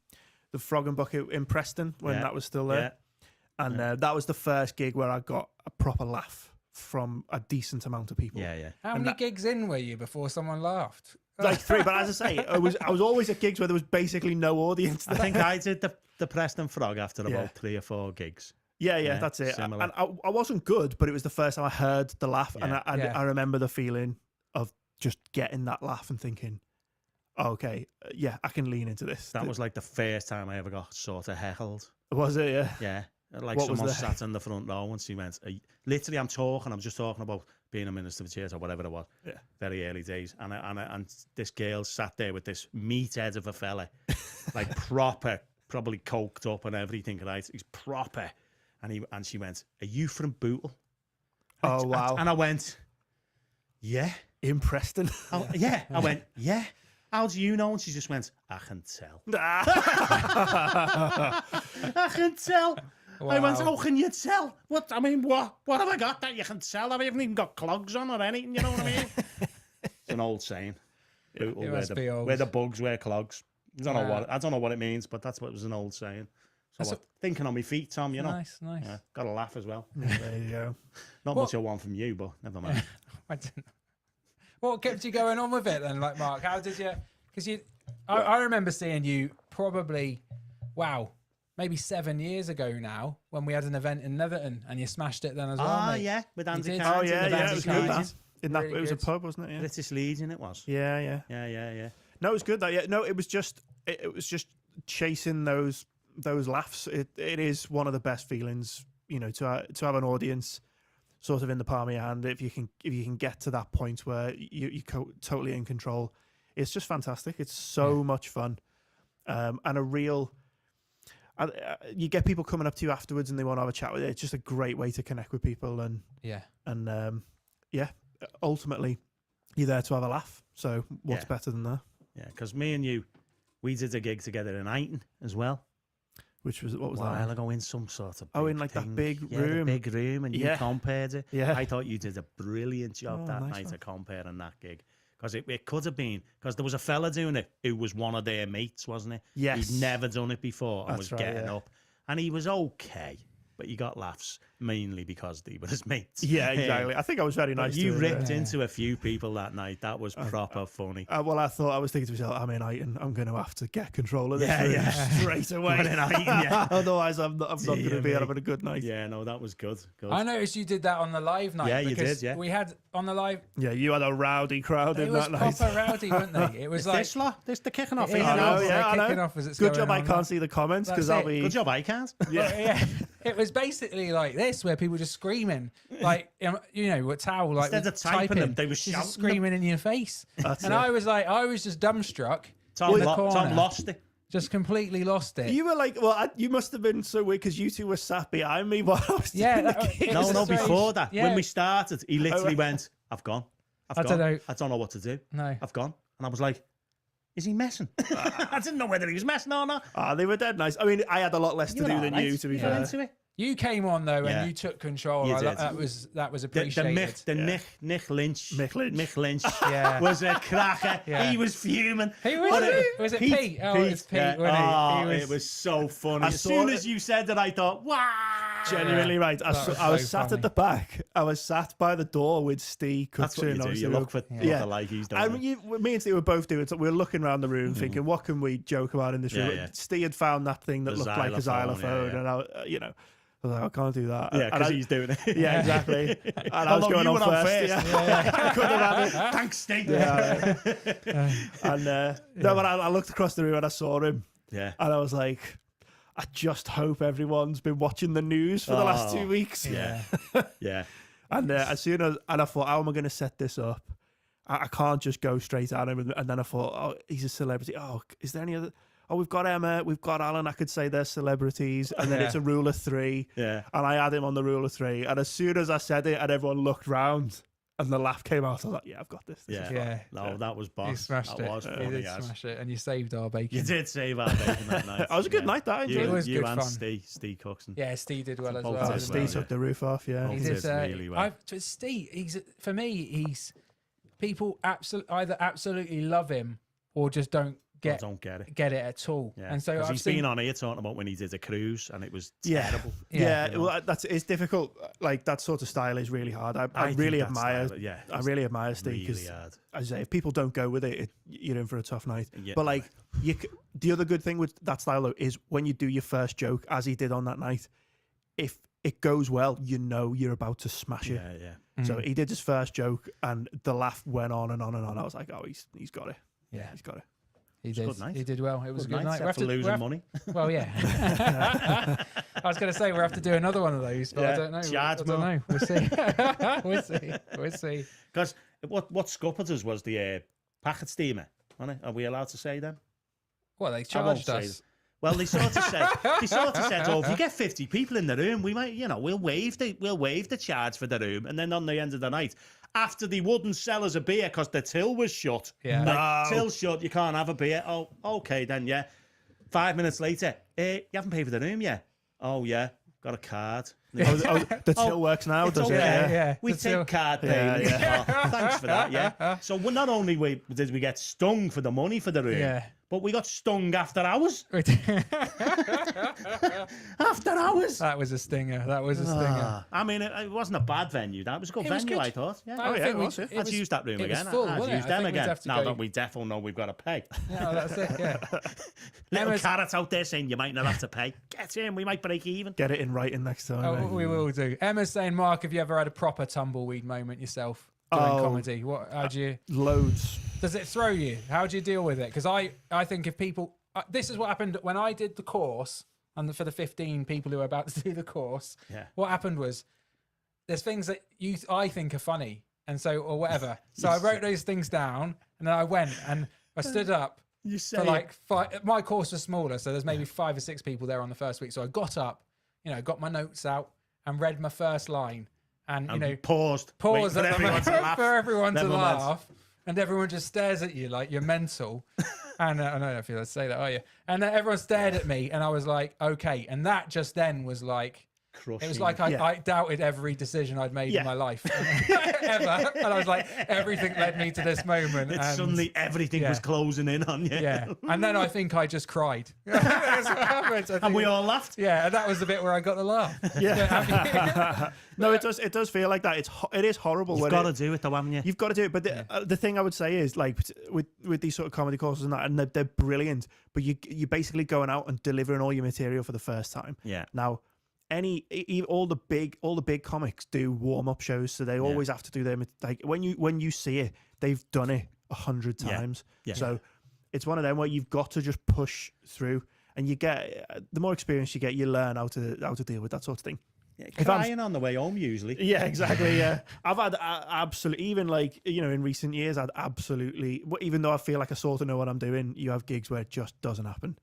Speaker 4: Frog and Bucket in Preston when
Speaker 1: Yeah.
Speaker 4: that was still there.
Speaker 1: Yeah.
Speaker 4: And that was the first gig where I got a proper laugh from a decent amount of people.
Speaker 1: Yeah.
Speaker 2: How many gigs in were you before someone laughed?
Speaker 4: Like 3, but as I say, I was always at gigs where there was basically no audience
Speaker 1: I
Speaker 4: there.
Speaker 1: think I did the Preston Frog after about
Speaker 4: Yeah.
Speaker 1: 3 or 4 gigs.
Speaker 4: Yeah, that's it.
Speaker 1: similar.
Speaker 4: And I wasn't good, but it was the first time I heard the laugh, and
Speaker 1: Yeah.
Speaker 4: I remember the feeling of just getting that laugh and thinking, oh, okay, yeah, I can lean into this.
Speaker 1: That was like the first time I ever got sort of heckled.
Speaker 4: Was it? Yeah.
Speaker 1: Yeah. Like
Speaker 4: What was
Speaker 1: someone
Speaker 4: the-
Speaker 1: sat in the front row and she went, literally, I'm just talking about being a minister for church or whatever it was.
Speaker 4: Yeah.
Speaker 1: Very early days. And this girl sat there with this meathead of a fella, like proper, probably coked up and everything, right? He's proper. And she went, are you from Bootle?
Speaker 4: Oh, wow.
Speaker 1: And I went, yeah.
Speaker 4: In Preston.
Speaker 1: Yeah. I went, yeah. How do you know? And she just went, I can tell. I can tell. I went,
Speaker 2: Wow.
Speaker 1: how can you tell? What have I got that you can tell? I haven't even got clogs on or anything, you know what I mean? It's an old saying. Bootle,
Speaker 2: It must be old.
Speaker 1: where the bugs wear clogs. I don't
Speaker 2: Wow.
Speaker 1: know what it means, but that's what it was an old saying. So thinking on my feet, Tom,
Speaker 2: Nice.
Speaker 1: Yeah, got a laugh as well.
Speaker 4: There you go.
Speaker 1: Not much I want from you, but never mind.
Speaker 2: I didn't- What kept you going on with it then? Like, Mark, how did you? Because I remember seeing you probably, maybe 7 years ago now when we had an event in Netherton and you smashed it then as well. mate.
Speaker 1: Yeah, with
Speaker 2: You
Speaker 1: Andy
Speaker 2: did.
Speaker 1: Carter.
Speaker 4: Oh, yeah,
Speaker 2: the
Speaker 4: yeah.
Speaker 2: Bands
Speaker 4: It was
Speaker 2: of
Speaker 4: good.
Speaker 2: Cards.
Speaker 4: It was a
Speaker 2: good.
Speaker 4: pub, wasn't it? Yeah.
Speaker 1: British Legion, it was.
Speaker 4: Yeah.
Speaker 1: Yeah.
Speaker 4: No, it was good. No, it was just chasing those laughs. It is one of the best feelings, to have an audience sort of in the palm of your hand. If you can get to that point where you're totally in control, it's just fantastic. It's so much fun, and a real. You get people coming up to you afterwards and they want to have a chat with you. It's just a great way to connect with people and ultimately you're there to have a laugh. So what's better than that?
Speaker 1: Yeah, because me and you, we did a gig together in Eighton as well.
Speaker 4: What was
Speaker 1: a
Speaker 4: that?
Speaker 1: while ago in some sort of
Speaker 4: in like that
Speaker 1: thing.
Speaker 4: big
Speaker 1: Yeah,
Speaker 4: room.
Speaker 1: the big room, and you
Speaker 4: Yeah.
Speaker 1: compared it.
Speaker 4: Yeah.
Speaker 1: I thought you did a brilliant job that
Speaker 4: nice
Speaker 1: night
Speaker 4: one.
Speaker 1: of comparing that gig. Because it could have been, because there was a fella doing it who was one of their mates, wasn't it?
Speaker 4: Yes.
Speaker 1: He'd never done it before and
Speaker 4: That's
Speaker 1: was
Speaker 4: right,
Speaker 1: getting
Speaker 4: yeah.
Speaker 1: up. And he was okay, but you got laughs, mainly because they were his mates.
Speaker 4: Yeah, exactly. I think I was very
Speaker 1: But
Speaker 4: nice
Speaker 1: you
Speaker 4: to him.
Speaker 1: ripped into a few people that night. That was proper funny.
Speaker 4: Well, I was thinking to myself, I'm in Eighton. I'm going to have to get control of this
Speaker 1: Yeah,
Speaker 4: room
Speaker 1: yeah.
Speaker 4: straight away.
Speaker 1: But in Eighton, yeah.
Speaker 4: Otherwise, I'm not going to be
Speaker 1: Dear
Speaker 4: having a good night.
Speaker 1: Yeah, no, that was good.
Speaker 2: I noticed you did that on the live night.
Speaker 1: Yeah, you
Speaker 2: because
Speaker 1: did, yeah.
Speaker 2: We had on the live.
Speaker 4: Yeah, you had a rowdy crowd
Speaker 2: It
Speaker 4: in
Speaker 2: was
Speaker 4: that night.
Speaker 2: proper rowdy, weren't they? It was like
Speaker 1: This lot, this the kicking off.
Speaker 2: It is
Speaker 1: here
Speaker 4: I
Speaker 1: now.
Speaker 4: know,
Speaker 2: now.
Speaker 4: yeah, I
Speaker 2: They're kicking
Speaker 4: know.
Speaker 2: off as it's
Speaker 4: Good
Speaker 2: going
Speaker 4: job I
Speaker 2: on.
Speaker 4: can't see the comments because
Speaker 2: That's
Speaker 4: I'll
Speaker 2: it.
Speaker 4: be.
Speaker 1: Good job, I can't.
Speaker 2: Yeah, it was basically like this, where people just screaming, like what towel, like
Speaker 1: Instead of typing them, they were
Speaker 2: she's
Speaker 1: shouting
Speaker 2: screaming in your face.
Speaker 4: That's
Speaker 2: And
Speaker 4: it.
Speaker 2: I was dumbstruck.
Speaker 1: Tom,
Speaker 2: in the corner.
Speaker 1: Tom lost it.
Speaker 2: Just completely lost it.
Speaker 4: You were like, well, you must have been so weird because you two were sat behind me while I was
Speaker 2: Yeah,
Speaker 4: doing the
Speaker 2: that-
Speaker 4: gig.
Speaker 2: it
Speaker 1: No,
Speaker 2: was
Speaker 1: no,
Speaker 2: strange.
Speaker 1: before that,
Speaker 2: Yeah.
Speaker 1: when we started, he literally went, I've gone.
Speaker 2: I don't know.
Speaker 1: I don't know what to do.
Speaker 2: No.
Speaker 1: I've gone. And I was like, is he messing? I didn't know whether he was messing or not.
Speaker 4: They were dead nice. I mean, I had a lot less to
Speaker 1: were
Speaker 4: do
Speaker 1: all
Speaker 4: than
Speaker 1: right.
Speaker 4: you, to be
Speaker 1: You got
Speaker 4: fair.
Speaker 1: into it.
Speaker 2: You came on though,
Speaker 1: Yeah.
Speaker 2: and you took control.
Speaker 1: You
Speaker 2: I
Speaker 1: did.
Speaker 2: that was
Speaker 1: The
Speaker 2: appreciated.
Speaker 1: Nick Lynch.
Speaker 4: Mick Lynch.
Speaker 2: Yeah.
Speaker 1: was a cracker.
Speaker 2: Yeah.
Speaker 1: He was fuming.
Speaker 2: Who was
Speaker 1: But
Speaker 2: it? Was it Pete? Oh, it was Pete,
Speaker 1: yeah.
Speaker 2: wasn't he?
Speaker 1: Oh,
Speaker 2: He
Speaker 1: it was so funny.
Speaker 4: I
Speaker 1: As
Speaker 4: saw
Speaker 1: soon
Speaker 4: it.
Speaker 1: as you said that, I thought, wow.
Speaker 4: Genuinely right. I was
Speaker 2: so
Speaker 4: sat
Speaker 2: funny.
Speaker 4: at the back. I was sat by the door with Steve
Speaker 1: That's what you
Speaker 4: Cookson.
Speaker 1: do. You look for
Speaker 4: Yeah.
Speaker 1: the like he's done.
Speaker 4: I mean, me and Steve were both doing it. So we were looking around the room thinking, what can we joke about in this room?
Speaker 1: Yeah, yeah.
Speaker 4: Steve had found that thing that
Speaker 1: The
Speaker 4: looked like a
Speaker 1: xylophone,
Speaker 4: xylophone.
Speaker 1: yeah.
Speaker 4: And I was like, I can't do that.
Speaker 1: Yeah,
Speaker 4: And
Speaker 1: because
Speaker 4: I-
Speaker 1: he's doing it.
Speaker 4: Yeah, exactly. And I was
Speaker 1: Although
Speaker 4: going
Speaker 1: you
Speaker 4: on
Speaker 1: were on
Speaker 4: first.
Speaker 1: first.
Speaker 4: Yeah. I couldn't have had it.
Speaker 1: Thanks, Steve.
Speaker 4: Yeah. And no, but I looked across the room and I saw him,
Speaker 1: Yeah.
Speaker 4: and I was like, I just hope everyone's been watching the news for the last 2 weeks.
Speaker 1: Yeah. Yeah.
Speaker 4: And as soon as I thought, how am I going to set this up? I can't just go straight at him. And then I thought, oh, he's a celebrity. Oh, is there any other? Oh, we've got Emma, we've got Alan. I could say they're celebrities, and then
Speaker 2: Yeah.
Speaker 4: it's a rule of three.
Speaker 1: Yeah.
Speaker 4: And I had him on the rule of three. And as soon as I said it, and everyone looked round, and the laugh came out, I was like, yeah, I've got this. This
Speaker 1: Yeah.
Speaker 4: is fine.
Speaker 2: Yeah.
Speaker 1: No, that was
Speaker 2: You
Speaker 1: boss.
Speaker 2: smashed
Speaker 1: That
Speaker 2: it.
Speaker 1: was
Speaker 2: You
Speaker 1: funny,
Speaker 2: did
Speaker 1: as.
Speaker 2: smash it, and you saved our bacon.
Speaker 1: You did save our bacon that night.
Speaker 4: It was a good night, that. I enjoyed
Speaker 1: You,
Speaker 2: It was
Speaker 1: you
Speaker 2: good
Speaker 1: and
Speaker 2: fun.
Speaker 1: Steve Cookson.
Speaker 2: Yeah, Steve did well as
Speaker 1: Both
Speaker 2: well.
Speaker 1: did
Speaker 2: didn't
Speaker 1: well,
Speaker 2: he?
Speaker 4: Steve took the roof off, yeah.
Speaker 1: Oh,
Speaker 2: He
Speaker 1: did
Speaker 2: did
Speaker 1: really well.
Speaker 2: Steve, for me, he's people either absolutely love him or just don't
Speaker 1: I don't get it.
Speaker 2: get it at all.
Speaker 1: Yeah.
Speaker 2: And so
Speaker 1: 'Cause
Speaker 2: I've
Speaker 1: he's
Speaker 2: seen
Speaker 1: been on here talking about when he did a cruise and it was
Speaker 4: Yeah.
Speaker 1: terrible.
Speaker 2: Yeah.
Speaker 4: Yeah, well, it's difficult. Like that sort of style is really hard. I
Speaker 1: think
Speaker 4: really
Speaker 1: that
Speaker 4: admire.
Speaker 1: style, yeah,
Speaker 4: I
Speaker 1: it's
Speaker 4: really admire Steve
Speaker 1: Really
Speaker 4: because,
Speaker 1: hard.
Speaker 4: as I say, if people don't go with it, you're in for a tough night.
Speaker 1: Yeah.
Speaker 4: But like, the other good thing with that style though is when you do your first joke, as he did on that night, if it goes well, you know you're about to smash it.
Speaker 1: Yeah, yeah.
Speaker 4: So he did his first joke, and the laugh went on and on and on. I was like, oh, he's got it.
Speaker 2: Yeah.
Speaker 4: He's got it.
Speaker 2: He
Speaker 1: a
Speaker 2: did.
Speaker 1: good night.
Speaker 2: He did well. It was a good night.
Speaker 1: Except for losing money.
Speaker 2: Well, yeah. I was going to say we'll have to do another one of those, but I
Speaker 1: Yeah.
Speaker 2: don't know.
Speaker 1: Charge
Speaker 2: I don't
Speaker 1: more.
Speaker 2: know. We'll see. We'll see. We'll see.
Speaker 1: Because what scuppered us was the packet steamer. Wasn't it? Are we allowed to say them?
Speaker 2: Well, they
Speaker 1: I won't
Speaker 2: charged
Speaker 1: say
Speaker 2: us.
Speaker 1: Well, they sort of said, oh, if you get 50 people in the room, we might, we'll waive the charge for the room, and then on the end of the night, after they wouldn't sell us a beer because the till was shut.
Speaker 2: Yeah.
Speaker 1: Like, till shut, you can't have a beer. Oh, okay then, yeah. 5 minutes later, you haven't paid for the room yet. Oh yeah, got a card.
Speaker 4: The till works now,
Speaker 1: It's
Speaker 4: does it?
Speaker 1: okay.
Speaker 2: Yeah, yeah.
Speaker 1: We
Speaker 2: The
Speaker 1: take
Speaker 2: till-
Speaker 1: card
Speaker 4: Yeah,
Speaker 1: payments. Oh, thanks for that, yeah. So not only did we get stung for the money for the room,
Speaker 2: Yeah.
Speaker 1: but we got stung after hours. After hours.
Speaker 2: That was a stinger. That was a stinger.
Speaker 1: I mean, it wasn't a bad venue. That was a good
Speaker 2: It was
Speaker 1: venue,
Speaker 2: good.
Speaker 1: I thought. Yeah.
Speaker 2: I
Speaker 4: yeah,
Speaker 2: think
Speaker 4: it
Speaker 2: we-
Speaker 4: was, yeah.
Speaker 2: it
Speaker 1: I'd
Speaker 2: was-
Speaker 1: use that room
Speaker 2: it was
Speaker 1: again.
Speaker 2: full,
Speaker 1: I'd
Speaker 2: wasn't it?
Speaker 1: use
Speaker 2: I
Speaker 1: them
Speaker 2: think we'd
Speaker 1: again.
Speaker 2: have to
Speaker 1: Now
Speaker 2: go-
Speaker 1: that we defo know we've got to pay.
Speaker 2: Yeah, that's it. Yeah.
Speaker 1: Little
Speaker 2: Emma's-
Speaker 1: carrots out there saying you might not have to pay. Get in, we might break even.
Speaker 4: Get it in writing next time.
Speaker 2: Oh,
Speaker 4: mate.
Speaker 2: we will do. Emma's saying, Mark, have you ever had a proper tumbleweed moment yourself doing
Speaker 4: Oh.
Speaker 2: comedy? How do you?
Speaker 4: Loads.
Speaker 2: Does it throw you? How do you deal with it? Because I think if people, this is what happened when I did the course, and for the 15 people who are about to do the course,
Speaker 1: Yeah.
Speaker 2: what happened was there's things that I think are funny, and so or whatever. So I wrote those things down, and then I went and I stood up
Speaker 1: You say
Speaker 2: for like my course was smaller, so there's maybe 5 or 6 people there on the first week. So I got up, got my notes out and read my first line, and
Speaker 1: paused
Speaker 2: pause
Speaker 1: waiting
Speaker 2: at the moment for everyone to
Speaker 1: Never mind.
Speaker 2: laugh, and everyone just stares at you like you're mental. And I don't know if you'll say that, are you? And then everyone stared at me, and I was like, okay. And that just then was like,
Speaker 1: Crushing.
Speaker 2: it was like I doubted every decision I'd made
Speaker 4: Yeah.
Speaker 2: in my life ever, and I was like, everything led me to this moment.
Speaker 1: It's
Speaker 2: and,
Speaker 1: suddenly everything was closing in on you.
Speaker 2: yeah, and then I think I just cried. That's what happened.
Speaker 1: And we all laughed.
Speaker 2: Yeah, and that was the bit where I got the laugh.
Speaker 4: Yeah. No, it does feel like that. It is horrible.
Speaker 1: You've
Speaker 4: when
Speaker 1: got to
Speaker 4: it-
Speaker 1: do it though, haven't you?
Speaker 4: You've got to do it, but the thing I would say is like with these sort of comedy courses and that, and they're brilliant. But you're basically going out and delivering all your material for the first time.
Speaker 1: Yeah.
Speaker 4: Now, all the big comics do warm up shows, so they always have to do them. Like when you see it, they've done it 100 times.
Speaker 1: Yeah.
Speaker 4: So it's one of them where you've got to just push through, and you get the more experience you get, you learn how to deal with that sort of thing.
Speaker 1: Crying on the way home usually.
Speaker 4: Yeah, exactly. Yeah, I've had absolutely, even like in recent years, I'd absolutely. Even though I feel like I sort of know what I'm doing, you have gigs where it just doesn't happen.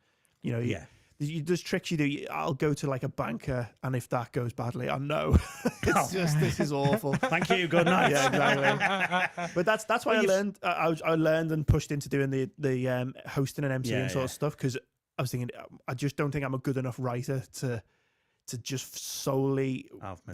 Speaker 4: You know,
Speaker 1: Yeah.
Speaker 4: there's tricks you do. I'll go to like a banker, and if that goes badly, I know it's just this is awful.
Speaker 1: Thank you. Good night.
Speaker 4: Yeah, exactly. But that's why I learned. I learned and pushed into doing the hosting and MC and sort of stuff, because I was thinking I just don't think I'm a good enough writer to just solely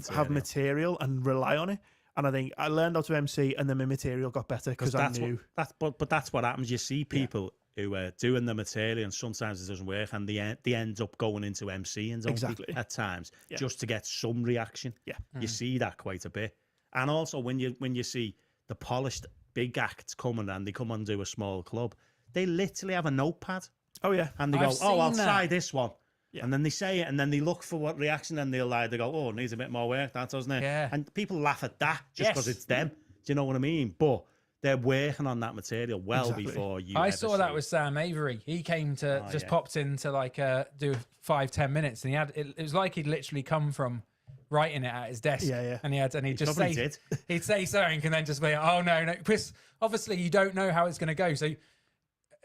Speaker 4: have material and rely on it. And I think I learned how to MC, and then my material got better because I knew.
Speaker 1: But that's what happens. You see people who are doing the material, and sometimes it doesn't work, and they end up going into MCing at times just to get some reaction. Yeah, you see that quite a bit. And also when you see the polished big acts coming and they come and do a small club, they literally have a notepad.
Speaker 4: Oh yeah,
Speaker 1: and they go, I'll try this one. Yeah. And then they say it, and then they look for what reaction, and they'll they go, oh, it needs a bit more work, that doesn't it?
Speaker 2: Yeah.
Speaker 1: And people laugh at that just because it's them. Do you know what I mean? But they're working on that material before you.
Speaker 2: I saw that with Sam Avery. He came to popped in to like do 5-10 minutes, and he had it was like he'd literally come from writing it at his desk.
Speaker 4: Yeah.
Speaker 2: And he'd just say he'd say something, and then just be, oh no, because obviously you don't know how it's going to go, so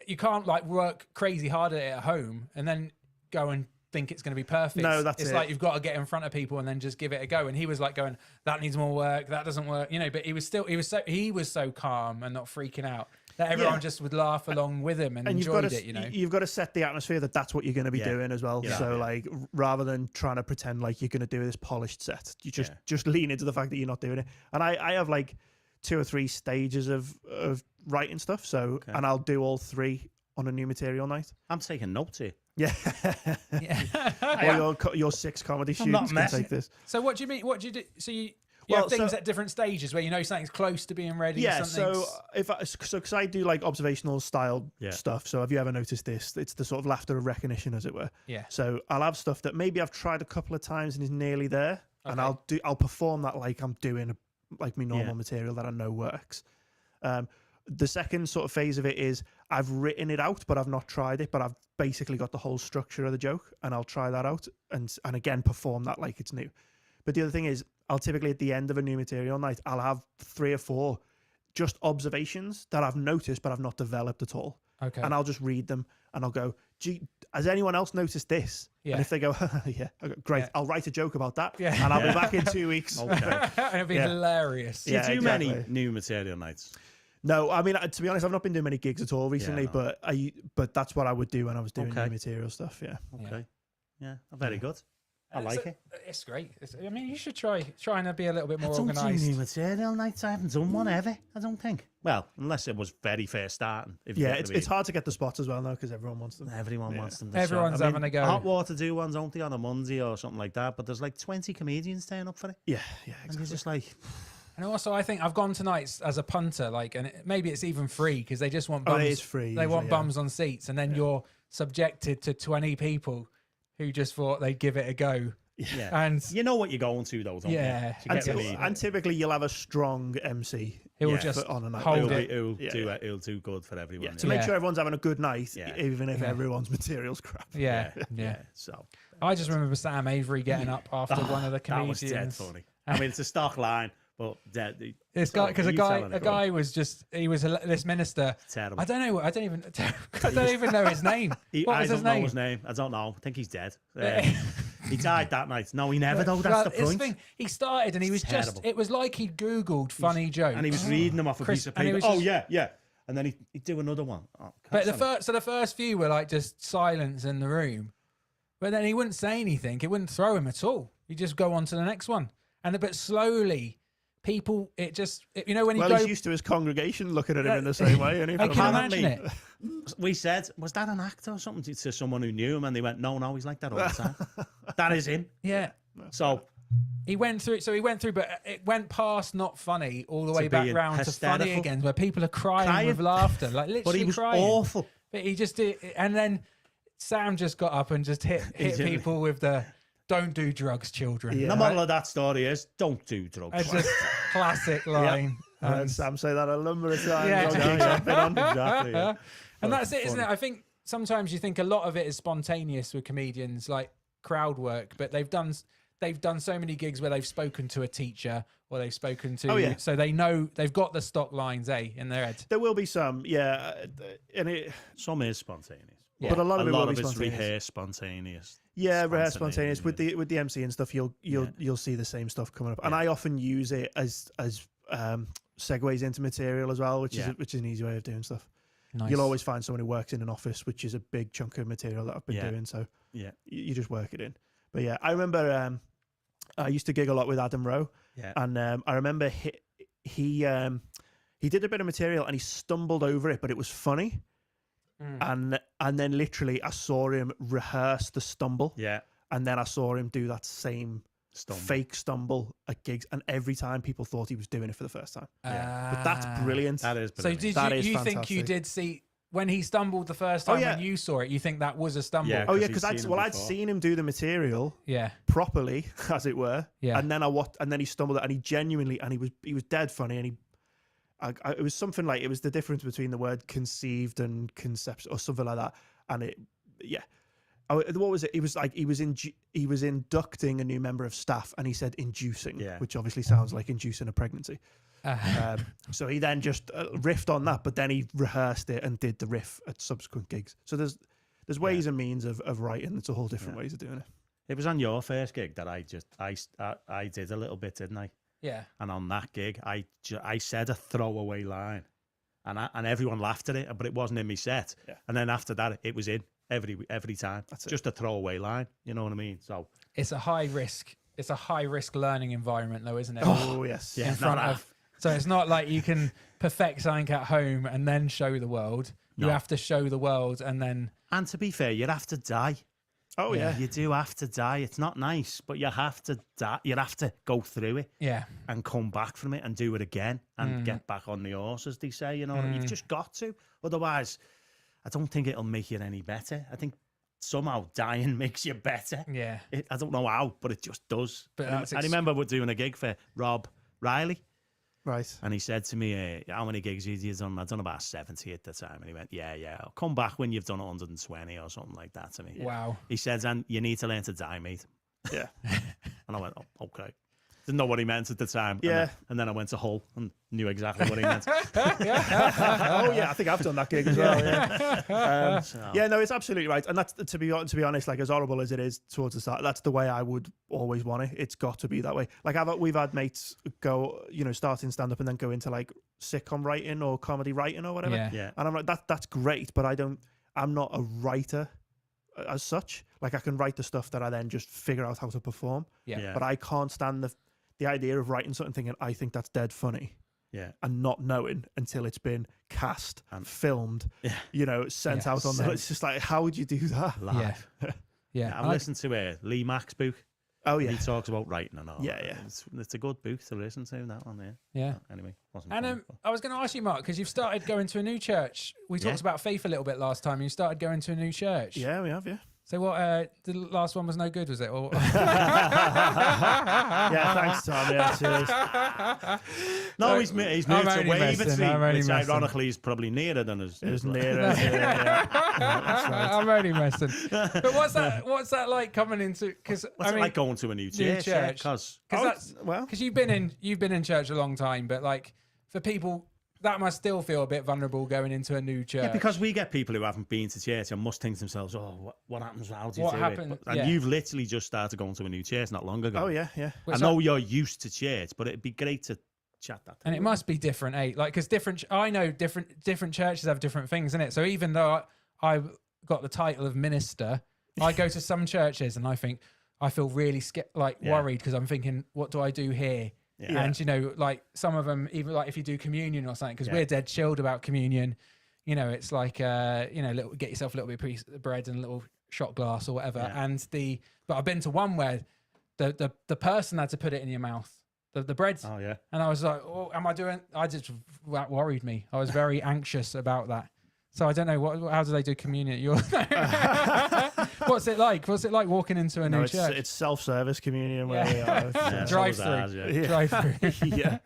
Speaker 2: you can't like work crazy hard at it at home and then go and think it's going to be perfect.
Speaker 4: No, that's
Speaker 2: it's
Speaker 4: it.
Speaker 2: like you've got to get in front of people and then just give it a go. And he was like going, that needs more work, that doesn't work, you know. But he was so calm and not freaking out that everyone just would laugh along with him and enjoyed it. You know,
Speaker 4: you've got to set the atmosphere that's what you're going to be doing as well. So like, rather than trying to pretend like you're going to do this polished set, you just lean into the fact that you're not doing it. And I have like 2 or 3 stages of writing stuff. So and I'll do all 3 on a new material night.
Speaker 1: I'm taking notes here.
Speaker 4: Yeah. Or your 6 comedy students can take this.
Speaker 2: So what do you mean? What do you do? So you have things at different stages where you know something's close to being ready.
Speaker 4: Yeah. So because I do like observational style stuff. So have you ever noticed this? It's the sort of laughter of recognition, as it were. Yeah. So I'll have stuff that maybe I've tried a couple of times and is nearly there, and I'll perform that like I'm doing like my normal material that I know works. The second sort of phase of it is I've written it out, but I've not tried it, but I've basically got the whole structure of the joke, and I'll try that out and again perform that like it's new. But the other thing is I'll typically at the end of a new material night, I'll have 3 or 4 just observations that I've noticed but I've not developed at all. Okay. And I'll just read them and I'll go, gee, has anyone else noticed this? Yeah. And if they go, yeah, okay, great, I'll write a joke about that. Yeah. And I'll be back in 2 weeks.
Speaker 2: Okay. It'll be hilarious.
Speaker 1: Do you do many new material nights?
Speaker 4: No, I mean, to be honest, I've not been doing many gigs at all recently, but that's what I would do when I was doing new material stuff. Yeah.
Speaker 1: Okay. Yeah. Very good. I like it.
Speaker 2: It's great. I mean, you should try and be a little bit more organised.
Speaker 1: I don't do new material nights. I haven't done one ever, I don't think. Well, unless it was very first starting.
Speaker 4: It's hard to get the spots as well now because everyone wants them.
Speaker 1: Everyone wants them.
Speaker 2: Everyone's having a go.
Speaker 1: Hot Water do ones, don't they, on a Monday or something like that? But there's like 20 comedians turn up for it.
Speaker 4: Yeah, exactly.
Speaker 1: And you're just like...
Speaker 2: And also, I think I've gone tonight as a punter, like, and maybe it's even free because they just want bums.
Speaker 4: It is free.
Speaker 2: They want bums on seats, and then you're subjected to 20 people who just thought they'd give it a go.
Speaker 1: Yeah, and you know what you're going to though, don't you?
Speaker 4: And typically you'll have a strong MC.
Speaker 2: He'll just
Speaker 4: on a night.
Speaker 2: Hold it.
Speaker 1: He'll do good for everyone.
Speaker 4: To make sure everyone's having a good night, even if everyone's material's crap.
Speaker 2: Yeah.
Speaker 1: So
Speaker 2: I just remember Sam Avery getting up after one of the comedians.
Speaker 1: That was dead funny. I mean, it's a stock line. But
Speaker 2: this guy, because a guy was just, he was this minister.
Speaker 1: Terrible.
Speaker 2: I don't even know his name. What was his name?
Speaker 1: Know his name. I don't know. I think he's dead. He died that night. No, he never though. That's the point.
Speaker 2: He started and he was it was like he'd Googled funny jokes.
Speaker 1: And he was reading them off a piece of paper. Yeah. And then he'd do another one.
Speaker 2: But the first few were like just silence in the room. But then he wouldn't say anything. It wouldn't throw him at all. He'd just go on to the next one. But slowly... People, when
Speaker 4: he's used to his congregation looking at him in the same way. And
Speaker 2: I can imagine it.
Speaker 1: We said, was that an actor or something to someone who knew him? And they went, no, he's like that all the time. That is him.
Speaker 2: Yeah.
Speaker 1: So
Speaker 2: he went through, but it went past not funny all the way back round to funny again, where people are crying with laughter, like literally
Speaker 1: but he was
Speaker 2: crying.
Speaker 1: Awful.
Speaker 2: But he just did, and then Sam just got up and just hit people with the... Don't do drugs, children.
Speaker 1: The moral of that story is don't do drugs.
Speaker 2: It's just classic line.
Speaker 4: And Sam say that a number of times.
Speaker 1: Exactly.
Speaker 2: And that's it, isn't it? I think sometimes you think a lot of it is spontaneous with comedians, like crowd work, but they've done so many gigs where they've spoken to a teacher or they've spoken to, so they know they've got the stock lines, in their head.
Speaker 4: There will be some, and
Speaker 1: some is spontaneous.
Speaker 2: Yeah.
Speaker 4: But a lot
Speaker 1: a
Speaker 4: of it
Speaker 1: lot
Speaker 4: will
Speaker 1: of
Speaker 4: be
Speaker 1: it's
Speaker 4: spontaneous.
Speaker 1: rehearsed, spontaneous.
Speaker 4: Yeah, rehearsed spontaneous with
Speaker 1: yeah.
Speaker 4: the MC and stuff. You'll see the same stuff coming up, and I often use it as segues into material as well, which is an easy way of doing stuff.
Speaker 2: Nice.
Speaker 4: You'll always find someone who works in an office, which is a big chunk of material that I've been
Speaker 1: Yeah.
Speaker 4: doing. So
Speaker 1: Yeah.
Speaker 4: you just work it in. But yeah, I remember I used to gig a lot with Adam Rowe,
Speaker 1: Yeah.
Speaker 4: and I remember he did a bit of material and he stumbled over it, but it was funny. And then literally I saw him rehearse the stumble,
Speaker 1: Yeah.
Speaker 4: and then I saw him do that same fake stumble at gigs, and every time people thought he was doing it for the first time. But that's brilliant.
Speaker 1: That is
Speaker 2: So
Speaker 1: brilliant.
Speaker 2: did
Speaker 4: That
Speaker 2: you
Speaker 4: is
Speaker 2: think you
Speaker 4: fantastic.
Speaker 2: did see when he stumbled the first time
Speaker 4: yeah.
Speaker 2: when you saw it? You think that was a stumble?
Speaker 1: Yeah.
Speaker 4: Oh yeah,
Speaker 1: 'cause
Speaker 4: because
Speaker 1: he'd seen him
Speaker 4: I'd
Speaker 1: before.
Speaker 4: seen him do the material
Speaker 2: Yeah.
Speaker 4: properly, as it were.
Speaker 2: Yeah.
Speaker 4: And then and then he stumbled, and he genuinely, and he was dead funny, and it was something like, it was the difference between the word conceived and conception or something like that. And what was it? It was like he was inducting a new member of staff, and he said inducing, which obviously sounds like inducing a pregnancy. So he then just riffed on that, but then he rehearsed it and did the riff at subsequent gigs. So there's ways and means of writing. It's a whole different ways of doing it.
Speaker 1: It was on your first gig that I did a little bit, didn't I?
Speaker 2: Yeah.
Speaker 1: And on that gig, I said a throwaway line, and everyone laughed at it, but it wasn't in my set. Yeah. And then after that, it was in every time. That's just a throwaway line. You know what I mean? So
Speaker 2: it's a high risk. It's a high risk learning environment, though, isn't it?
Speaker 4: Oh yes.
Speaker 2: In front of. So it's not like you can perfect something at home and then show the world. You have to show the world and then.
Speaker 1: And to be fair, you'd have to die.
Speaker 4: Oh yeah.
Speaker 1: You do have to die. It's not nice, but you have to die. You have to go through it.
Speaker 2: Yeah.
Speaker 1: And come back from it and do it again and get back on the horse, as they say. You know, you've just got to. Otherwise, I don't think it'll make you any better. I think somehow dying makes you better.
Speaker 2: Yeah.
Speaker 1: I don't know how, but it just does.
Speaker 2: But
Speaker 1: I remember we're doing a gig for Rob Riley.
Speaker 4: Right.
Speaker 1: And he said to me, how many gigs have you done? I'd done about 70 at the time. And he went, yeah, I'll come back when you've done 120 or something like that to me.
Speaker 2: Wow.
Speaker 1: He said, and you need to learn to die, mate.
Speaker 4: Yeah.
Speaker 1: And I went, oh, okay. Didn't know what he meant at the time.
Speaker 4: Yeah.
Speaker 1: And then I went to Hull and knew exactly what he meant.
Speaker 4: Oh yeah, I think I've done that gig as well. Yeah. Yeah, no, it's absolutely right. And that's, to be honest, like as horrible as it is towards the start, that's the way I would always want it. It's got to be that way. Like we've had mates go, start in stand up and then go into like sitcom writing or comedy writing or whatever.
Speaker 2: Yeah.
Speaker 4: And I'm like, that's great, but I'm not a writer as such. Like I can write the stuff that I then just figure out how to perform.
Speaker 2: Yeah.
Speaker 4: But I can't stand the idea of writing something thinking I think that's dead funny.
Speaker 1: Yeah.
Speaker 4: And not knowing until it's been cast and filmed, sent out on the. It's just like, how would you do that?
Speaker 1: Live.
Speaker 2: Yeah.
Speaker 1: I've listened to Lee Mack's book.
Speaker 4: Oh yeah.
Speaker 1: He talks about writing and all.
Speaker 4: Yeah,
Speaker 1: that.
Speaker 4: yeah.
Speaker 1: It's a good book to listen to, that one there.
Speaker 2: Yeah.
Speaker 1: Anyway, wasn't
Speaker 2: And
Speaker 1: funny,
Speaker 2: I was going to ask you, Mark, because you've started going to a new church. We talked about faith a little bit last time. You started going to a new church.
Speaker 4: Yeah, we have, yeah.
Speaker 2: So what? The last one was no good, was it? Or
Speaker 4: Yeah, thanks, Tom. Yeah, cheers.
Speaker 1: No, he's moved
Speaker 2: I'm
Speaker 1: to
Speaker 2: only
Speaker 1: Wavertree,
Speaker 2: messing,
Speaker 1: which ironically is probably nearer than us.
Speaker 4: It was nearer. Yeah. That's right.
Speaker 2: I'm only messing. But what's that like coming into? Because
Speaker 1: What's it like going to a new church?
Speaker 2: Because you've been in church a long time, but like for people. That must still feel a bit vulnerable going into a new church.
Speaker 1: Yeah, because we get people who haven't been to church and must think to themselves, "Oh, what happens? How do you
Speaker 2: What
Speaker 1: do
Speaker 2: happened?
Speaker 1: it?" And you've literally just started going to a new church not long ago.
Speaker 4: Oh yeah.
Speaker 1: I know you're used to church, but it'd be great to chat that.
Speaker 2: And it must be different, Like, because I know different churches have different things in it. So even though I got the title of minister, I go to some churches and I feel really worried because I'm thinking, what do I do here? Yeah. And, like some of them, even like if you do communion or something, because we're dead chilled about communion, it's like, get yourself a little bit of piece of bread and a little shot glass or whatever. Yeah. But I've been to one where the person had to put it in your mouth, the bread.
Speaker 1: Oh, yeah.
Speaker 2: And I was like, that worried me. I was very anxious about that. So I don't know how do they do communion? What's it like? What's it like walking into a new church?
Speaker 4: It's self-service communion where we are.
Speaker 2: Drive-through. Drive-through.
Speaker 4: Yeah.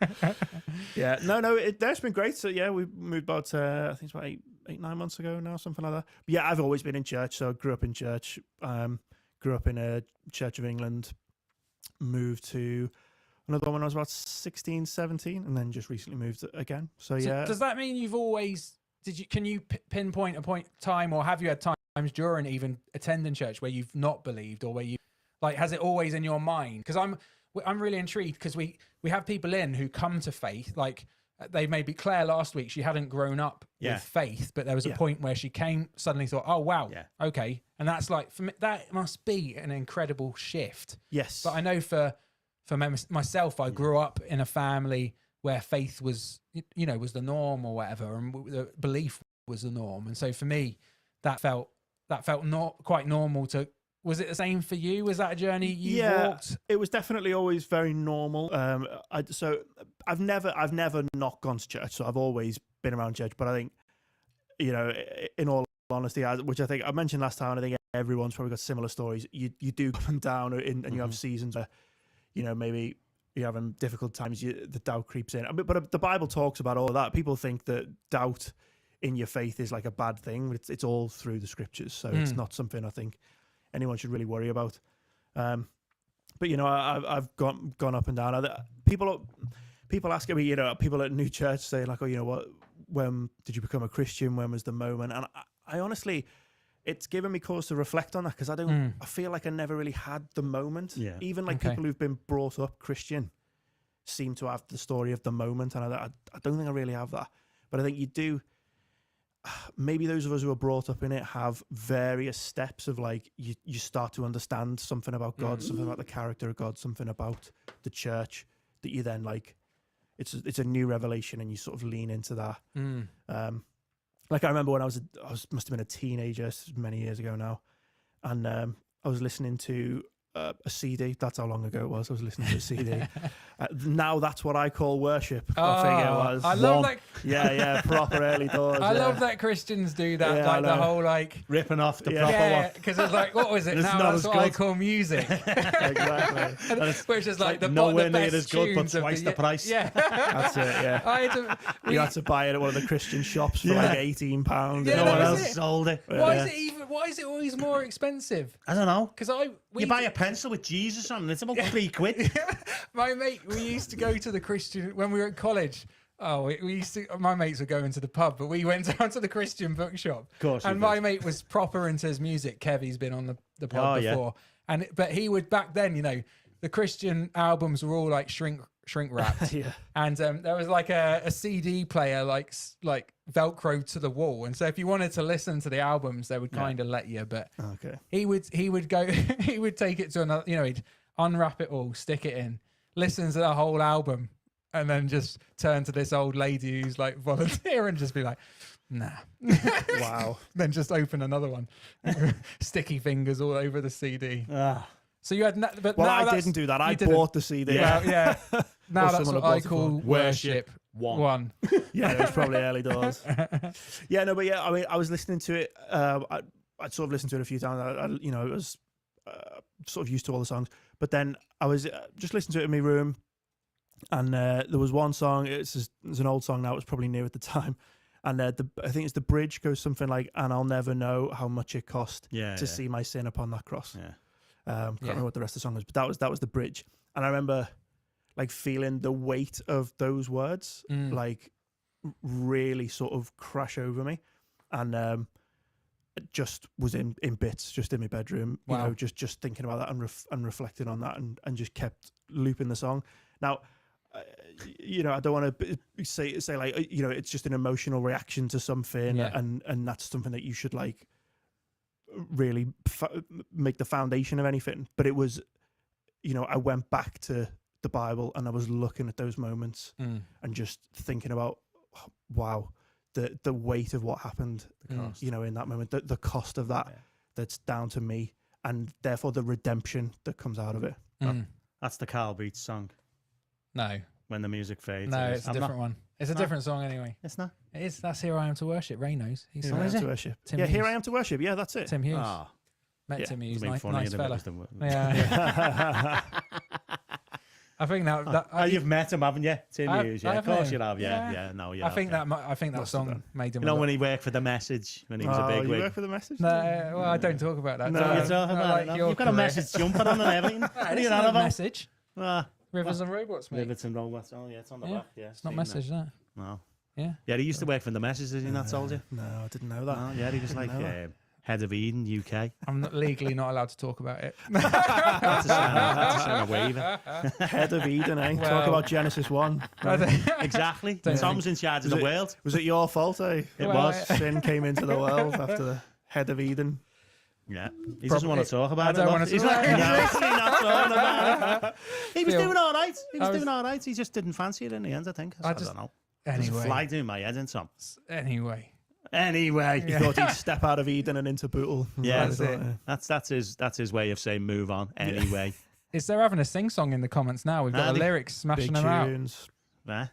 Speaker 4: Yeah. No. That's been great. So yeah, we moved about. I think it's about 8-9 months ago now, something like that. But yeah, I've always been in church. So I grew up in church. Grew up in a Church of England. Moved to another one when I was about 16, 17, and then just recently moved again. So yeah.
Speaker 2: Does that mean you've always? Can you pinpoint a time, or have you had time during even attending church where you've not believed, or where you like, has it always in your mind? Because I'm really intrigued, because we have people in who come to faith, like they maybe Claire last week, she hadn't grown up with faith, but there was a point where she came, suddenly thought, oh wow, okay, and that's like, for me, that must be an incredible shift.
Speaker 4: Yes,
Speaker 2: but I know for myself, I grew up in a family where faith was, was the norm or whatever, and the belief was the norm, and so for me, that felt not quite normal to. Was it the same for you? Was that a journey you walked?
Speaker 4: It was definitely always very normal. So I've never not gone to church. So I've always been around church. But I think, in all honesty, which I think I mentioned last time, I think everyone's probably got similar stories. You do up and down, and you have seasons where, maybe you're having difficult times. The doubt creeps in. But the Bible talks about all of that. People think that doubt in your faith is like a bad thing. It's all through the scriptures. So it's not something I think anyone should really worry about. But I've gone up and down. People ask me, people at New Church say like, oh, when did you become a Christian? When was the moment? And I honestly, it's given me cause to reflect on that, because I feel like I never really had the moment. Yeah. Even like people who've been brought up Christian seem to have the story of the moment, and I don't think I really have that. But I think you do. Maybe those of us who are brought up in it have various steps of like you start to understand something about God, something about the character of God, something about the church, that you then like it's a new revelation, and you sort of lean into that. Like I remember when I must have been a teenager many years ago now, and I was listening to a CD. That's how long ago it was. I was listening to a CD. Now that's what I call worship. I think it was.
Speaker 2: I love that.
Speaker 4: Yeah, proper early doors.
Speaker 2: I love that Christians do that, like the whole like
Speaker 1: ripping off the proper one.
Speaker 2: Because it's like, what was it? Now that's what I call music.
Speaker 4: Exactly.
Speaker 2: Which is like the
Speaker 1: nowhere
Speaker 2: the
Speaker 1: near
Speaker 2: best
Speaker 1: as good, but twice the price.
Speaker 2: Yeah,
Speaker 4: that's it. Yeah, you had to buy it at one of the Christian shops for like £18.
Speaker 2: Yeah,
Speaker 1: no one else sold it.
Speaker 2: Why is it always more expensive?
Speaker 1: I don't know.
Speaker 2: Because
Speaker 1: you buy a pencil with Jesus on, and it's about £3.
Speaker 2: My mate, we used to go to the Christian when we were at college. Oh, we used to. My mates were going to the pub, but we went down to the Christian bookshop.
Speaker 1: Of course,
Speaker 2: and my mate was proper into his music. Kevy's been on the pod before, but he would back then. The Christian albums were all like shrink wrapped, and there was like a CD player like Velcro to the wall, and so if you wanted to listen to the albums, they would kind of let you. But he would go, he would take it to another. He'd unwrap it all, stick it in, listen to the whole album, and then just turn to this old lady who's like volunteer and just be like, nah.
Speaker 4: Wow.
Speaker 2: Then just open another one. Sticky fingers all over the CD. So you had, but
Speaker 4: well,
Speaker 2: now
Speaker 4: I didn't do that. I bought the CD.
Speaker 2: Well, yeah. Now that's what I call worship one.
Speaker 4: Yeah, it was probably early doors. Yeah, no, but yeah, I mean, I was listening to it. I'd sort of listened to it a few times. I was sort of used to all the songs. But then I was just listening to it in my room, and there was one song. It's an old song now. It was probably new at the time. And I think it's the bridge goes something like, "And I'll never know how much it cost to see my sin upon that cross."
Speaker 1: Yeah.
Speaker 4: Can't remember what the rest of the song was, but that was the bridge. And I remember like feeling the weight of those words like really sort of crash over me, and it just was in bits, just in my bedroom.
Speaker 2: Wow.
Speaker 4: Just thinking about that and reflecting on that, and just kept looping the song. Now, I don't want to say like it's just an emotional reaction to something, and that's something that you should like really make the foundation of anything. But it was, I went back to the Bible, and I was looking at those moments and just thinking about, wow, the weight of what happened, in that moment, the cost of that, that's down to me, and therefore the redemption that comes out of it.
Speaker 1: That's the Carl Beats song.
Speaker 2: No.
Speaker 1: When the music fades.
Speaker 2: No, it's a different one. It's a different song anyway.
Speaker 1: It's not.
Speaker 2: It is. That's Here I Am to Worship. Ray knows. He's
Speaker 4: Here I Am to Worship.
Speaker 2: Tim
Speaker 4: Here
Speaker 2: Hughes.
Speaker 4: I Am to Worship. Yeah, that's it.
Speaker 2: Tim Hughes. Met Tim Hughes. Nice fella. Yeah. I think that
Speaker 1: you've met him, haven't you, Tim Hughes? Yeah, of course you have. Yeah.
Speaker 2: I think that song made him.
Speaker 1: When he worked for The Message, when he was a big wig.
Speaker 4: You worked for The Message?
Speaker 2: No, well, I don't talk about that.
Speaker 1: No, you're talking about it. You've got a message jumping on and everything. What are you on about?
Speaker 2: Message. Rivers and Robots, mate.
Speaker 1: Rivers and Robots. Oh, yeah, it's on the back. Yeah,
Speaker 2: it's not Message, that.
Speaker 1: No.
Speaker 2: Yeah.
Speaker 1: Yeah, he used to work for The Message, has he not told you?
Speaker 4: No, I didn't know that.
Speaker 1: No, yeah, he was like, Head of Eden, UK.
Speaker 2: I'm not legally not allowed to talk about it.
Speaker 1: That's a sign of waiver.
Speaker 4: Head of Eden, eh?
Speaker 2: Well-
Speaker 4: Talk about Genesis 1.
Speaker 1: Exactly.
Speaker 2: Don't
Speaker 1: Tom's in charge of the world.
Speaker 4: Was it your fault, eh?
Speaker 1: It
Speaker 2: Well,
Speaker 1: was.
Speaker 4: Sin came into the world after the Head of Eden.
Speaker 1: Yeah. He doesn't want to talk about it.
Speaker 2: I don't
Speaker 1: look.
Speaker 2: want to
Speaker 1: He's
Speaker 2: talk
Speaker 1: not,
Speaker 2: about
Speaker 1: he's
Speaker 2: it.
Speaker 1: literally not talking about it. He was
Speaker 2: Phil,
Speaker 1: doing all right. He was
Speaker 2: I was-
Speaker 1: doing all right. He just didn't fancy it in the end, I think. I
Speaker 2: just-
Speaker 1: don't know. There's a
Speaker 2: Anyway.
Speaker 1: fly doing my head in, Tom.
Speaker 2: Anyway.
Speaker 1: Anyway.
Speaker 4: He thought he'd step out of Eden and into Bootle.
Speaker 1: Yeah,
Speaker 2: That's it.
Speaker 1: That's his way of saying move on. Anyway.
Speaker 2: Is there having a sing song in the comments now? We've got the
Speaker 1: Andy.
Speaker 2: lyrics smashing
Speaker 4: Big
Speaker 2: them out.
Speaker 4: tunes.
Speaker 1: Nah.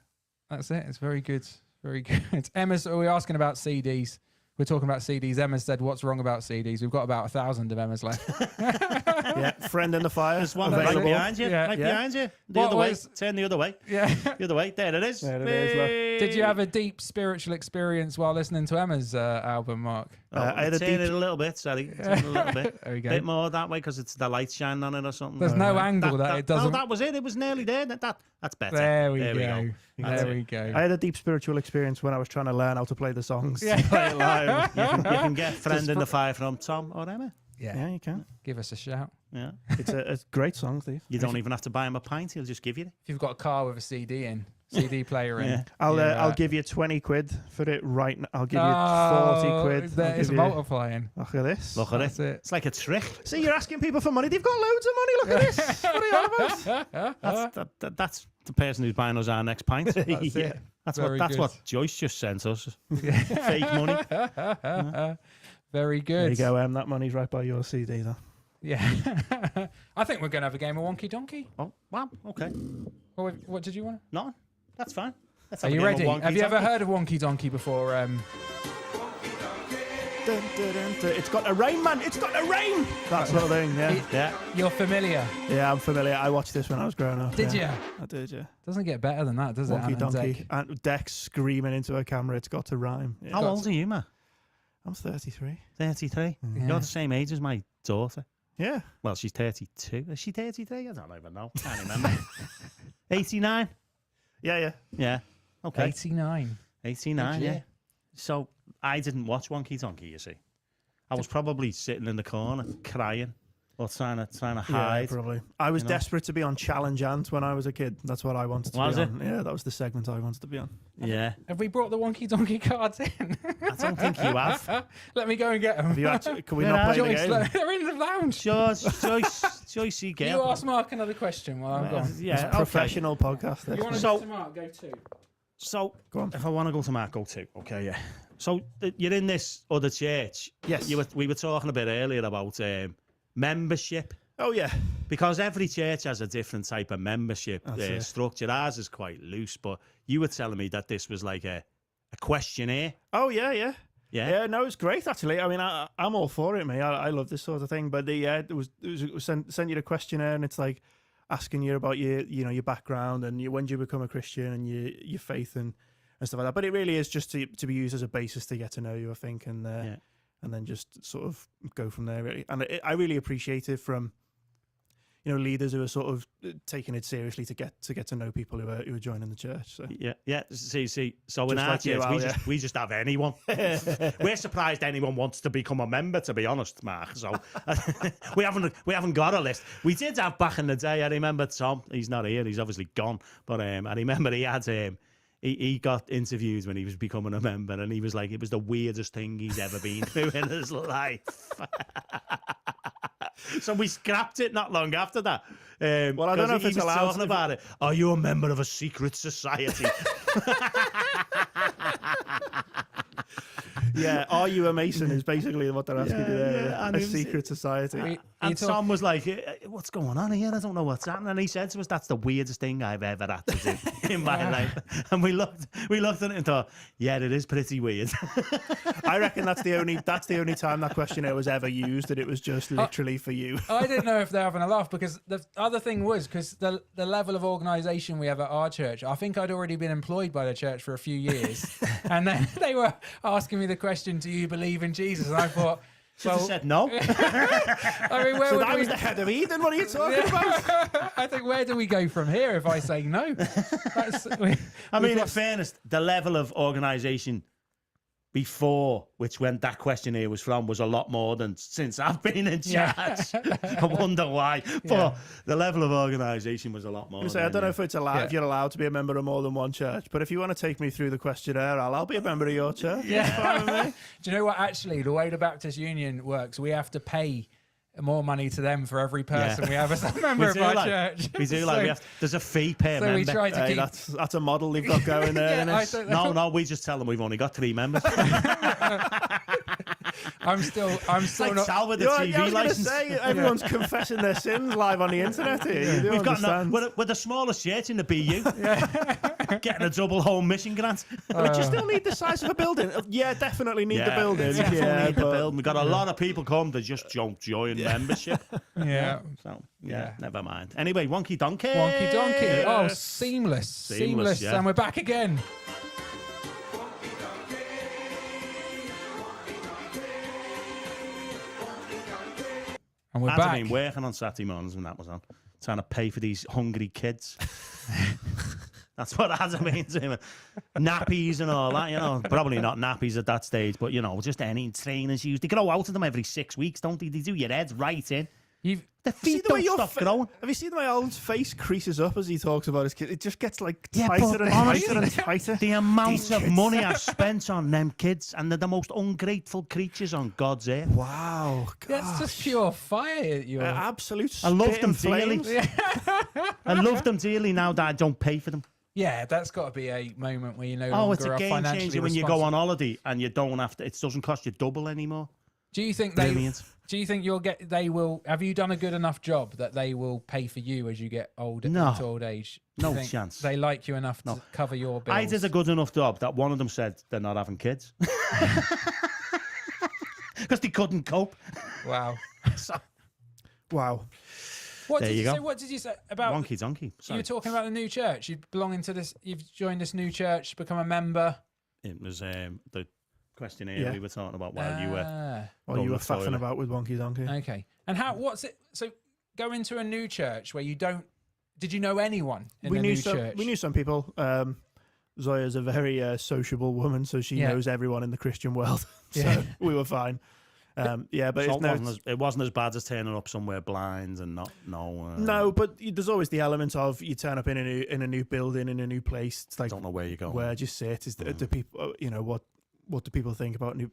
Speaker 2: That's it. It's very good. Very good. Emma's, are we asking about CDs? We're talking about CDs. Emma said, what's wrong about CDs? We've got about 1,000 of Emma's left.
Speaker 4: Yeah, Friend in the Fire.
Speaker 1: There's one right
Speaker 4: available.
Speaker 1: behind you.
Speaker 2: Yeah.
Speaker 1: Right
Speaker 4: Yeah.
Speaker 1: behind you. The
Speaker 2: What
Speaker 1: other way.
Speaker 2: was-
Speaker 1: Turn the other way.
Speaker 2: Yeah.
Speaker 1: The other way. There it is.
Speaker 4: There it is, look.
Speaker 2: Did you have a deep spiritual experience while listening to Emma's album, Mark?
Speaker 4: I had a
Speaker 1: turn
Speaker 4: deep-
Speaker 1: it a little bit, sorry. Turn it a little bit.
Speaker 2: There we go.
Speaker 1: Bit more that way because it's the light shining on it or something.
Speaker 2: There's no angle that it doesn't.
Speaker 1: No, that was it. It was nearly there. That's better.
Speaker 2: There we
Speaker 1: There we
Speaker 2: go.
Speaker 1: go.
Speaker 2: There we go.
Speaker 4: I had a deep spiritual experience when I was trying to learn how to play the songs.
Speaker 2: Yeah.
Speaker 4: Play it live.
Speaker 1: You can get Friend in the Fire from Tom or Emma.
Speaker 4: Yeah, you can.
Speaker 2: Give us a shout.
Speaker 1: Yeah.
Speaker 4: It's a great song, Steve.
Speaker 1: You don't even have to buy him a pint. He'll just give you it.
Speaker 2: If you've got a car with a CD player in.
Speaker 1: Yeah.
Speaker 4: I'll give you 20 quid for it right now. I'll give you 40 quid.
Speaker 2: There,
Speaker 4: I'll
Speaker 2: it's
Speaker 4: give you-
Speaker 2: multiplying.
Speaker 4: Look at this.
Speaker 1: Look at
Speaker 2: That's
Speaker 1: it.
Speaker 2: it.
Speaker 1: It's like a trick.
Speaker 4: See, you're asking people for money. They've got loads of money. Look at this. What are you on about?
Speaker 1: That's the person who's buying us our next pint.
Speaker 2: That's it.
Speaker 1: That's
Speaker 2: Very
Speaker 1: what
Speaker 2: good.
Speaker 1: Joyce just sent us. Fake money.
Speaker 2: Very
Speaker 4: There
Speaker 2: good.
Speaker 4: you go, That money's right by your CD, though.
Speaker 2: Yeah. I think we're going to have a game of Wonky Donkey.
Speaker 1: Oh, well, okay.
Speaker 2: What did you want?
Speaker 1: No, that's fine. Let's
Speaker 2: Are
Speaker 1: have a
Speaker 2: you
Speaker 1: game of
Speaker 2: ready?
Speaker 1: Wonky
Speaker 2: Have you ever
Speaker 1: Donkey.
Speaker 2: heard of Wonky Donkey before?
Speaker 4: Dun, dun, dun, dun. It's got a rain, man. It's got a rain. That sort of thing, yeah.
Speaker 1: Yeah.
Speaker 2: You're familiar.
Speaker 4: Yeah, I'm familiar. I watched this when I was growing up.
Speaker 2: Did
Speaker 4: yeah.
Speaker 2: you?
Speaker 4: I did, yeah.
Speaker 2: Doesn't get better than that, does it?
Speaker 4: Wonky
Speaker 2: Ant and
Speaker 4: Donkey.
Speaker 2: Dec?
Speaker 4: And Dex screaming into a camera. It's got to rhyme. Yeah.
Speaker 1: How old are you, Matt?
Speaker 4: I'm 33.
Speaker 1: 33.
Speaker 2: Yeah.
Speaker 1: You're the same age as my daughter.
Speaker 4: Yeah.
Speaker 1: Well, she's 32. Is she 33? I don't even know. Can't remember. 89?
Speaker 4: Yeah.
Speaker 1: Yeah. Okay.
Speaker 2: 89.
Speaker 1: 89,
Speaker 2: Good
Speaker 1: yeah.
Speaker 2: year.
Speaker 1: So I didn't watch Wonky Donkey, you see. I was probably sitting in the corner crying or trying to
Speaker 4: Yeah,
Speaker 1: hide.
Speaker 4: probably. I was
Speaker 1: you know?
Speaker 4: desperate to be on Challenge Ant when I was a kid. That's what I wanted to
Speaker 1: Was
Speaker 4: be
Speaker 1: it?
Speaker 4: on. Yeah, that was the segment I wanted to be on.
Speaker 1: Yeah.
Speaker 2: Have we brought the Wonky Donkey cards in?
Speaker 1: I don't think you have.
Speaker 2: Let me go and get them.
Speaker 4: Have you actually, can we
Speaker 1: Yeah,
Speaker 4: not play the
Speaker 2: Joyce,
Speaker 4: game?
Speaker 2: they're in the lounge.
Speaker 1: Joyce, you get.
Speaker 2: You ask Mark another question while I'm gone.
Speaker 1: Yeah,
Speaker 4: It's a
Speaker 1: okay.
Speaker 4: professional podcast. This.
Speaker 2: You want to
Speaker 1: So-
Speaker 2: go to Mark? Go to.
Speaker 1: So,
Speaker 4: Go on.
Speaker 1: if I want to go to Mark, go to. Okay, yeah. So, you're in this other church.
Speaker 4: Yes.
Speaker 1: We were talking a bit earlier about membership.
Speaker 4: Oh, yeah.
Speaker 1: Because every church has a different type of membership
Speaker 4: That's it.
Speaker 1: structure. Ours is quite loose, but you were telling me that this was like a questionnaire.
Speaker 4: Oh, yeah.
Speaker 1: Yeah.
Speaker 4: Yeah, no, it's great actually. I mean, I'm all for it, mate. I love this sort of thing. But it was sent you the questionnaire, and it's like asking you about your background and when do you become a Christian and your faith and stuff like that. But it really is just to be used as a basis to get to know you, I think, and then just sort of go from there. Really, and I really appreciate it from leaders who are sort of taking it seriously to get to know people who are joining the church. So.
Speaker 1: Yeah. See. So in
Speaker 4: Just
Speaker 1: our
Speaker 4: like you,
Speaker 1: church,
Speaker 4: Al,
Speaker 1: we just have anyone. We're surprised anyone wants to become a member, to be honest, Mark. So we haven't got a list. We did have back in the day. I remember Tom. He's not here. He's obviously gone. But I remember he had he got interviewed when he was becoming a member, and he was like, it was the weirdest thing he's ever been through in his life. So we scrapped it not long after that.
Speaker 4: Well, I don't know if
Speaker 1: he
Speaker 4: it's
Speaker 1: was
Speaker 4: allowed
Speaker 1: talking about it. Are you a member of a secret society?
Speaker 4: Yeah, are you a Mason is basically what they're asking you there.
Speaker 1: yeah, and
Speaker 4: A
Speaker 1: it was-
Speaker 4: secret society.
Speaker 1: And Tom was like, what's going on here? I don't know what's happening. And he said to us, that's the weirdest thing I've ever had to do in my life. And we looked at it and thought, yeah, it is pretty weird.
Speaker 4: I reckon that's the only time that questionnaire was ever used, that it was just literally for you.
Speaker 2: I didn't know if they're having a laugh because the other thing was because the level of organisation we have at our church, I think I'd already been employed by the church for a few years. And then they were asking me the question, do you believe in Jesus? And I thought,
Speaker 1: Should have said no.
Speaker 2: I mean, where
Speaker 4: So
Speaker 2: would
Speaker 4: that
Speaker 2: we...
Speaker 4: was the head of Eden. What are you talking about?
Speaker 2: I think, where do we go from here if I say no?
Speaker 1: I mean, in fairness, the level of organisation before, which when that questionnaire was from, was a lot more than since I've been in charge. I wonder why. But the level of organisation was a lot more.
Speaker 4: I don't know if it's allowed, if you're allowed to be a member of more than one church, but if you want to take me through the questionnaire, I'll be a member of your church.
Speaker 2: Yeah. Do you know what? Actually, the way the Baptist Union works, we have to pay more money to them for every person we have as a member of our church.
Speaker 1: We do there's a fee per member.
Speaker 2: We try to keep...
Speaker 4: that's a model they've got going there.
Speaker 1: No, we just tell them we've only got 3 members.
Speaker 2: I'm still
Speaker 1: like
Speaker 2: not.
Speaker 1: Sal with the TV license.
Speaker 4: Everyone's confessing their sins live on the internet here.
Speaker 1: We've got we're the smallest church in the BU. Getting a double home mission grant.
Speaker 4: But you still need the size of a building. Yeah, definitely need the building.
Speaker 1: Need the building. We've got a lot of people come to just join membership. So never mind. Anyway, wonky donkey.
Speaker 2: Wonky donkey. Oh, seamless.
Speaker 1: Yeah.
Speaker 2: And we're back again. And we're back.
Speaker 1: I've been working on Saturday mornings when that was on, trying to pay for these hungry kids. That's what has been doing. Nappies and all that, Probably not nappies at that stage, but, just any trainers use. They grow out of them every 6 weeks, don't they? They do your head right in. The feet don't stop growing.
Speaker 4: Have you seen the way Alan's face creases up as he talks about his kid? It just gets tighter and
Speaker 1: honestly,
Speaker 4: tighter and tighter.
Speaker 1: The amount of money I've spent on them kids, and they're the most ungrateful creatures on God's earth.
Speaker 4: Wow.
Speaker 2: That's just pure fire.
Speaker 4: Absolute
Speaker 1: I love them
Speaker 4: flames.
Speaker 1: dearly. I love them dearly now that I don't pay for them.
Speaker 2: Yeah, that's got to be a moment where you know. Oh,
Speaker 1: it's a game changer when you go on holiday and you don't have to. It doesn't cost you double anymore.
Speaker 2: Do you think Do you think they will? Have you done a good enough job that they will pay for you as you get older?
Speaker 1: No,
Speaker 2: into old age.
Speaker 1: No chance.
Speaker 2: They like you enough to cover your bills.
Speaker 1: I did a good enough job that one of them said they're not having kids because they couldn't cope.
Speaker 2: Wow.
Speaker 4: Wow.
Speaker 2: What did you say? What did you say about
Speaker 1: Wonky donkey?
Speaker 2: You were talking about the new church. You belong into this. You've joined this new church, become a member.
Speaker 1: It was the questionnaire we were talking about while you were
Speaker 4: faffing about with Wonky Donkey.
Speaker 2: Okay. And what's it? So go into a new church where you don't. Did you know anyone in the new church?
Speaker 4: We knew some people. Zoya's a very sociable woman, so she knows everyone in the Christian world. So we were fine. But
Speaker 1: it wasn't as bad as turning up somewhere blind and not know.
Speaker 4: No, but there's always the element of you turn up in a new building, in a new place. It's like,
Speaker 1: don't know where you're going.
Speaker 4: Where do you sit? Is the people, what do people think about new?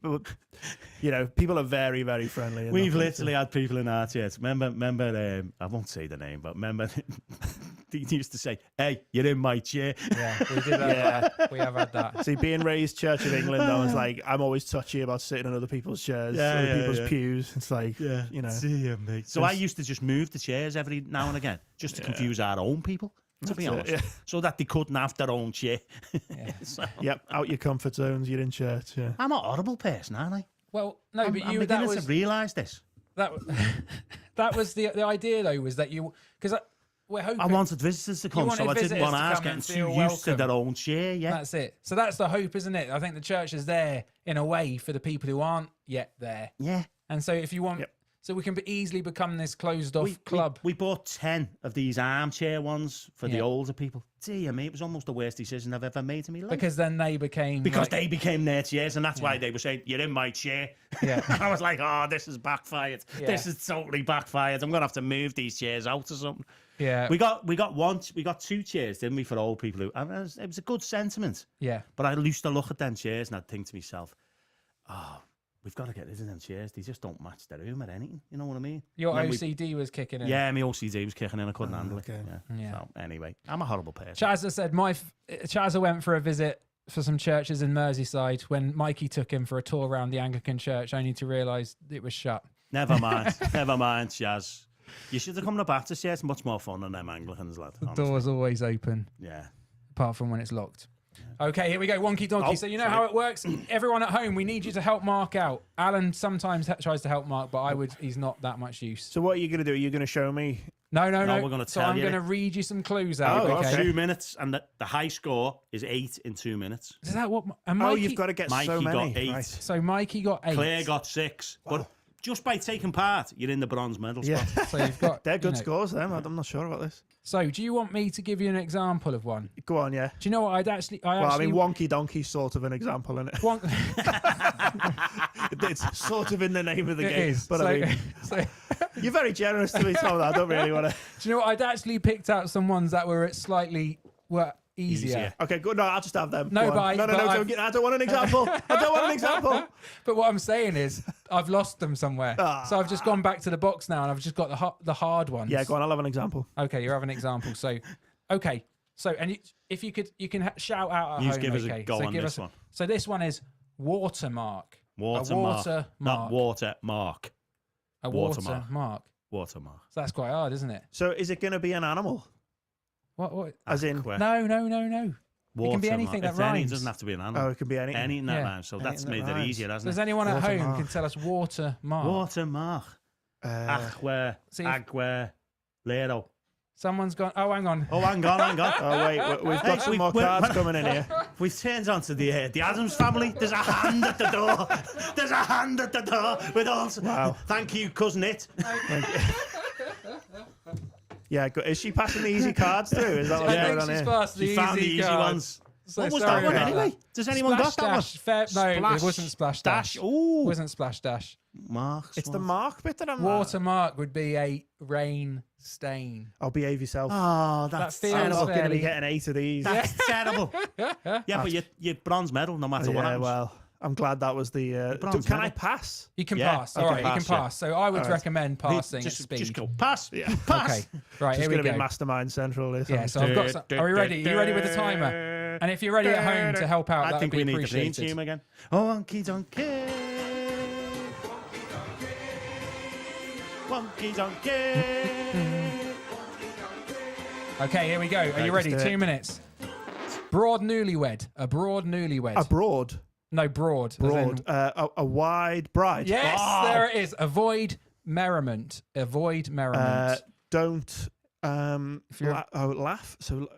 Speaker 4: People are very, very friendly.
Speaker 1: We've literally had people in our church. Remember, I won't say the name, but remember, they used to say, "Hey, you're in my chair."
Speaker 2: Yeah, we did that. Yeah, we have had that.
Speaker 4: See, being raised Church of England, I was like, I'm always touchy about sitting on other people's chairs, people's pews. It's like,
Speaker 1: See you, mate. So I used to just move the chairs every now and again, just to confuse our own people. To be honest, so that they couldn't have their own chair.
Speaker 4: Out your comfort zones. You're in church. Yeah,
Speaker 1: I'm a horrible person, aren't I?
Speaker 2: Well, no,
Speaker 1: I'm beginning to realise this.
Speaker 2: That was the idea, though, was that we're hoping.
Speaker 1: I wanted visitors to come, so I didn't want ours getting too used to their own chair. Yeah,
Speaker 2: that's it. So that's the hope, isn't it? I think the church is there in a way for the people who aren't yet there.
Speaker 1: Yeah,
Speaker 2: and so if you want. So we can easily become this closed-off club.
Speaker 1: We bought 10 of these armchair ones for the older people. Dear me, it was almost the worst decision I've ever made in my life.
Speaker 2: Because then they became...
Speaker 1: they became their chairs, and that's why they were saying, "You're in my chair."
Speaker 2: Yeah.
Speaker 1: I was like, oh, this is backfired. Yeah. This is totally backfired. I'm going to have to move these chairs out or something.
Speaker 2: Yeah.
Speaker 1: We got 2 chairs, didn't we, for old people? It was a good sentiment.
Speaker 2: Yeah.
Speaker 1: But I used to look at them chairs and I'd think to myself, we've got to get rid of them chairs. They just don't match the room or anything. You know what I mean?
Speaker 2: Your OCD was kicking in.
Speaker 1: Yeah, my OCD was kicking in. I couldn't handle it.
Speaker 2: Yeah.
Speaker 1: So anyway, I'm a horrible person.
Speaker 2: Chazza said, Chazza went for a visit for some churches in Merseyside when Mikey took him for a tour around the Anglican church, only to realise it was shut.
Speaker 1: Never mind. Never mind, Chaz. You should have come to Baptist. Yeah, it's much more fun than them Anglicans, lad.
Speaker 2: The door's always open.
Speaker 1: Yeah.
Speaker 2: Apart from when it's locked. Okay, here we go. Wonky donkey. So you know how it works? Everyone at home, we need you to help Mark out. Alan sometimes tries to help Mark, but he's not that much use.
Speaker 4: So what are you going to do? Are you going to show me?
Speaker 2: No.
Speaker 1: We're going to tell you.
Speaker 2: I'm going to read you some clues out.
Speaker 1: Okay. 2 minutes, and the high score is 8 in 2 minutes.
Speaker 2: Is that what? And Mikey,
Speaker 4: you've got to get
Speaker 1: Mikey
Speaker 4: so many.
Speaker 1: got 8.
Speaker 4: Right.
Speaker 2: So Mikey got 8.
Speaker 1: Claire got 6. Wow. just by taking part, you're in the bronze medal spot.
Speaker 2: So you've got.
Speaker 4: They're good
Speaker 2: you know-
Speaker 4: scores, them. I'm not sure about this.
Speaker 2: So do you want me to give you an example of one?
Speaker 4: Go on, yeah.
Speaker 2: Do you know what I'd actually?
Speaker 4: Well, I mean, Wonky Donkey's sort of an example, isn't it? It's sort of in the name of the
Speaker 2: It
Speaker 4: game.
Speaker 2: is.
Speaker 4: But
Speaker 2: So-
Speaker 4: I mean,
Speaker 2: so-
Speaker 4: you're very generous to me, Tom. I don't really want to.
Speaker 2: do you know what? I'd actually picked out some ones that were slightly easier.
Speaker 4: Okay, good. No, I'll just have them.
Speaker 2: No,
Speaker 4: Go on.
Speaker 2: but
Speaker 4: no. I don't want an example. I don't want an example.
Speaker 2: But what I'm saying is, I've lost them somewhere. So I've just gone back to the box now, and I've just got the hard ones.
Speaker 4: Yeah, go on. I'll have an example.
Speaker 2: Okay, you have an example. So, okay. So, and if you could, you can shout out at
Speaker 1: You
Speaker 2: home.
Speaker 1: give us a
Speaker 2: okay?
Speaker 1: go
Speaker 2: so
Speaker 1: on
Speaker 2: give
Speaker 1: this
Speaker 2: us
Speaker 1: one.
Speaker 2: So this one is watermark.
Speaker 1: Watermark.
Speaker 2: watermark.
Speaker 1: Not watermark.
Speaker 2: A
Speaker 1: watermark.
Speaker 2: watermark.
Speaker 1: Watermark.
Speaker 2: So that's quite hard, isn't it?
Speaker 4: So, is it going to be an animal?
Speaker 2: What?
Speaker 4: As in,
Speaker 1: Aqua.
Speaker 2: No. It can be
Speaker 1: Watermark.
Speaker 2: anything that
Speaker 1: It's any-
Speaker 2: rhymes.
Speaker 1: it doesn't have to be an
Speaker 4: oh,
Speaker 1: animal.
Speaker 4: it could be any.
Speaker 1: Anything that
Speaker 2: Yeah.
Speaker 1: rhymes. So that's
Speaker 4: Anything that
Speaker 1: made it
Speaker 4: rhymes.
Speaker 1: easier, hasn't
Speaker 2: Does
Speaker 1: it?
Speaker 2: anyone at home
Speaker 4: Watermark.
Speaker 2: can tell us watermark?
Speaker 1: Watermark. Aqua.
Speaker 2: See-
Speaker 1: Agua. Lero.
Speaker 2: Someone's gone. Oh, hang on.
Speaker 1: Oh, hang on.
Speaker 4: Oh wait, we've got some more
Speaker 1: we-
Speaker 4: cards coming in here.
Speaker 1: We've turned on to the Adams family. There's a hand at the door. There's a hand at the door with us.
Speaker 4: Wow.
Speaker 1: Thank you, cousin it.
Speaker 4: Yeah, is she passing the easy cards through? Is that what's
Speaker 2: I
Speaker 4: going
Speaker 2: think
Speaker 4: on
Speaker 2: she's
Speaker 4: here?
Speaker 2: passed the
Speaker 1: She found the easy
Speaker 2: cards.
Speaker 1: ones.
Speaker 2: So
Speaker 1: What was
Speaker 2: sorry
Speaker 1: that one
Speaker 2: about
Speaker 1: anyway?
Speaker 2: that.
Speaker 1: Does anyone
Speaker 2: Splash
Speaker 1: got that one?
Speaker 2: dash. Fair, no,
Speaker 1: Splash
Speaker 2: it wasn't splash dash.
Speaker 1: Dash. Ooh.
Speaker 2: It wasn't splash dash.
Speaker 1: Mark.
Speaker 4: It's the mark bit that I'm.
Speaker 2: Watermark would be a rain stain.
Speaker 4: I'll behave yourself.
Speaker 1: Oh, that's
Speaker 2: feels
Speaker 4: I'm
Speaker 1: terrible.
Speaker 4: not going to be
Speaker 2: fairly-
Speaker 4: getting 8 of these.
Speaker 1: That's terrible. Yeah, but you're bronze medal no matter what
Speaker 4: Yeah,
Speaker 1: happens.
Speaker 4: well, I'm glad that was the.
Speaker 1: bronze
Speaker 4: Can I
Speaker 1: medal.
Speaker 4: pass?
Speaker 2: You can
Speaker 1: Yeah,
Speaker 2: pass.
Speaker 1: I
Speaker 2: All
Speaker 1: can
Speaker 2: right, you
Speaker 1: pass,
Speaker 2: can
Speaker 1: yeah.
Speaker 2: pass. So I would
Speaker 4: All right.
Speaker 2: recommend passing at
Speaker 1: Just
Speaker 2: speed.
Speaker 1: go pass.
Speaker 4: Yeah.
Speaker 1: Pass.
Speaker 2: Okay, right,
Speaker 4: It's
Speaker 2: here we
Speaker 4: going to
Speaker 2: go.
Speaker 4: be Mastermind Central. This.
Speaker 2: Yeah, so I've got some. Are we ready? Are you ready with the timer? And if you're ready at home to help out,
Speaker 1: I
Speaker 2: that
Speaker 1: think
Speaker 2: would
Speaker 1: we
Speaker 2: be
Speaker 1: need the theme
Speaker 2: appreciated.
Speaker 1: team again. Oh, wonky donkey. Wonky donkey.
Speaker 2: Okay, here we go. Are you ready?
Speaker 4: let's do
Speaker 2: 2
Speaker 4: it.
Speaker 2: minutes. Broad newlywed. A broad newlywed.
Speaker 4: Abroad.
Speaker 2: No, broad. as in-
Speaker 4: Broad. A wide bride.
Speaker 2: Yes,
Speaker 1: Oh.
Speaker 2: there it is. Avoid merriment. Avoid merriment.
Speaker 4: Don't.
Speaker 2: you're-
Speaker 4: Laugh. So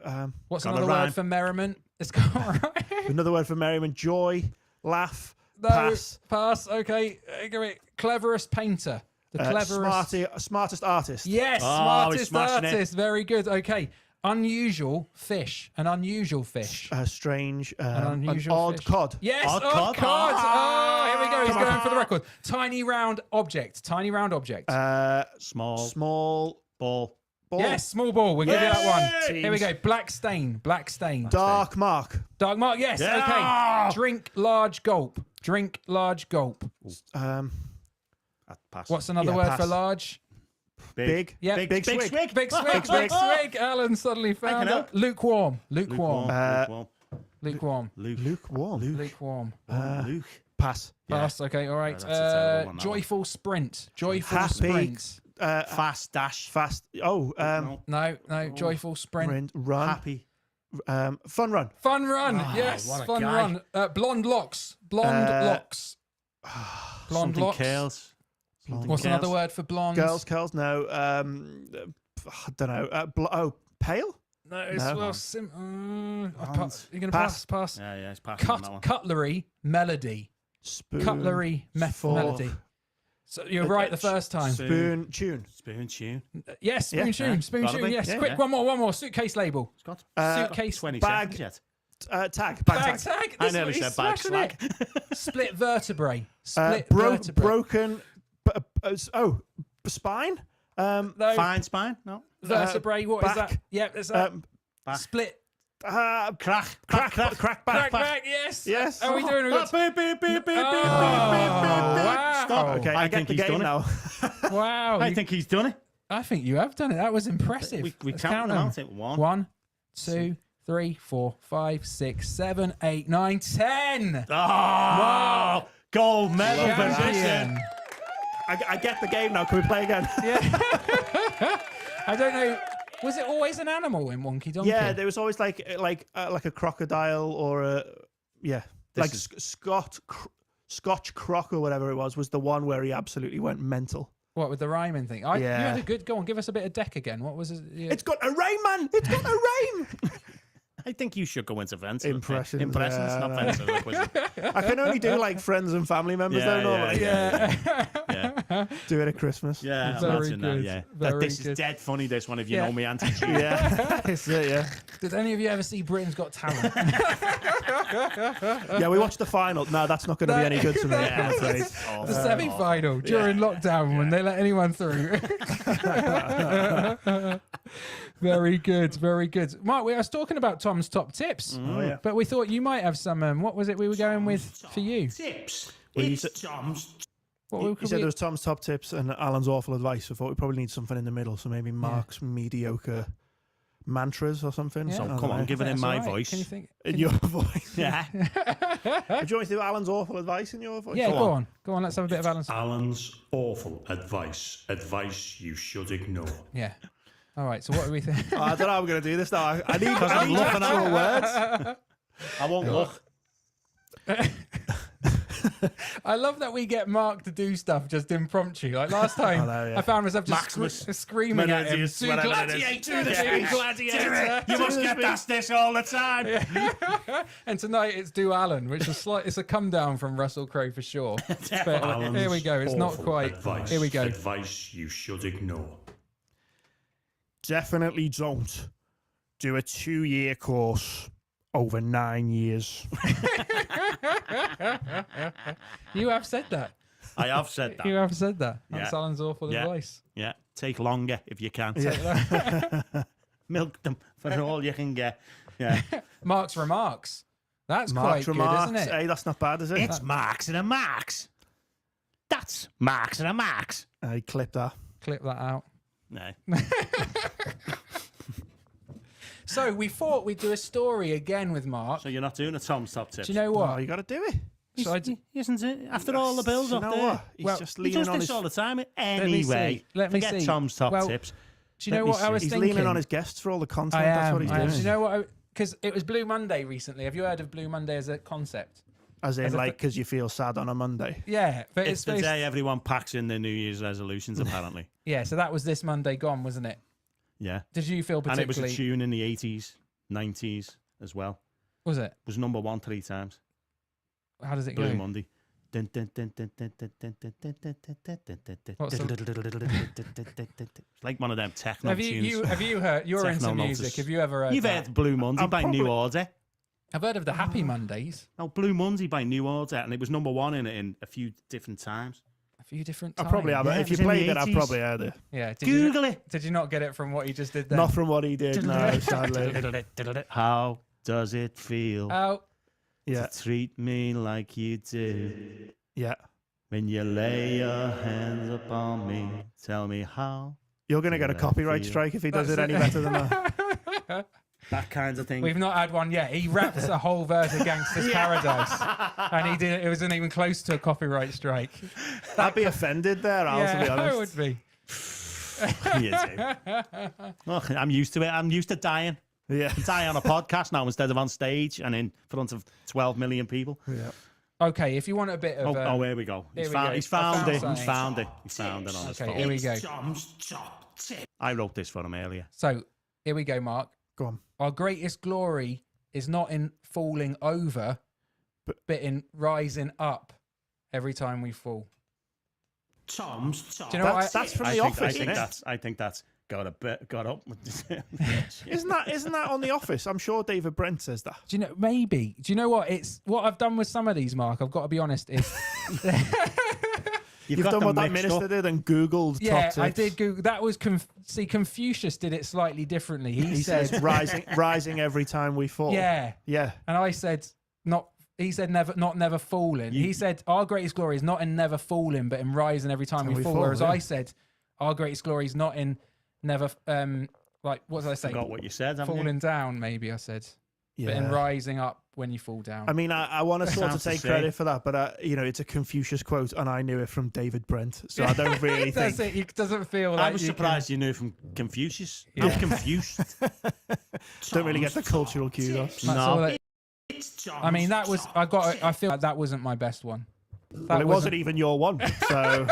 Speaker 2: What's
Speaker 1: got a
Speaker 2: another
Speaker 1: rhyme.
Speaker 2: word for merriment? It's got right.
Speaker 4: another word for merriment. Joy. Laugh.
Speaker 2: No,
Speaker 4: Pass.
Speaker 2: Pass. Okay. Go it. Cleverest painter. The cleverest.
Speaker 4: Smartest artist.
Speaker 2: Yes,
Speaker 1: Oh, he's
Speaker 2: smartest
Speaker 1: smashing it.
Speaker 2: artist. Very good. Okay. Unusual fish. An unusual fish.
Speaker 4: Strange.
Speaker 2: An unusual
Speaker 4: odd
Speaker 2: fish.
Speaker 4: cod.
Speaker 2: Yes,
Speaker 1: Odd
Speaker 2: odd
Speaker 1: cod.
Speaker 2: cod.
Speaker 1: Ah.
Speaker 2: Oh, here we go. He's going for the record. Tiny round object. Tiny round object.
Speaker 1: Small
Speaker 4: Small
Speaker 1: ball.
Speaker 4: ball.
Speaker 2: Yes, small ball. We'll give you that one.
Speaker 4: Teams.
Speaker 2: Here we go. Black stain. Black stain.
Speaker 4: Dark mark.
Speaker 2: Dark mark. Yes.
Speaker 1: Yeah.
Speaker 2: Okay. Drink large gulp. Drink large gulp.
Speaker 1: Pass.
Speaker 2: What's another
Speaker 4: Yeah,
Speaker 2: word
Speaker 4: pass.
Speaker 2: for large?
Speaker 4: Big.
Speaker 2: Yeah.
Speaker 4: Big swig.
Speaker 1: swig.
Speaker 2: Big swig. Big swig. Alan suddenly found
Speaker 1: can
Speaker 2: it.
Speaker 1: help.
Speaker 2: Lukewarm. Lukewarm.
Speaker 1: Lukewarm.
Speaker 2: Lukewarm.
Speaker 4: Lukewarm.
Speaker 2: Lukewarm.
Speaker 1: Luke.
Speaker 4: Pass.
Speaker 2: Pass. Okay. All right.
Speaker 1: that's a terrible one, that one.
Speaker 2: Joyful sprint. Joyful
Speaker 4: Happy.
Speaker 2: sprint.
Speaker 1: Fast dash.
Speaker 4: Fast. Oh.
Speaker 2: No. Joyful sprint.
Speaker 4: Run.
Speaker 1: Happy.
Speaker 4: Fun run.
Speaker 2: Fun run. Yes.
Speaker 1: what a
Speaker 2: Fun
Speaker 1: guy.
Speaker 2: run. Blonde locks. Blonde locks. Blonde
Speaker 1: Something
Speaker 2: locks.
Speaker 1: curls.
Speaker 2: What's another word for blonde?
Speaker 4: Girls. Curls. No. I don't know. Pale.
Speaker 2: No. It's
Speaker 4: No.
Speaker 2: well. You're gonna
Speaker 4: Pass.
Speaker 2: pass.
Speaker 1: Yeah, it's passing on that one.
Speaker 2: Cutlery melody.
Speaker 4: Spoon.
Speaker 2: Cutlery
Speaker 4: fork.
Speaker 2: melody. So you're right the first time.
Speaker 4: Spoon. Tune.
Speaker 1: Spoon tune.
Speaker 2: Yes, spoon
Speaker 4: Yeah.
Speaker 2: tune, spoon
Speaker 1: Gotta
Speaker 2: tune.
Speaker 1: be.
Speaker 2: Yes,
Speaker 1: Yeah,
Speaker 2: quick,
Speaker 1: yeah.
Speaker 2: one more. Suitcase label.
Speaker 1: Scott.
Speaker 2: Suitcase
Speaker 1: 20
Speaker 4: bag.
Speaker 1: seconds yet.
Speaker 4: Tag.
Speaker 2: Bag tag.
Speaker 1: I
Speaker 2: This
Speaker 1: nearly
Speaker 2: is
Speaker 1: said bag
Speaker 2: smashing
Speaker 1: slag.
Speaker 2: it. Split vertebrae. Split vertebrae.
Speaker 4: Broken. Spine.
Speaker 2: No,
Speaker 1: Fine spine? No.
Speaker 2: vertebrae. What is
Speaker 4: back.
Speaker 2: that? Yeah, it's
Speaker 4: Um,
Speaker 2: split.
Speaker 1: Crack
Speaker 4: crack back.
Speaker 2: Crack back. Yes.
Speaker 4: Yes.
Speaker 2: How are we doing? We've got-
Speaker 1: Beep, beep, beep, beep, beep,
Speaker 2: Oh,
Speaker 1: beep, beep, beep,
Speaker 2: wow.
Speaker 1: Stop.
Speaker 4: Okay,
Speaker 1: I
Speaker 4: I get
Speaker 1: think
Speaker 4: the
Speaker 1: he's
Speaker 4: game
Speaker 1: done
Speaker 4: now.
Speaker 2: Wow.
Speaker 1: I think he's done it.
Speaker 2: I think you have done it. That was impressive.
Speaker 1: We
Speaker 2: Let's
Speaker 1: count
Speaker 2: count
Speaker 1: them
Speaker 2: them.
Speaker 1: out. It one.
Speaker 2: 1, 2, 3, 4, 5, 6, 7, 8, 9, 10.
Speaker 1: Oh, gold medal position.
Speaker 2: Champion.
Speaker 4: I get the game now. Can we play again?
Speaker 2: I don't know. Was it always an animal in Wonky Donkey?
Speaker 4: Yeah, there was always like a crocodile or a like
Speaker 1: is-
Speaker 4: Scotch croc or whatever it was the one where he absolutely went mental.
Speaker 2: What, with the rhyming thing? You
Speaker 4: Yeah.
Speaker 2: had a good go on. Give us a bit of deck again. What was it? Yeah.
Speaker 4: It's got a rain, man. It's got a rain.
Speaker 1: I think you should go into fence.
Speaker 4: Impressions,
Speaker 1: Impressions,
Speaker 4: yeah,
Speaker 1: not
Speaker 4: I know.
Speaker 1: fences.
Speaker 4: I can only do like friends and family members
Speaker 1: Yeah,
Speaker 4: though normally.
Speaker 2: yeah.
Speaker 1: Yeah.
Speaker 4: Do it at Christmas.
Speaker 1: Yeah,
Speaker 2: Very
Speaker 1: imagine that.
Speaker 2: good.
Speaker 1: Yeah,
Speaker 2: Very
Speaker 1: this
Speaker 2: good.
Speaker 1: is dead funny. This one, if you
Speaker 2: Yeah.
Speaker 1: know me, attitude.
Speaker 4: Yeah. It's it, yeah.
Speaker 2: Did any of you ever see Britain's Got Talent?
Speaker 4: Yeah, we watched the final. No, that's not going to be any good to me, I'm afraid.
Speaker 2: The semi-final during lockdown when they let anyone through. Very good, very good. Mark, we was talking about Tom's top tips,
Speaker 4: Oh, yeah.
Speaker 2: but we thought you might have some. What was it we were going with for you?
Speaker 1: Tips.
Speaker 4: Well, you
Speaker 1: It's
Speaker 4: said-
Speaker 1: Tom's.
Speaker 2: What
Speaker 4: You
Speaker 2: could
Speaker 4: said
Speaker 2: we-
Speaker 4: there was Tom's top tips and Alan's awful advice. I thought we probably need something in the middle. So maybe Mark's mediocre mantras or something.
Speaker 2: Yeah.
Speaker 4: So, I
Speaker 1: Oh,
Speaker 4: don't
Speaker 1: come on,
Speaker 4: know.
Speaker 1: give it in
Speaker 2: That's
Speaker 1: my
Speaker 2: all right.
Speaker 1: voice.
Speaker 2: Can you think?
Speaker 4: In your voice.
Speaker 1: Yeah.
Speaker 4: Do you want me to do Alan's awful advice in your voice?
Speaker 2: Yeah, go on. Go on. Let's have a bit of Alan's.
Speaker 1: Alan's awful advice. Advice you should ignore.
Speaker 2: Yeah. All right. So what do we think?
Speaker 4: Oh, I don't know how I'm going to do this now. I need,
Speaker 1: Because
Speaker 4: I
Speaker 1: I'm
Speaker 4: need
Speaker 1: looking
Speaker 4: actual
Speaker 1: at
Speaker 4: words.
Speaker 1: I won't look.
Speaker 2: I love that we get Mark to do stuff just impromptu. Like last time,
Speaker 4: I know, yeah.
Speaker 2: I found myself just
Speaker 1: Maximus
Speaker 2: screaming at him.
Speaker 1: Menelaus,
Speaker 2: "Do
Speaker 1: whatever it is.
Speaker 2: gladiator, do
Speaker 1: Yeah.
Speaker 2: gladiator."
Speaker 1: You must get past this all the time.
Speaker 2: And tonight it's Do Alan, which is it's a come down from Russell Crowe for sure. But
Speaker 1: Alan's
Speaker 2: here we go. It's not
Speaker 1: awful
Speaker 2: quite.
Speaker 1: Advice.
Speaker 2: Here we go.
Speaker 1: Advice you should ignore.
Speaker 4: Definitely don't do a 2-year course over 9 years.
Speaker 2: You have said that.
Speaker 1: I have said that.
Speaker 2: You have said that. That's
Speaker 1: Yeah.
Speaker 2: Alan's awful
Speaker 1: Yeah.
Speaker 2: advice.
Speaker 1: Yeah. Take longer if you can. Milk them for all you can get. Yeah.
Speaker 2: Mark's remarks. That's
Speaker 4: Mark's
Speaker 2: quite
Speaker 4: remarks.
Speaker 2: good, isn't it?
Speaker 4: Hey, that's not bad, is it?
Speaker 1: It's Marks and a Marks. That's Marks and a Marks.
Speaker 4: Hey, clip that.
Speaker 2: Clip that out.
Speaker 1: No.
Speaker 2: So we thought we'd do a story again with Mark.
Speaker 1: So you're not doing a Tom's top tips?
Speaker 2: Do you know
Speaker 4: Oh,
Speaker 2: what?
Speaker 4: you got to do it.
Speaker 2: So I d-
Speaker 1: Isn't it? After all the bills
Speaker 4: you
Speaker 1: up
Speaker 4: know
Speaker 1: there.
Speaker 4: what? He's
Speaker 2: Well,
Speaker 4: just
Speaker 1: He
Speaker 4: leaning
Speaker 1: does
Speaker 4: on
Speaker 1: this
Speaker 4: his.
Speaker 1: all the time.
Speaker 2: me
Speaker 1: Anyway,
Speaker 2: see. Let me
Speaker 1: forget
Speaker 2: see.
Speaker 1: Tom's top
Speaker 2: Well,
Speaker 1: tips.
Speaker 2: Do you know
Speaker 1: Let me
Speaker 2: what I was
Speaker 4: He's
Speaker 2: thinking?
Speaker 4: leaning on his guests for all the content.
Speaker 2: I
Speaker 4: That's
Speaker 2: am.
Speaker 4: what he's
Speaker 2: I am.
Speaker 4: doing.
Speaker 2: Do you know what? Because it was Blue Monday recently. Have you heard of Blue Monday as a concept?
Speaker 4: As in,
Speaker 2: as a-
Speaker 4: like, because you feel sad on a Monday.
Speaker 2: Yeah, but
Speaker 1: It's the
Speaker 2: based-
Speaker 1: day everyone packs in their New Year's resolutions, apparently.
Speaker 2: Yeah, so that was this Monday gone, wasn't it?
Speaker 1: Yeah.
Speaker 2: Did you feel
Speaker 1: And it was
Speaker 2: particularly?
Speaker 1: a tune in the 80s, 90s as well.
Speaker 2: Was it?
Speaker 1: Was number 1 3 times.
Speaker 2: How does it
Speaker 1: Blue
Speaker 2: go?
Speaker 1: Monday. It's like one of them techno
Speaker 2: Have
Speaker 1: tunes.
Speaker 2: you heard? You're into
Speaker 1: Techno
Speaker 2: music.
Speaker 1: notice.
Speaker 2: Have you ever heard?
Speaker 1: You've
Speaker 2: that?
Speaker 1: heard Blue Monday
Speaker 4: I'm
Speaker 1: by New
Speaker 4: probably-
Speaker 1: Order.
Speaker 2: I've heard of the Happy Mondays
Speaker 1: No, Blue Monday by New Order, and it was number 1 in a few different times.
Speaker 2: a few different
Speaker 4: I
Speaker 2: times.
Speaker 4: probably have
Speaker 1: Yeah,
Speaker 4: it.
Speaker 1: it
Speaker 4: If you
Speaker 1: was in
Speaker 4: played
Speaker 1: the
Speaker 4: it, I've
Speaker 1: 80s.
Speaker 4: probably heard it.
Speaker 2: Yeah.
Speaker 1: Google it.
Speaker 2: Did you not get it from what he just did there?
Speaker 4: Not from what he did, no, sadly.
Speaker 1: How does it feel
Speaker 2: Oh,
Speaker 4: Yeah,
Speaker 1: to treat me like you do?
Speaker 4: yeah.
Speaker 1: When you lay your hands upon me, tell me how.
Speaker 4: You're going to get a
Speaker 1: Yeah,
Speaker 4: copyright
Speaker 1: feel-
Speaker 4: strike if he does
Speaker 2: That's
Speaker 4: it any
Speaker 2: it.
Speaker 4: better than that.
Speaker 1: That kind of thing.
Speaker 2: we've not had one yet. He rapped a whole verse of Gangster's Paradise, and he did. It wasn't even close to a copyright strike.
Speaker 4: I'd be offended there, Al, to be
Speaker 2: Yeah, I
Speaker 4: honest.
Speaker 2: would be.
Speaker 1: You do. Look, I'm used to it. I'm used to dying.
Speaker 4: Yeah.
Speaker 1: Die on a podcast now instead of on stage and in front of 12 million people.
Speaker 4: Yeah.
Speaker 2: Okay, if you want a bit of.
Speaker 1: Oh, here we go.
Speaker 2: here
Speaker 1: He's
Speaker 2: we
Speaker 1: found,
Speaker 2: go.
Speaker 1: he's
Speaker 2: I
Speaker 1: found
Speaker 2: found
Speaker 1: it.
Speaker 2: something.
Speaker 1: He's found it. He's found it on his
Speaker 2: Okay,
Speaker 1: phone.
Speaker 2: here we go.
Speaker 1: I wrote this for him earlier.
Speaker 2: So here we go, Mark.
Speaker 4: Go on.
Speaker 2: Our greatest glory is not in falling over, but in rising up every time we fall.
Speaker 1: Tom's top.
Speaker 2: Do you know what
Speaker 4: That's from The
Speaker 1: I
Speaker 4: Office,
Speaker 1: think
Speaker 4: isn't it?
Speaker 1: I think that's got up.
Speaker 4: Isn't that on The Office? I'm sure David Brent says that.
Speaker 2: Do you know? Maybe. Do you know what? It's what I've done with some of these, Mark. I've got to be honest. Is
Speaker 4: You've
Speaker 1: got
Speaker 4: done
Speaker 1: them
Speaker 4: what that
Speaker 1: mixed
Speaker 4: minister
Speaker 1: up.
Speaker 4: did and Googled
Speaker 2: yeah,
Speaker 4: top tips.
Speaker 2: I did Google. That was see. Confucius did it slightly differently.
Speaker 4: He
Speaker 2: said,
Speaker 4: says rising every time we fall.
Speaker 2: yeah,
Speaker 4: Yeah.
Speaker 2: and I said not. He said never falling. He said our greatest glory is not in never falling, but in rising every time we fall. Whereas
Speaker 4: yeah.
Speaker 2: I said our greatest glory is not in never like what did I say?
Speaker 1: Forgot what you said. haven't you?
Speaker 2: Falling down, maybe I said, but in
Speaker 4: Yeah.
Speaker 2: rising up when you fall down.
Speaker 4: I mean, I want to sort of
Speaker 1: sounds the
Speaker 4: take
Speaker 1: same.
Speaker 4: credit for that, but it's a Confucius quote, and I knew it from David Brent, so I don't really
Speaker 2: That's
Speaker 4: think.
Speaker 2: it. It doesn't feel like
Speaker 1: I was
Speaker 2: you
Speaker 1: surprised you knew from Confucius.
Speaker 2: Yeah.
Speaker 1: I'm confused.
Speaker 4: Don't really get the cultural cue though.
Speaker 2: Can, that's all
Speaker 1: No.
Speaker 2: that- I mean, that was I feel like that wasn't my best one.
Speaker 4: Well, it wasn't even your one, so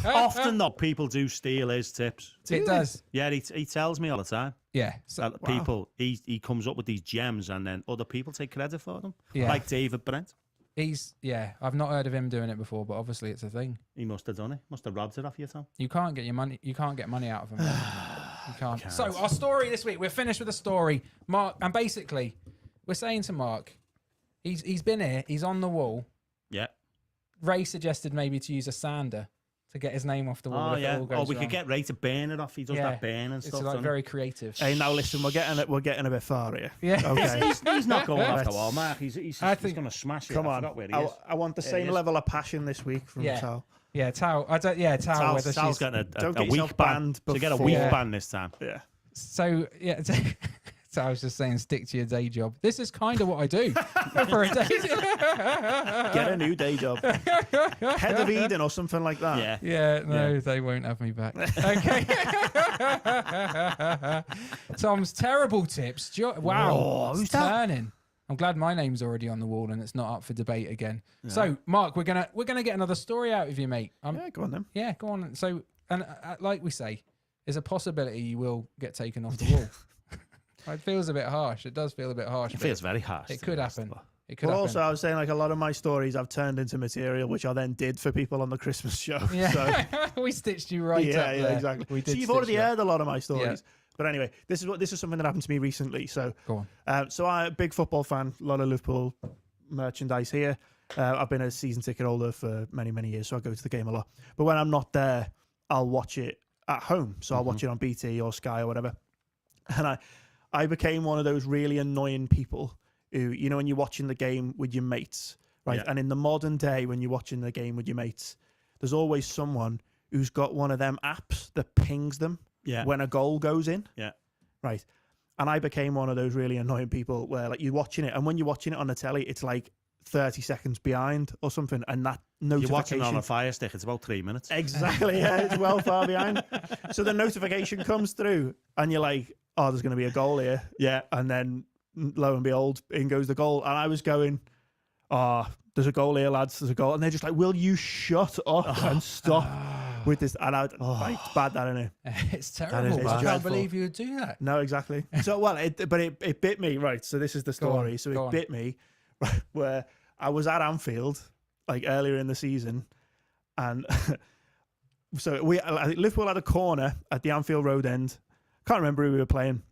Speaker 1: Often though, people do steal his tips.
Speaker 2: It does.
Speaker 1: Yeah, he tells me all the time.
Speaker 2: Yeah. So,
Speaker 1: That people he comes up with these gems and then other people take credit for them.
Speaker 2: Yeah.
Speaker 1: Like David Brent.
Speaker 2: I've not heard of him doing it before, but obviously it's a thing.
Speaker 1: He must have done it. Must have robbed it off you, Tom.
Speaker 2: You can't get money out of him. You can't. So our story this week, we're finished with a story. Mark, and basically, we're saying to Mark, he's been here, he's on the wall.
Speaker 1: Yeah.
Speaker 2: Ray suggested maybe to use a sander to get his name off the wall.
Speaker 1: Oh,
Speaker 2: if it
Speaker 1: yeah.
Speaker 2: all goes
Speaker 1: We
Speaker 2: wrong.
Speaker 1: could get Ray to burn it off. He does that burn and
Speaker 2: It's
Speaker 1: stuff.
Speaker 2: like very creative.
Speaker 4: Hey, now listen, we're getting a bit far here.
Speaker 2: Yeah.
Speaker 4: Okay.
Speaker 1: He's not going off the wall, Mark. He's going to smash it.
Speaker 4: Come
Speaker 1: I
Speaker 4: on.
Speaker 1: forgot where he is.
Speaker 4: I want the same level of passion this week from Tal.
Speaker 2: Yeah, Tal. Tal. Whether
Speaker 1: Sal's
Speaker 2: she's
Speaker 1: getting
Speaker 4: Don't
Speaker 1: a
Speaker 4: get
Speaker 1: week
Speaker 4: yourself
Speaker 1: ban.
Speaker 4: banned
Speaker 1: To get a
Speaker 4: before.
Speaker 1: week
Speaker 2: Yeah.
Speaker 1: ban this time.
Speaker 4: Yeah.
Speaker 2: so yeah. So I was just saying, stick to your day job. This is kind of what I do for a day.
Speaker 4: Get a new day job. Head of Eden or something like that.
Speaker 1: Yeah.
Speaker 2: Yeah, no, they won't have me back. Okay. Tom's terrible tips. Wow,
Speaker 4: Oh,
Speaker 2: it's
Speaker 4: who's that?
Speaker 2: turning. I'm glad my name's already on the wall and it's not up for debate again. So, Mark, we're gonna get another story out of you, mate.
Speaker 4: Yeah, go on then.
Speaker 2: Yeah, go on. So, and like we say, there's a possibility you will get taken off the wall. It feels a bit harsh. It does feel a bit harsh.
Speaker 1: It
Speaker 2: but
Speaker 1: feels very harsh.
Speaker 2: It
Speaker 1: to
Speaker 2: could
Speaker 1: be honest.
Speaker 2: happen. It could
Speaker 4: Well,
Speaker 2: happen.
Speaker 4: also, I was saying, like, a lot of my stories I've turned into material, which I then did for people on the Christmas show.
Speaker 2: Yeah,
Speaker 4: So,
Speaker 2: we stitched you right up
Speaker 4: yeah,
Speaker 2: there.
Speaker 4: exactly.
Speaker 2: We did
Speaker 4: So you've
Speaker 2: stitch
Speaker 4: already
Speaker 2: you up.
Speaker 4: heard a lot of my stories. But anyway, this is something that happened to me recently. So,
Speaker 2: Go on.
Speaker 4: so I'm a big football fan, a lot of Liverpool merchandise here. I've been a season ticket holder for many, many years, so I go to the game a lot. But when I'm not there, I'll watch it at home. So I'll watch it on BT or Sky or whatever. And I became one of those really annoying people who, you know, when you're watching the game with your mates, right?
Speaker 1: Yeah.
Speaker 4: And in the modern day, when you're watching the game with your mates, there's always someone who's got one of them apps that pings them when a goal goes in.
Speaker 1: Yeah.
Speaker 4: Right. And I became one of those really annoying people where, like, you're watching it, and when you're watching it on the telly, it's like 30 seconds behind or something, and that notification...
Speaker 1: You're watching it on a Fire Stick. It's about 3 minutes.
Speaker 4: Exactly, yeah, it's well far behind. So the notification comes through, and you're like, oh, there's going to be a goal here.
Speaker 1: Yeah.
Speaker 4: And then, lo and behold, in goes the goal. And I was going, oh, there's a goal here, lads, there's a goal. And they're just like, will you shut up and stop with this? And it's bad, that, isn't it?
Speaker 2: It's terrible.
Speaker 4: is
Speaker 2: I can't
Speaker 4: dreadful.
Speaker 2: believe you would do that.
Speaker 4: No, exactly. So, well, it bit me, right? So this is the story. So
Speaker 2: go
Speaker 4: it
Speaker 2: on.
Speaker 4: bit me, right, where I was at Anfield, like earlier in the season, and so I think Liverpool had a corner at the Anfield Road end. Can't remember who we were playing,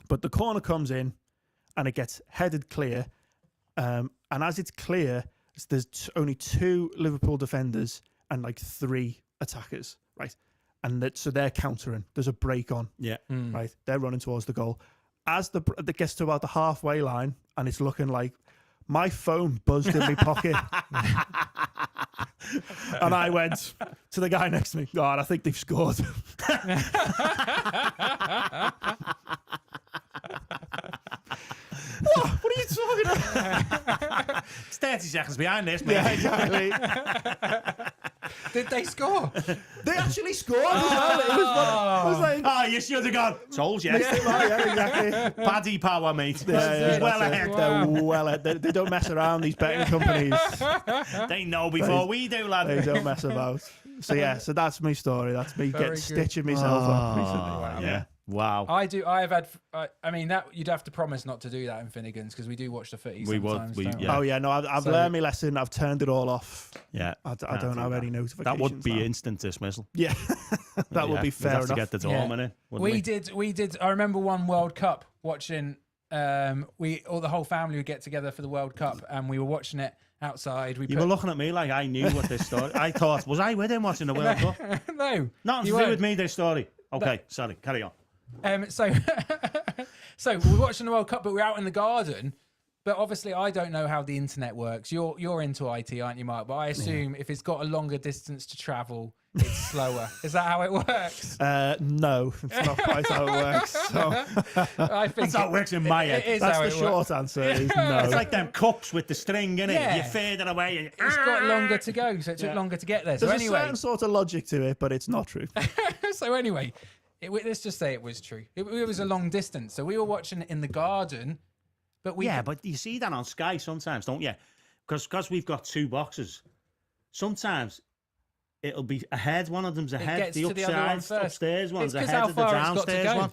Speaker 4: but the corner comes in, and it gets headed clear. And as it's clear, there's only 2 Liverpool defenders and like 3 attackers, right? And so they're countering. There's a break on.
Speaker 1: Yeah.
Speaker 4: Right, they're running towards the goal. As it gets to about the halfway line, and it's looking like my phone buzzed in my pocket, and I went to the guy next to me. God, I think they've scored. What are you talking about?
Speaker 1: It's 30 seconds behind this, mate.
Speaker 4: Yeah, exactly.
Speaker 2: Did they score?
Speaker 4: They actually scored as well. It was like,
Speaker 1: Oh, you should have gone. Told you.
Speaker 4: yeah, exactly.
Speaker 1: Paddy power, mate.
Speaker 4: Yeah,
Speaker 1: well
Speaker 4: that's it.
Speaker 1: ahead.
Speaker 4: They're well ahead. They don't mess around, these betting companies.
Speaker 1: They know before we do, lad.
Speaker 4: They don't mess about. So yeah, so that's my story. That's me
Speaker 2: Very
Speaker 4: getting
Speaker 2: good.
Speaker 4: stitching myself up recently.
Speaker 1: Yeah. Wow.
Speaker 2: I have had. I mean, that you'd have to promise not to do that in Finnegan's because we do watch the footy.
Speaker 1: We would,
Speaker 2: sometimes, don't
Speaker 1: yeah.
Speaker 4: Oh yeah, no, I've
Speaker 2: So-
Speaker 4: learned my lesson. I've turned it all off.
Speaker 1: Yeah.
Speaker 4: I don't have any notifications.
Speaker 1: That would be
Speaker 4: now.
Speaker 1: instant dismissal.
Speaker 4: Yeah, that would be fair
Speaker 1: We'd have
Speaker 4: enough.
Speaker 1: to get the
Speaker 2: Yeah.
Speaker 1: dorm in it. wouldn't
Speaker 2: We did. I remember one World Cup watching. The whole family would get together for the World Cup, and we were watching it outside.
Speaker 1: You were looking at me like I knew what this story. I thought, was I with him watching the World Cup?
Speaker 2: No,
Speaker 1: Nothing
Speaker 2: you
Speaker 1: to do
Speaker 2: weren't.
Speaker 1: with me. This story. Okay, sorry. Carry on.
Speaker 2: So we were watching the World Cup, but we're out in the garden. But obviously, I don't know how the internet works. You're into IT, aren't you, Mark? But I assume if it's got a longer distance to travel, it's slower. Is that how it works?
Speaker 4: No, it's not quite how it works. So
Speaker 2: I think
Speaker 1: That's how it works in my head.
Speaker 2: It is
Speaker 4: that's
Speaker 2: how
Speaker 4: the
Speaker 2: it
Speaker 4: short
Speaker 2: works.
Speaker 4: answer. Is no.
Speaker 1: It's like them cups with the string in it.
Speaker 2: Yeah.
Speaker 1: You fade it away. And
Speaker 2: It's got longer to go, so it took longer to get there. So
Speaker 4: There's a
Speaker 2: anyway,
Speaker 4: certain sort of logic to it, but it's not true.
Speaker 2: let's just say it was true. It was a long distance, so we were watching it in the garden. But
Speaker 1: but you see that on Sky sometimes, don't you? Because we've got 2 boxes. Sometimes it'll be ahead. One of them's ahead.
Speaker 2: gets
Speaker 1: The
Speaker 2: to the other one
Speaker 1: upstairs,
Speaker 2: first.
Speaker 1: upstairs one's
Speaker 2: It's 'cause
Speaker 1: ahead
Speaker 2: how
Speaker 1: of the
Speaker 2: far it's got to
Speaker 1: downstairs
Speaker 2: go.
Speaker 1: one.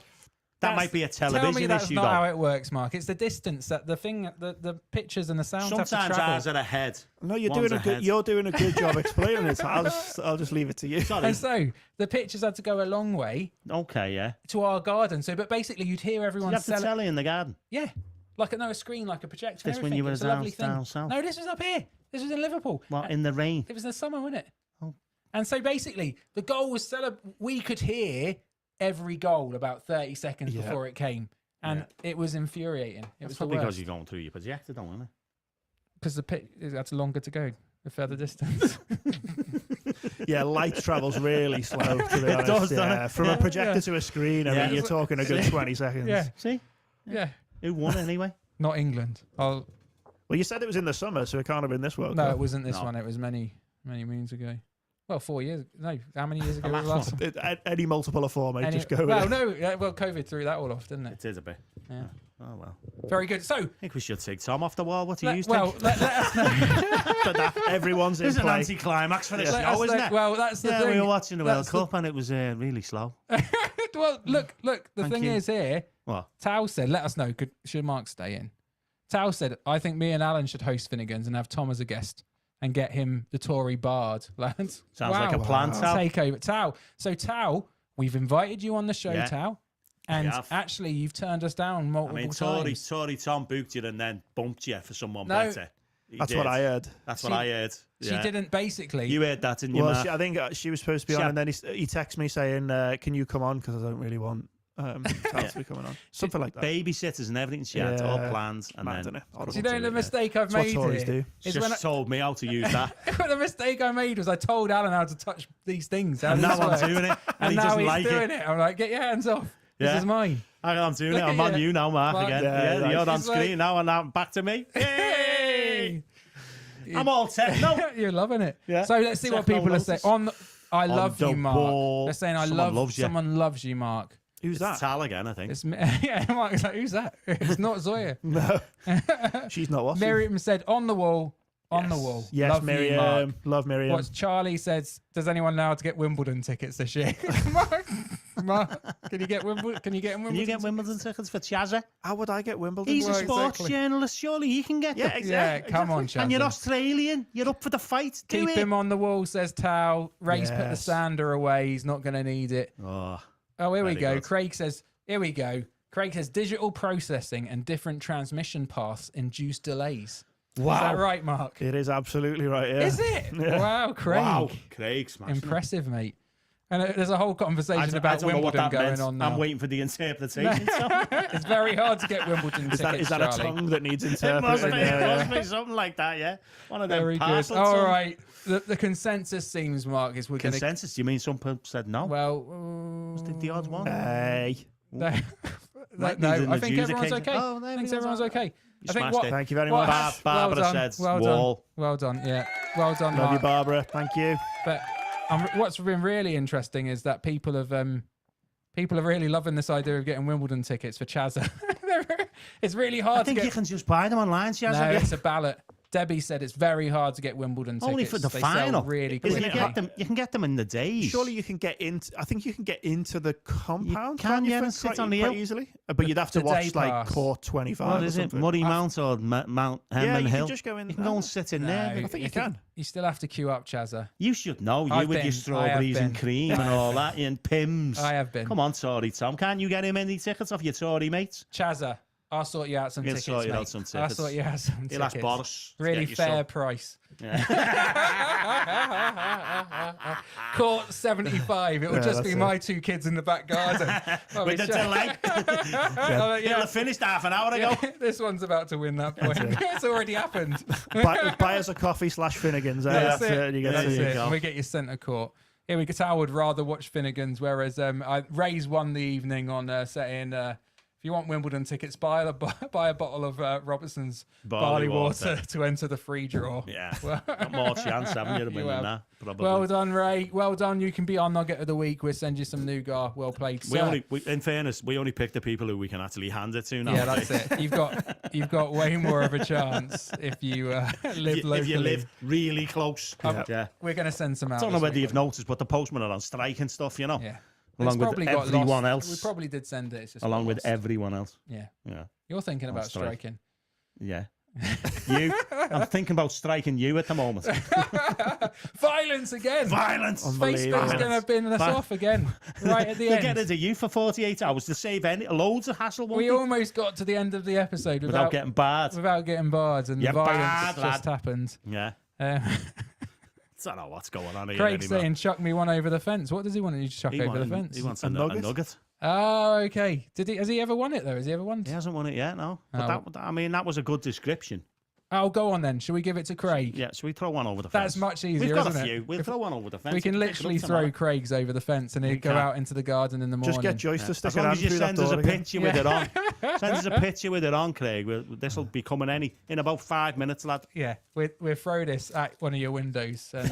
Speaker 1: That might be a
Speaker 2: Tell me
Speaker 1: television
Speaker 2: that's
Speaker 1: issue,
Speaker 2: not how
Speaker 1: though.
Speaker 2: it works, Mark. It's the distance that the thing, the pictures and the sounds have to
Speaker 1: Sometimes
Speaker 2: travel.
Speaker 1: ours are ahead.
Speaker 4: No, you're
Speaker 1: One's
Speaker 4: doing a good.
Speaker 1: ahead.
Speaker 4: You're doing a good job explaining it. I'll just leave it to you.
Speaker 1: Sorry.
Speaker 2: And so the pictures had to go a long way
Speaker 1: Okay, yeah.
Speaker 2: to our garden. So, but basically, you'd hear
Speaker 1: You
Speaker 2: everyone
Speaker 1: have the
Speaker 2: selling.
Speaker 1: telly in the garden.
Speaker 2: Yeah, like a screen, like a projector.
Speaker 1: This
Speaker 2: and
Speaker 1: when
Speaker 2: everything.
Speaker 1: you were
Speaker 2: It was a lovely
Speaker 1: down
Speaker 2: thing.
Speaker 1: south?
Speaker 2: No, this was up here. This was in Liverpool.
Speaker 1: Well, in the rain.
Speaker 2: It was in the summer, wasn't it?
Speaker 1: Oh.
Speaker 2: And so basically, the goal was we could hear every goal about 30 seconds
Speaker 4: Yeah.
Speaker 2: before it came. And it was infuriating. It was
Speaker 1: It's
Speaker 2: the
Speaker 1: not because
Speaker 2: worst.
Speaker 1: you're going through your projector, don't you?
Speaker 2: Because that's longer to go, a further distance.
Speaker 4: Yeah, light travels really slow. To be honest.
Speaker 1: does, doesn't
Speaker 4: Yeah,
Speaker 1: it?
Speaker 4: from a projector to a screen, I
Speaker 1: Yeah.
Speaker 4: mean, you're talking a good 20 seconds.
Speaker 2: Yeah.
Speaker 1: See?
Speaker 2: Yeah.
Speaker 1: Who won anyway?
Speaker 2: Not England.
Speaker 4: Well, you said it was in the summer, so it can't have been this World
Speaker 2: No,
Speaker 4: Cup.
Speaker 2: it wasn't this
Speaker 1: No.
Speaker 2: one. It was many moons ago. Well, 4 years. No, how many years ago was the last one?
Speaker 4: Any multiple of four, mate. Just go with
Speaker 2: well,
Speaker 4: it.
Speaker 2: no. Well, COVID threw that all off, didn't it?
Speaker 1: It is a bit.
Speaker 2: Yeah.
Speaker 1: Oh, well.
Speaker 2: Very good. So,
Speaker 1: I think we should take Tom off the wall. What do you
Speaker 2: let
Speaker 1: think?
Speaker 2: us know.
Speaker 4: Everyone's in
Speaker 1: There's an
Speaker 4: play.
Speaker 1: anti-climax for the
Speaker 2: Let us
Speaker 1: show, isn't
Speaker 2: know-
Speaker 1: it?
Speaker 2: Well, that's the
Speaker 1: Yeah,
Speaker 2: thing.
Speaker 1: we were watching the World
Speaker 2: That's the-
Speaker 1: Cup and it was really slow.
Speaker 2: Well, look. The
Speaker 1: Thank
Speaker 2: thing
Speaker 1: you.
Speaker 2: is here,
Speaker 1: What?
Speaker 2: Tao said, let us know. Should Mark stay in? Tao said, I think me and Alan should host Finnegan's and have Tom as a guest and get him the Tory bard, lads.
Speaker 1: Sounds like a plan, Tal.
Speaker 2: Take over. Tao. So, Tao, we've invited you on the show,
Speaker 1: Yeah.
Speaker 2: Tao. And
Speaker 1: have.
Speaker 2: actually, you've turned us down
Speaker 1: I
Speaker 2: multiple
Speaker 1: mean,
Speaker 2: times.
Speaker 1: Tory Tom booked you and then bumped you for someone
Speaker 2: No.
Speaker 1: better. He
Speaker 4: That's
Speaker 1: did.
Speaker 4: what I heard.
Speaker 1: That's what
Speaker 2: She-
Speaker 1: I heard.
Speaker 2: She
Speaker 1: Yeah.
Speaker 2: didn't basically.
Speaker 1: You heard that, didn't you,
Speaker 4: Well,
Speaker 1: Matt?
Speaker 4: I think she was supposed to be
Speaker 1: She
Speaker 4: on,
Speaker 1: had-
Speaker 4: and then he texted me saying, "Can you come on? Because I don't really want Tal to be coming on." Something like that.
Speaker 1: Babysitters and everything she had all
Speaker 4: Yeah.
Speaker 1: planned. And
Speaker 4: Mad,
Speaker 1: then
Speaker 4: innit? Horrible.
Speaker 2: Do you know
Speaker 1: to
Speaker 2: the
Speaker 1: it, yeah.
Speaker 2: mistake I've
Speaker 4: That's what
Speaker 2: made
Speaker 4: Tories
Speaker 2: here?
Speaker 4: do.
Speaker 2: Is
Speaker 1: Just
Speaker 2: when I,
Speaker 1: told me how to use that.
Speaker 2: the mistake I made was I told Alan how to touch these things. How
Speaker 1: And
Speaker 2: this
Speaker 1: now I'm
Speaker 2: works.
Speaker 1: doing it. And,
Speaker 2: And
Speaker 1: he
Speaker 2: now
Speaker 1: doesn't
Speaker 2: he's
Speaker 1: like
Speaker 2: doing
Speaker 1: it.
Speaker 2: it. I'm like, get your hands off.
Speaker 1: Yeah.
Speaker 2: This is mine.
Speaker 1: I'm doing
Speaker 2: Look
Speaker 1: it.
Speaker 2: at
Speaker 1: I'm on
Speaker 2: you.
Speaker 1: you now, Mark,
Speaker 2: Mark,
Speaker 1: again.
Speaker 4: yeah,
Speaker 1: Yeah, you're on
Speaker 2: It's like-
Speaker 1: screen now and now back to me.
Speaker 2: Hey!
Speaker 1: I'm all techno.
Speaker 2: You're loving it.
Speaker 1: Yeah.
Speaker 2: So let's see what
Speaker 1: Techno
Speaker 2: people are saying. I love
Speaker 1: the
Speaker 2: you, Mark.
Speaker 1: ball.
Speaker 2: They're saying
Speaker 1: Someone loves you.
Speaker 2: someone loves you, Mark.
Speaker 4: Who's that?
Speaker 1: Tal again, I think.
Speaker 2: It's yeah, Mark's like, who's that? It's not Zoya.
Speaker 4: No, she's not watching.
Speaker 2: Miriam said, on the wall, on the wall.
Speaker 4: Yes,
Speaker 2: love You, Mark.
Speaker 4: Miriam. Love Miriam.
Speaker 2: What's Charlie says, does anyone know how to get Wimbledon tickets this year? Mark, can you get Wimbledon? Can you get Wimbledon?
Speaker 1: Can you get Wimbledon tickets for Chazza?
Speaker 4: How would I get Wimbledon?
Speaker 1: He's a
Speaker 2: Well,
Speaker 1: sports
Speaker 2: exactly.
Speaker 1: journalist. Surely he can get
Speaker 4: Yeah,
Speaker 1: them.
Speaker 4: exactly.
Speaker 2: Yeah, come on,
Speaker 1: And you're
Speaker 2: Chazza.
Speaker 1: Australian. You're up for the fight. Do
Speaker 2: Keep
Speaker 1: it.
Speaker 2: him on the wall, says Tao. Ray's put the
Speaker 4: Yes.
Speaker 2: sander away. He's not going to need it.
Speaker 1: Oh,
Speaker 2: Oh, here we
Speaker 1: Very
Speaker 2: go.
Speaker 1: good.
Speaker 2: Craig says, here we go. Craig says digital processing and different transmission paths induce delays.
Speaker 1: wow.
Speaker 2: Is that right, Mark?
Speaker 4: It is absolutely right. Yeah.
Speaker 2: Is it?
Speaker 4: Yeah.
Speaker 2: Wow, Craig.
Speaker 1: Wow. Craig smashing it.
Speaker 2: Impressive, mate. And there's a whole
Speaker 1: I
Speaker 2: conversation
Speaker 1: don't
Speaker 2: about
Speaker 1: know what
Speaker 2: Wimbledon
Speaker 1: that
Speaker 2: going
Speaker 1: meant.
Speaker 2: on now.
Speaker 1: I'm waiting for the interpretation. so.
Speaker 2: It's very hard to get Wimbledon
Speaker 4: Is
Speaker 2: tickets,
Speaker 4: that a
Speaker 2: Charlie.
Speaker 4: tongue that needs
Speaker 1: It must
Speaker 4: interpreting?
Speaker 1: be,
Speaker 4: Yeah,
Speaker 1: it must be something like that, yeah. One of them
Speaker 2: Very good.
Speaker 1: parcel
Speaker 2: All
Speaker 1: tongues.
Speaker 2: right. The consensus seems, Mark, is we're going to...
Speaker 1: Consensus? Do you mean some people said no?
Speaker 2: Well...
Speaker 1: Was it the odd one?
Speaker 4: Hey,
Speaker 2: no,
Speaker 1: Might
Speaker 2: no,
Speaker 1: need an
Speaker 2: I think everyone's
Speaker 1: adjudication.
Speaker 2: okay.
Speaker 1: Oh, there
Speaker 2: I think
Speaker 1: we go.
Speaker 2: everyone's okay.
Speaker 1: You
Speaker 2: I think
Speaker 1: smashed
Speaker 2: what...
Speaker 1: it.
Speaker 4: thank you very
Speaker 2: what
Speaker 4: much.
Speaker 2: has-
Speaker 1: Barbara
Speaker 2: well done,
Speaker 1: said
Speaker 2: well
Speaker 1: wall.
Speaker 2: done. Well done, yeah. Well done,
Speaker 4: Love you,
Speaker 2: Mark.
Speaker 4: Barbara. Thank you.
Speaker 2: But what's been really interesting is that people are really loving this idea of getting Wimbledon tickets for Chazza. It's really hard
Speaker 1: I think
Speaker 2: to
Speaker 1: you
Speaker 2: get.
Speaker 1: can just buy them online, Shaz.
Speaker 2: No, it's a ballot. Debbie said it's very hard to get Wimbledon tickets.
Speaker 1: Only for the
Speaker 2: They
Speaker 1: final.
Speaker 2: sell really
Speaker 1: But
Speaker 2: quickly.
Speaker 1: you can get them in the days.
Speaker 4: Surely you can get into. I think you can get into the compound.
Speaker 1: can,
Speaker 4: can't you,
Speaker 1: yeah,
Speaker 4: for
Speaker 1: and sit
Speaker 4: quite,
Speaker 1: on the
Speaker 4: quite
Speaker 1: hill.
Speaker 4: easily. But you'd have to
Speaker 2: The day
Speaker 4: watch like
Speaker 2: pass.
Speaker 4: court 25.
Speaker 1: What
Speaker 4: or
Speaker 1: is it?
Speaker 4: something.
Speaker 1: Muddy Mount or Mount Hemman
Speaker 4: Yeah, you
Speaker 1: Hill?
Speaker 4: can just go in.
Speaker 1: You can go and sit in there.
Speaker 4: I think you can.
Speaker 2: You still have to queue up, Chazza.
Speaker 1: You should know. You
Speaker 2: I've
Speaker 1: with
Speaker 2: been.
Speaker 1: your strawberries
Speaker 2: I have
Speaker 1: and
Speaker 2: been.
Speaker 1: cream and all that, and Pims.
Speaker 2: I have been.
Speaker 1: Come on, Tory Tom. Can't you get him any tickets off your Tory mates?
Speaker 2: Chazza, I'll sort you out some
Speaker 1: He'll
Speaker 2: tickets,
Speaker 1: sort you
Speaker 2: mate.
Speaker 1: out some
Speaker 2: I'll
Speaker 1: tickets.
Speaker 2: sort you out some
Speaker 1: He'll ask
Speaker 2: tickets.
Speaker 1: Boris. to
Speaker 2: Really
Speaker 1: get you
Speaker 2: fair
Speaker 1: some.
Speaker 2: price.
Speaker 1: Yeah.
Speaker 2: Court 75. It will
Speaker 4: Yeah,
Speaker 2: just be
Speaker 4: that's
Speaker 2: my two kids in the back garden. I'll
Speaker 1: With
Speaker 2: be
Speaker 1: the
Speaker 2: sure-
Speaker 1: delay.
Speaker 2: Oh,
Speaker 1: It'll have finished half an hour ago.
Speaker 2: This one's about to win that point. It's already happened.
Speaker 4: buy us a coffee / Finnegan's.
Speaker 2: That's
Speaker 4: That's
Speaker 2: it.
Speaker 4: it. You get
Speaker 2: That's
Speaker 4: to
Speaker 2: it.
Speaker 1: go.
Speaker 2: And we get your centre court. Here we go. I would rather watch Finnegan's, whereas Ray's won the evening on saying, if you want Wimbledon tickets, buy a bottle of Robertson's barley water to enter the free draw.
Speaker 1: Yeah. Got more chance, haven't you, to
Speaker 2: You
Speaker 1: win
Speaker 2: have.
Speaker 1: than that? Probably.
Speaker 2: Well done, Ray. Well done. You can be our nugget of the week. We'll send you some nougat. Well played, sir.
Speaker 1: in fairness, we only pick the people who we can actually hand it to now.
Speaker 2: Yeah, that's it. You've got way more of a chance if you live locally.
Speaker 1: If you live really close. Yeah.
Speaker 2: We're going to send some out.
Speaker 1: I don't know
Speaker 2: this
Speaker 1: whether
Speaker 2: week.
Speaker 1: you've noticed, but the postmen are on strike and stuff, you know.
Speaker 2: Yeah.
Speaker 1: Along with
Speaker 2: probably got
Speaker 1: everyone
Speaker 2: lost.
Speaker 1: else.
Speaker 2: We probably did send it. It's just
Speaker 1: Along
Speaker 2: got
Speaker 1: with
Speaker 2: lost.
Speaker 1: everyone else.
Speaker 2: Yeah.
Speaker 1: Yeah.
Speaker 2: You're thinking about
Speaker 1: strike.
Speaker 2: striking.
Speaker 1: Yeah. You? I'm thinking about striking you at the moment.
Speaker 2: Violence again.
Speaker 1: Violence.
Speaker 2: Facebook's going to bin us off again right at the
Speaker 1: They get
Speaker 2: end.
Speaker 1: into you for 48 hours to save loads of hassle.
Speaker 2: We almost got to the end of the episode
Speaker 1: without getting barred.
Speaker 2: without getting barred, and
Speaker 1: You're
Speaker 2: the violence
Speaker 1: bad,
Speaker 2: just
Speaker 1: lad.
Speaker 2: happened.
Speaker 1: Yeah.
Speaker 2: Um,
Speaker 1: I don't know what's going on here
Speaker 2: Craig's
Speaker 1: anymore.
Speaker 2: saying, "Chuck me one over the fence." What does he want you to chuck
Speaker 1: He
Speaker 2: over the
Speaker 1: wanted-
Speaker 2: fence?
Speaker 1: He wants
Speaker 4: A
Speaker 1: a
Speaker 4: nugget?
Speaker 1: nugget.
Speaker 2: Oh, okay. Has he ever won it though? Has he ever won?
Speaker 1: He hasn't won it yet, no. But
Speaker 2: Oh.
Speaker 1: that was a good description.
Speaker 2: Oh, go on then. Shall we give it to Craig?
Speaker 1: Yeah, so we throw one over the fence.
Speaker 2: That's much easier,
Speaker 1: We've got
Speaker 2: isn't
Speaker 1: a
Speaker 2: it?
Speaker 1: few. We'll throw one over the fence.
Speaker 2: We can
Speaker 1: Pick it up
Speaker 2: literally throw
Speaker 1: tomorrow.
Speaker 2: Craig's over the fence, and he'd go
Speaker 1: can.
Speaker 2: out into the garden in the morning.
Speaker 4: Just get Joyce to stick
Speaker 1: As
Speaker 4: her
Speaker 1: long
Speaker 4: hand
Speaker 1: as you
Speaker 4: through that
Speaker 1: send us
Speaker 4: door
Speaker 1: a
Speaker 4: again.
Speaker 1: picture with it on. Send us a picture with it on, Craig. This will be coming in about 5 minutes, lad.
Speaker 2: Yeah, we'll throw this at one of your windows, and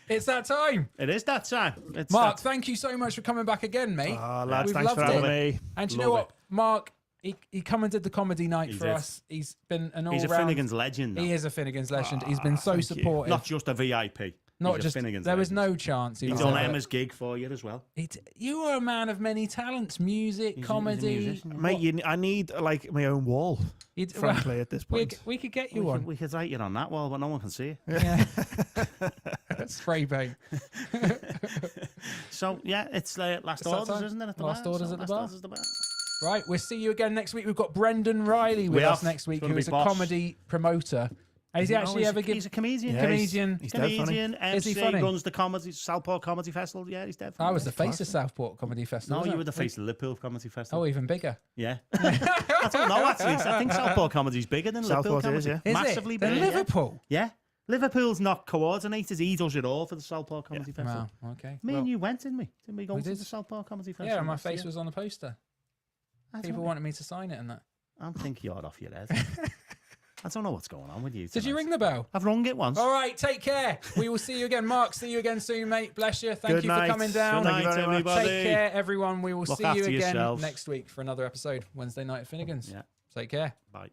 Speaker 2: it's that time.
Speaker 1: It is that time. It's
Speaker 2: Mark,
Speaker 1: that-
Speaker 2: thank you so much for coming back again, mate.
Speaker 4: Ah, lads,
Speaker 2: We've
Speaker 4: thanks for
Speaker 2: loved
Speaker 4: having
Speaker 2: it.
Speaker 4: me.
Speaker 2: And do you know
Speaker 1: Love
Speaker 2: what, Mark? He come and did the comedy night
Speaker 1: He
Speaker 2: for
Speaker 1: did.
Speaker 2: us. He's been an all
Speaker 1: he's a
Speaker 2: round.
Speaker 1: Finnegan's legend. Though.
Speaker 2: He is a Finnegan's legend. He's been so
Speaker 4: thank you.
Speaker 2: supportive.
Speaker 1: Not just a VIP.
Speaker 2: Not
Speaker 1: He's a
Speaker 2: just.
Speaker 1: Finnegan's
Speaker 2: There was
Speaker 1: legend.
Speaker 2: no chance he
Speaker 1: He's
Speaker 2: was
Speaker 1: done
Speaker 2: ever-
Speaker 1: Emma's gig for you as well.
Speaker 2: You are a man of many talents: music,
Speaker 1: He's a
Speaker 2: comedy.
Speaker 1: musician.
Speaker 4: Mate, I need like my own wall,
Speaker 2: You'd-
Speaker 4: frankly, at this point.
Speaker 2: we could get you
Speaker 1: We
Speaker 2: one.
Speaker 1: could, we could write it on that wall, but no one can see it.
Speaker 2: Yeah. Spray paint.
Speaker 1: So yeah, it's last
Speaker 2: that
Speaker 1: orders,
Speaker 2: time.
Speaker 1: isn't it? At the
Speaker 2: Last
Speaker 1: bar?
Speaker 2: orders
Speaker 1: So
Speaker 2: at the
Speaker 1: last
Speaker 2: bar.
Speaker 1: orders at the bar.
Speaker 2: Right, we'll see you again next week. We've got Brendan Riley with
Speaker 1: We
Speaker 2: us
Speaker 1: have.
Speaker 2: next week,
Speaker 1: It's gonna
Speaker 2: who
Speaker 1: be
Speaker 2: is a
Speaker 1: boss.
Speaker 2: comedy promoter. Has he actually ever given?
Speaker 1: He's a comedian.
Speaker 4: Yeah, he's-
Speaker 2: comedian.
Speaker 4: he's dead funny.
Speaker 1: Comedian,
Speaker 2: Is he
Speaker 1: MC,
Speaker 2: funny?
Speaker 1: runs the comedy Southport Comedy Festival. Yeah, he's dead.
Speaker 2: I was the
Speaker 1: funny.
Speaker 2: face of Southport Comedy Festival.
Speaker 1: No,
Speaker 2: wasn't
Speaker 1: you
Speaker 2: I?
Speaker 1: were the face of Liverpool Comedy Festival.
Speaker 2: Oh, even bigger.
Speaker 1: Yeah. I don't know, actually. I think Southport Comedy's bigger than Liverpool
Speaker 4: Southport
Speaker 1: Comedy.
Speaker 4: is, yeah.
Speaker 2: Is
Speaker 1: Massively
Speaker 2: it? Then
Speaker 1: bigger. yeah.
Speaker 2: Liverpool.
Speaker 1: Yeah. Liverpool's not coordinated. He does it all for the Southport Comedy Festival.
Speaker 2: Wow. Okay.
Speaker 1: Me
Speaker 2: Well,
Speaker 1: and you went, didn't we? Didn't we go
Speaker 2: We
Speaker 1: to
Speaker 2: did.
Speaker 1: the Southport Comedy Festival?
Speaker 2: yeah, my
Speaker 1: last
Speaker 2: face
Speaker 1: year?
Speaker 2: was on the poster.
Speaker 1: I
Speaker 2: People
Speaker 1: don't-
Speaker 2: wanted me to sign it and that.
Speaker 1: I think you're off your head. I don't know what's going on with you.
Speaker 2: Did you
Speaker 1: tonight.
Speaker 2: ring the bell?
Speaker 1: I've rung it once.
Speaker 2: All right, take care. We will see you again. Mark, see you again soon, mate. Bless you. Thank
Speaker 4: Good
Speaker 2: you
Speaker 4: night.
Speaker 2: for coming down.
Speaker 4: Good night,
Speaker 1: Thank you very much.
Speaker 2: Take care, everyone. We will
Speaker 1: Look
Speaker 2: see you
Speaker 1: after
Speaker 2: again
Speaker 1: yourselves.
Speaker 2: next week for another episode, Wednesday night at Finnegan's.
Speaker 1: Yeah.
Speaker 2: Take care.
Speaker 1: Bye.